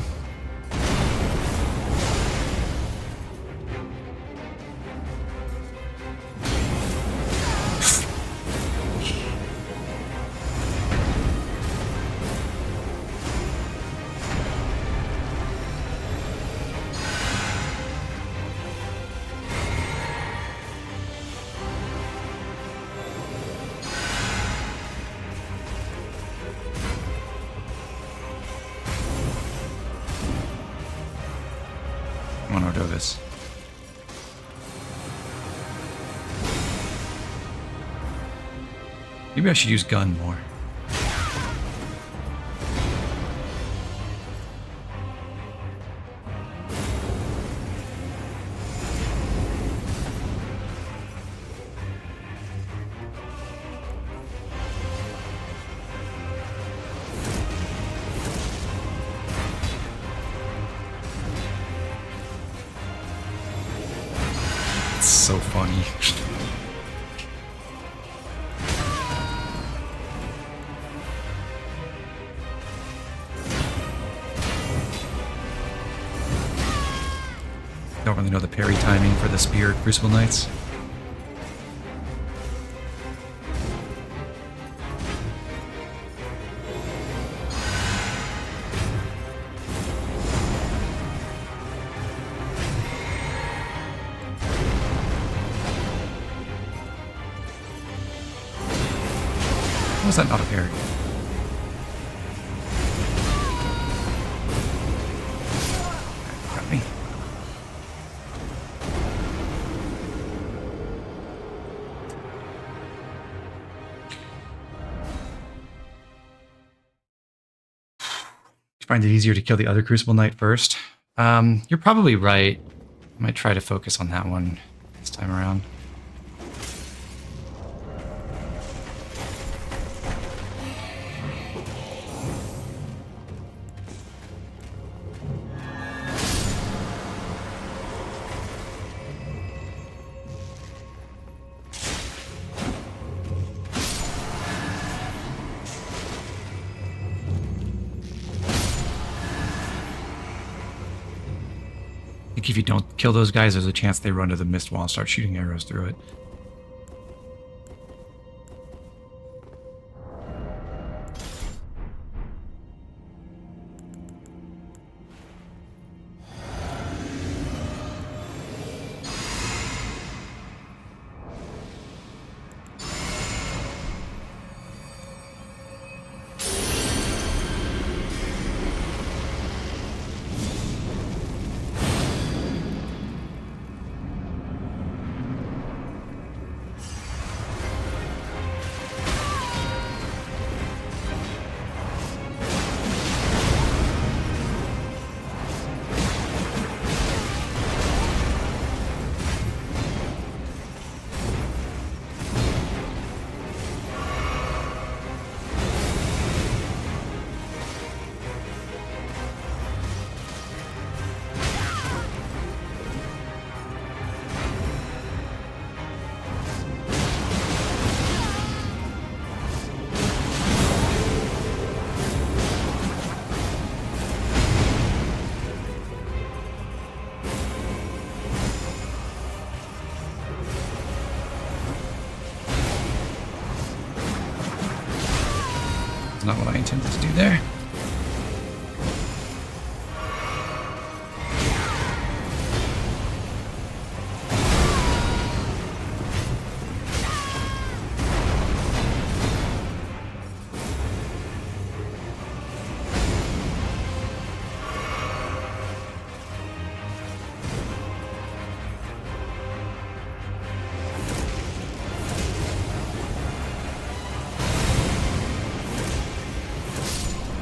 Ordovis. Maybe I should use gun more. It's so funny. Don't really know the parry timing for the spear Crucible Knights. How was that not a parry? Got me. Find it easier to kill the other Crucible Knight first. You're probably right. I might try to focus on that one this time around. I think if you don't kill those guys, there's a chance they run to the mist wall and start shooting arrows through it. Not what I intended to do there.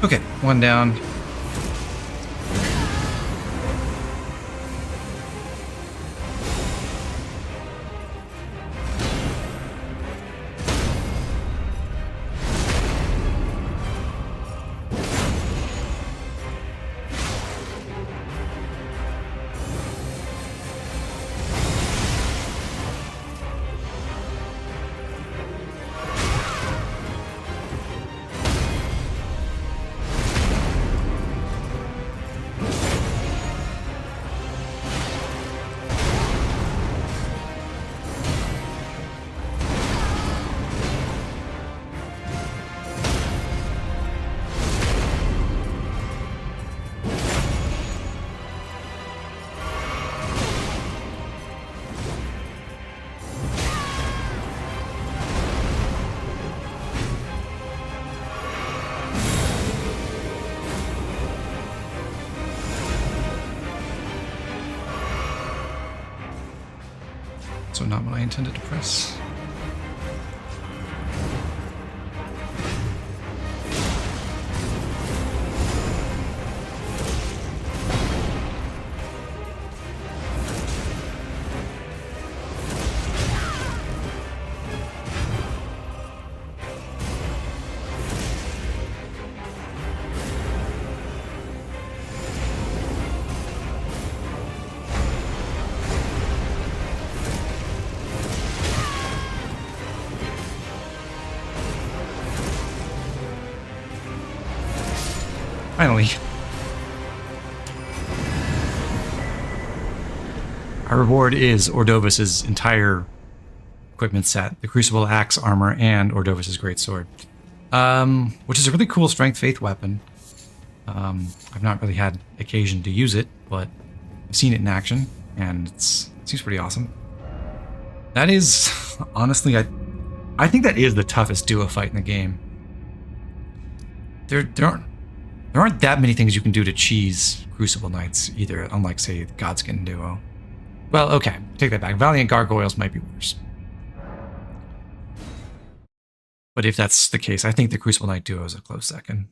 Okay, one down. So not what I intended to press. Finally. Our reward is Ordovis's entire equipment set, the Crucible Axe armor and Ordovis's greatsword, which is a really cool strength faith weapon. I've not really had occasion to use it, but I've seen it in action, and it seems pretty awesome. That is, honestly, I think that is the toughest duo fight in the game. There aren't that many things you can do to cheese Crucible Knights either, unlike, say, the Godskin duo. Well, okay, take that back. Valiant Gargoyles might be worse. But if that's the case, I think the Crucible Knight duo is a close second.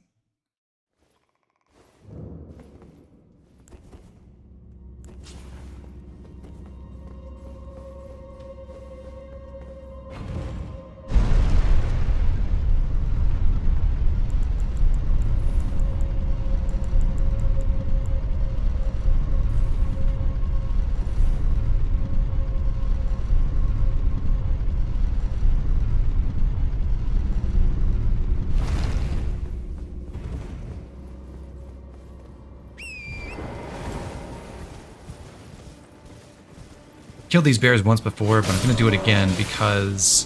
Killed these bears once before, but I'm going to do it again because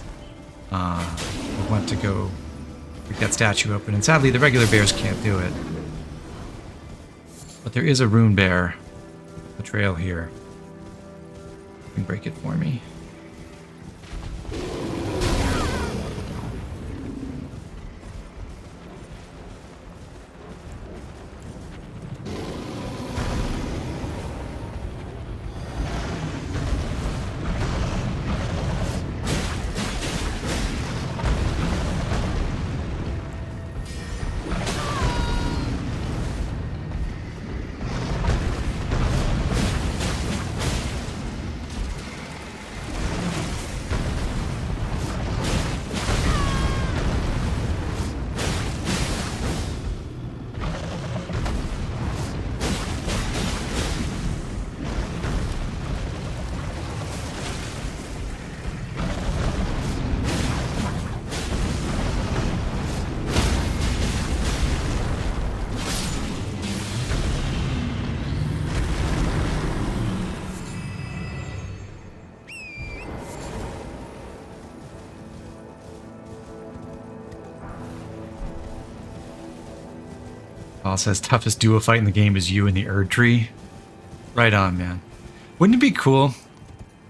I want to go pick that statue open. And sadly, the regular bears can't do it. But there is a rune bear, a trail here. You can break it for me. Paul says, toughest duo fight in the game is you and the Erd Tree. Right on, man. Wouldn't it be cool,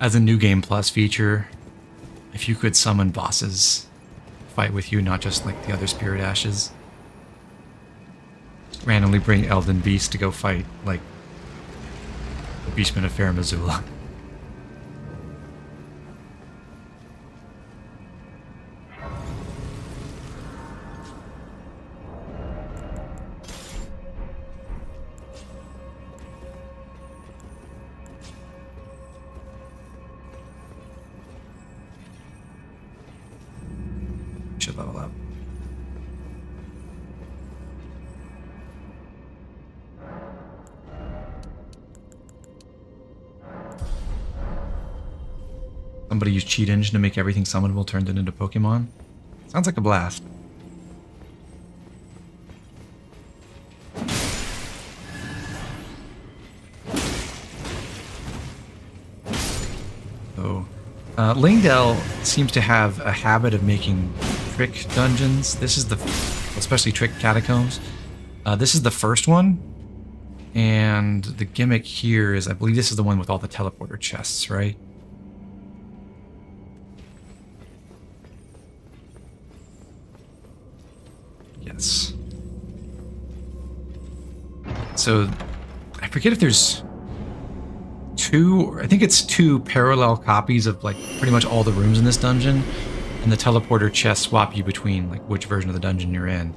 as a New Game Plus feature, if you could summon bosses fight with you, not just like the other Spirit Ashes? Just randomly bring Elden Beast to go fight, like, the Beastmen of Fair Missoula. Should level up. Somebody used Cheat Engine to make everything summonable turned into Pokemon. Sounds like a blast. So, Leyndell seems to have a habit of making trick dungeons. This is especially trick catacombs. This is the first one, and the gimmick here is, I believe this is the one with all the teleporter chests, right? Yes. So, I forget if there's I think it's two parallel copies of like pretty much all the rooms in this dungeon, and the teleporter chests swap you between like which version of the dungeon you're in.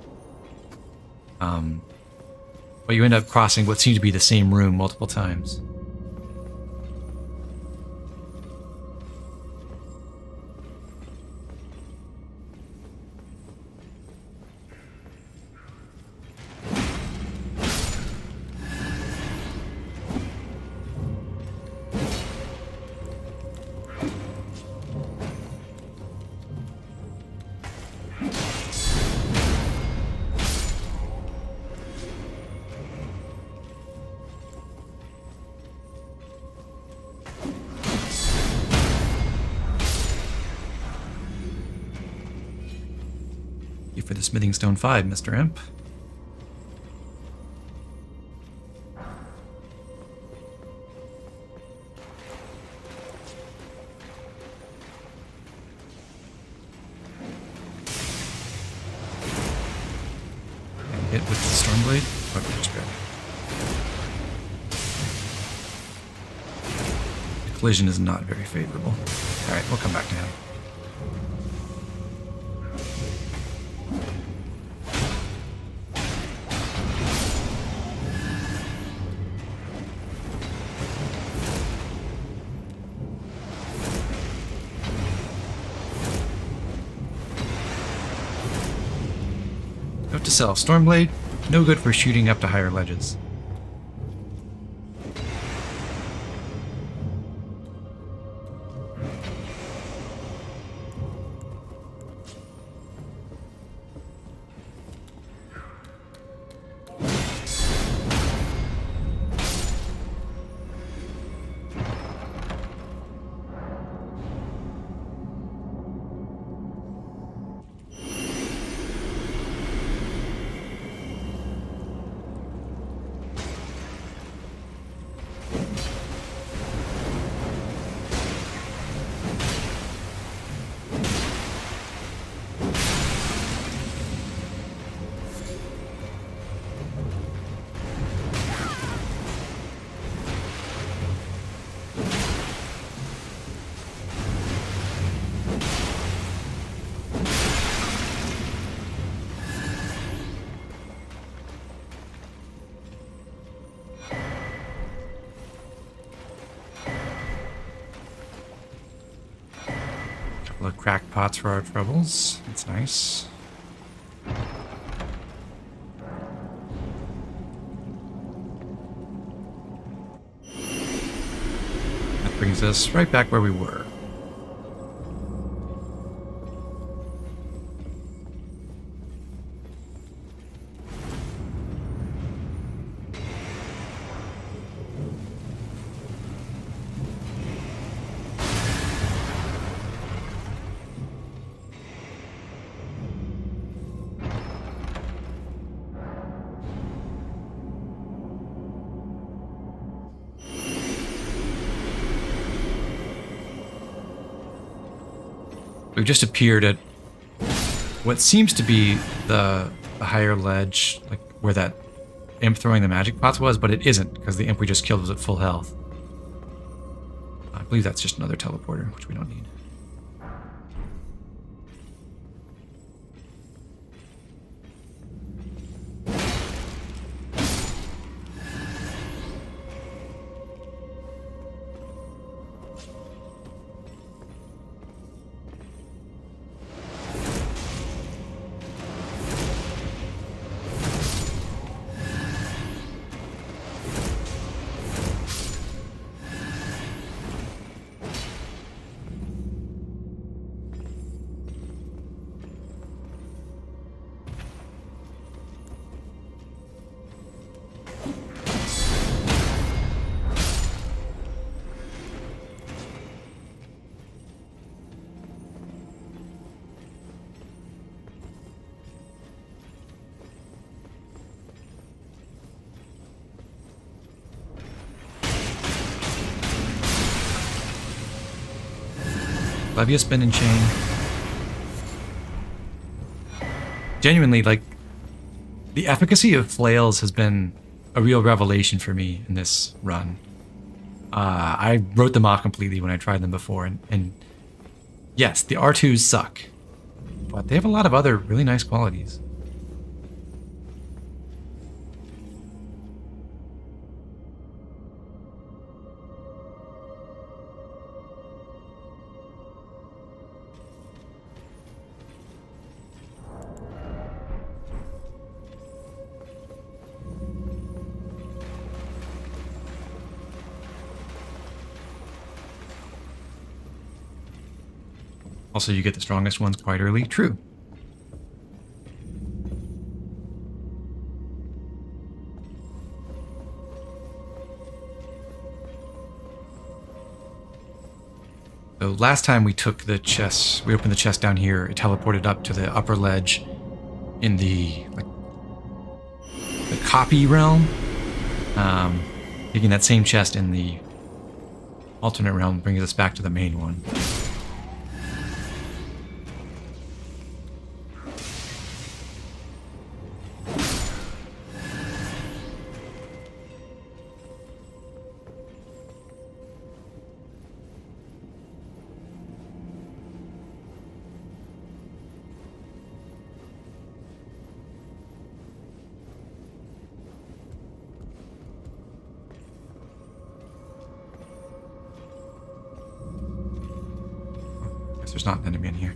But you end up crossing what seems to be the same room multiple times. you for the Smithing Stone 5, Mr. Imp. And hit with the Stormblade. Okay, that's good. The collision is not very favorable. Alright, we'll come back to him. Note to self, Stormblade, no good for shooting up to higher ledges. Couple of crackpots for our troubles. That's nice. That brings us right back where we were. We've just appeared at what seems to be the higher ledge, like where that imp throwing the magic pots was, but it isn't, because the imp we just killed was at full health. I believe that's just another teleporter, which we don't need. Levia spin and chain. Genuinely, like, the efficacy of flails has been a real revelation for me in this run. I wrote them off completely when I tried them before, and yes, the R2s suck, but they have a lot of other really nice qualities. Also, you get the strongest ones quite early. True. So last time we took the chest, we opened the chest down here, it teleported up to the upper ledge, in the copy realm. Taking that same chest in the alternate realm brings us back to the main one. There's not an enemy in here.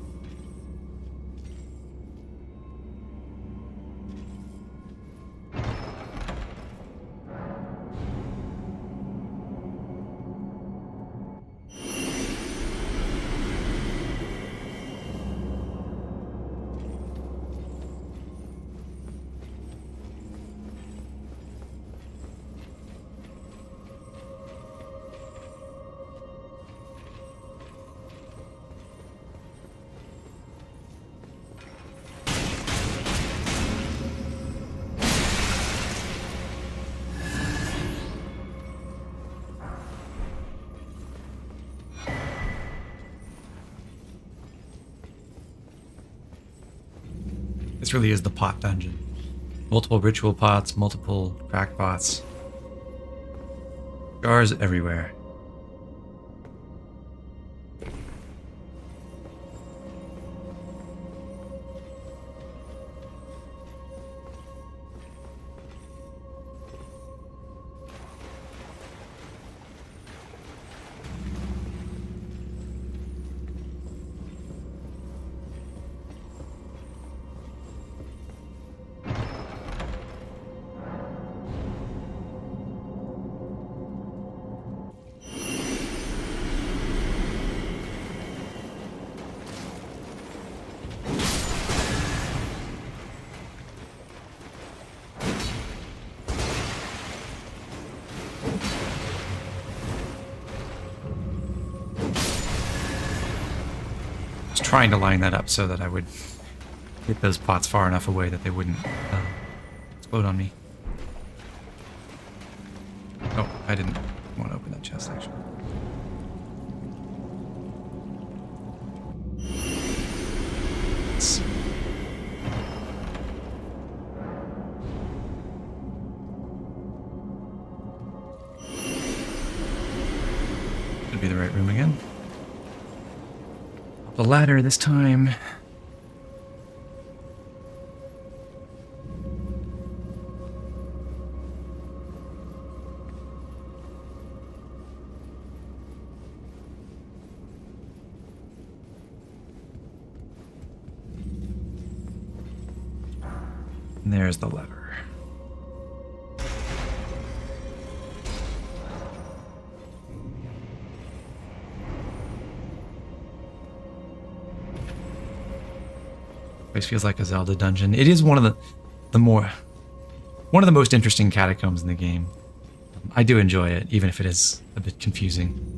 This really is the pot dungeon. Multiple ritual pots, multiple crack pots. Jars everywhere. Trying to line that up so that I would get those pots far enough away that they wouldn't explode on me. Oh, I didn't want to open that chest actually. Let's... Should be the right room again. The ladder this time. And there's the lever. Place feels like a Zelda dungeon. It is one of the most interesting catacombs in the game. I do enjoy it, even if it is a bit confusing.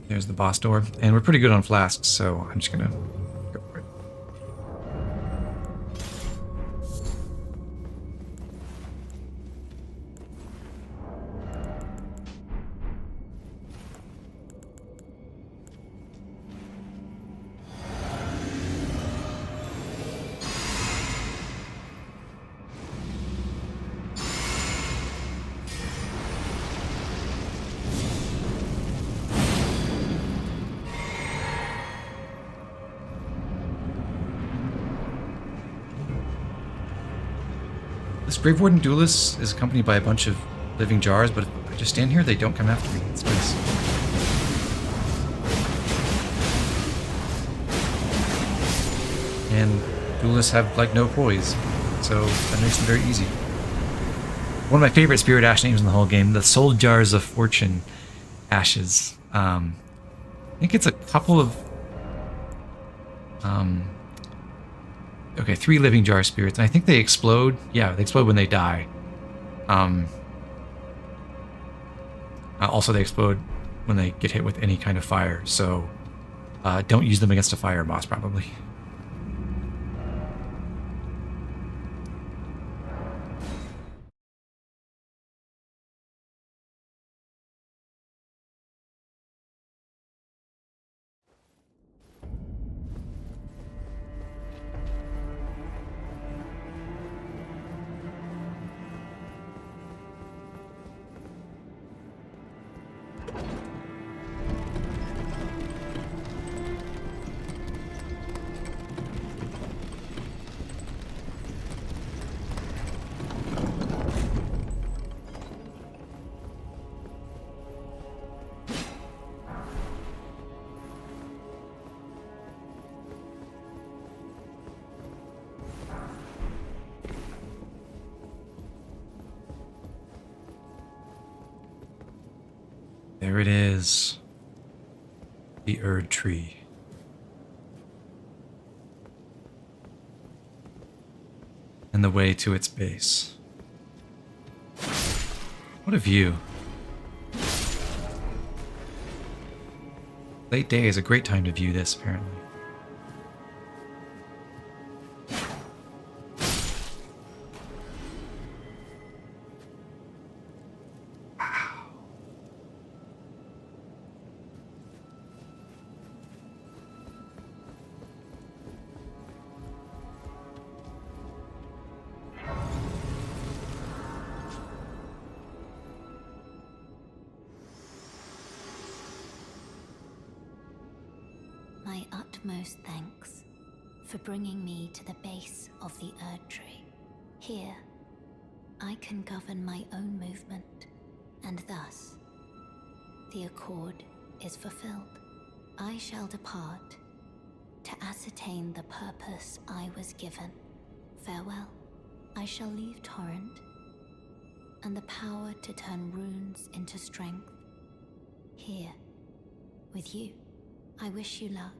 There's the boss door, and we're pretty good on flasks, so I'm just gonna go for it. This Grave Warden Duelist is accompanied by a bunch of living jars, but if I just stand here, they don't come after me. It's nice. And duelists have, like, no poise, so that makes them very easy. One of my favorite Spirit Ash names in the whole game, the Soul Jars of Fortune. ashes. I think it's a couple of... okay, 3 living jar spirits. And I think they explode. Yeah, they explode when they die. Also, they explode when they get hit with any kind of fire. So don't use them against a fire boss, probably. There it is. The Erd Tree. And the way to its base. What a view. Late day is a great time to view this, apparently.
My utmost thanks for bringing me to the base of the Erd Tree. Here, I can govern my own movement, and thus, the accord is fulfilled. I shall depart to ascertain the purpose I was given. Farewell. I shall leave Torrent, and the power to turn runes into strength. Here, with you. I wish you luck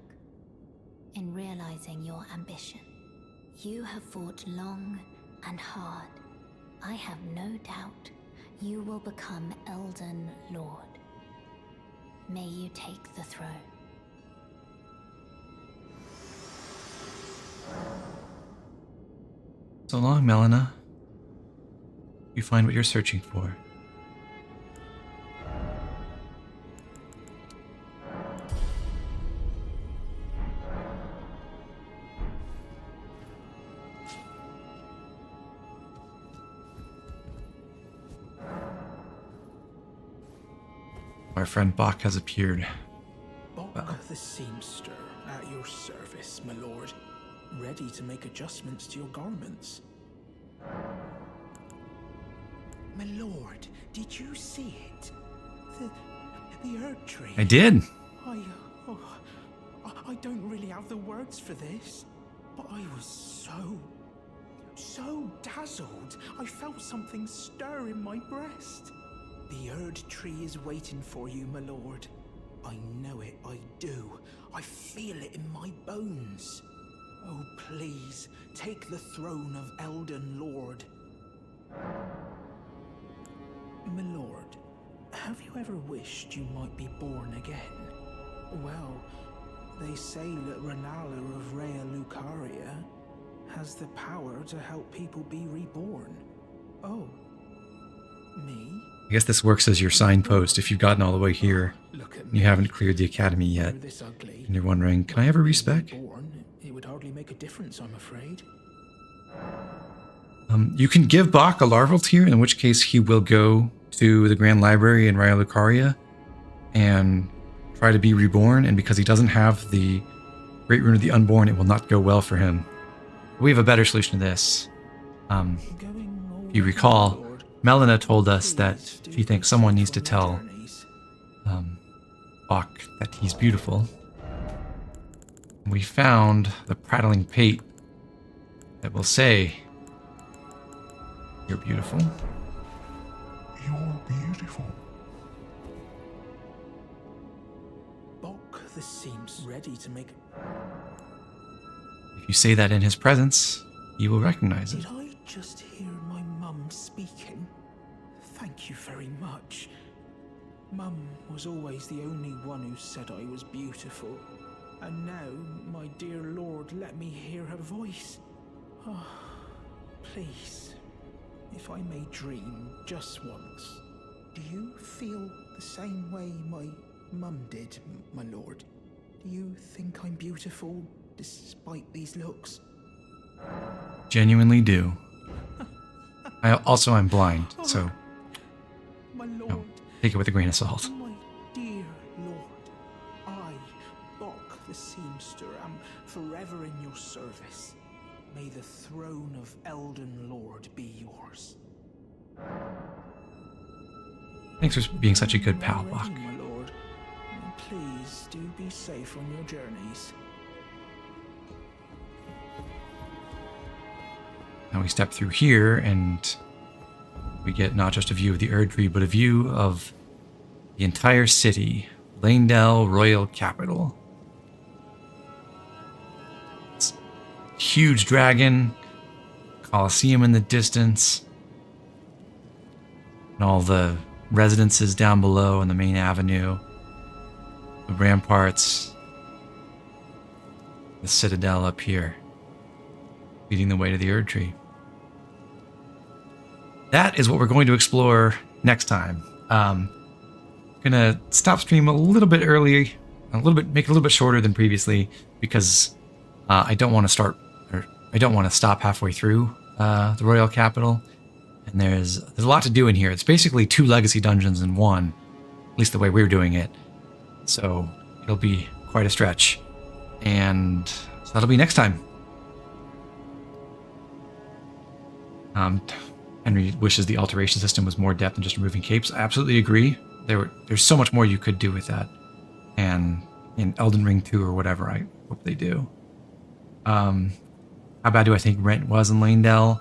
in realizing your ambition. You have fought long and hard. I have no doubt you will become Elden Lord. May you take the throne.
So long, Malenia. You find what you're searching for. Our friend Bach has appeared.
Bach the seamster at your service, my lord. Ready to make adjustments to your garments. My lord, did you see it? The Erd Tree.
I did.
I don't really have the words for this, but I was so dazzled. I felt something stir in my breast. The Erd Tree is waiting for you, my lord. I know it, I do. I feel it in my bones. Oh, please, take the throne of Elden Lord. My lord, have you ever wished you might be born again? Well, they say that Renala of Rea Lucaria has the power to help people be reborn. Oh, me?
I guess this works as your signpost if you've gotten all the way here. And you haven't cleared the academy yet. And you're wondering, can I have a respec?
It would hardly make a difference, I'm afraid.
You can give Bach a larval tier, in which case he will go to the Grand Library in Rea Lucaria and try to be reborn. And because he doesn't have the Great Rune of the Unborn, it will not go well for him. We have a better solution to this. If you recall, Malenia told us that she thinks someone needs to tell Bach that he's beautiful. We found the prattling pate that will say, "You're beautiful."
You're beautiful.
this seems ready to make...
If you say that in his presence, you will recognize it.
Did I just hear my mum speaking? Thank you very much. Mum was always the only one who said I was beautiful. And now, my dear Lord, let me hear her voice. Oh, please, if I may dream just once. Do you feel the same way my mum did, my lord? Do you think I'm beautiful despite these looks?
Genuinely do. I'm blind, so
My lord,
no, take it with a grain of salt.
my dear lord, I, Bok the seamster, am forever in your service. May the throne of Elden Lord be yours.
Thanks for being such a good pal,
Ready,
Bok.
my lord. Please do be safe on your journeys.
Now we step through here and we get not just a view of the Erdtree, but a view of the entire city, Leyndell, royal capital. It's a huge dragon, Colosseum in the distance, and all the residences down below in the main avenue, the ramparts, the citadel up here, leading the way to the Erdtree. That is what we're going to explore next time. Gonna stop stream a little bit early, make it a little bit shorter than previously because I don't want to stop halfway through the royal capital. And there's a lot to do in here. It's basically 2 legacy dungeons in one, at least the way we're doing it. So it'll be quite a stretch, and so that'll be next time. Henry wishes the alteration system was more depth than just removing capes. I absolutely agree. There's so much more you could do with that. And in Elden Ring 2 or whatever, I hope they do. How bad do I think rent was in Leyndell?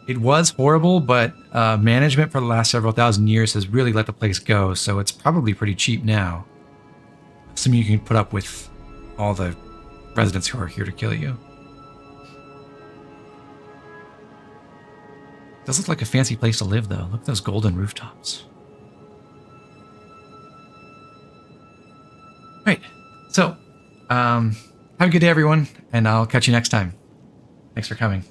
It was horrible, but management for the last several thousand years has really let the place go, so it's probably pretty cheap now. Assuming you can put up with all the residents who are here to kill you. Does look like a fancy place to live, though. Look at those golden rooftops. Right. So, have a good day, everyone, and I'll catch you next time. Thanks for coming.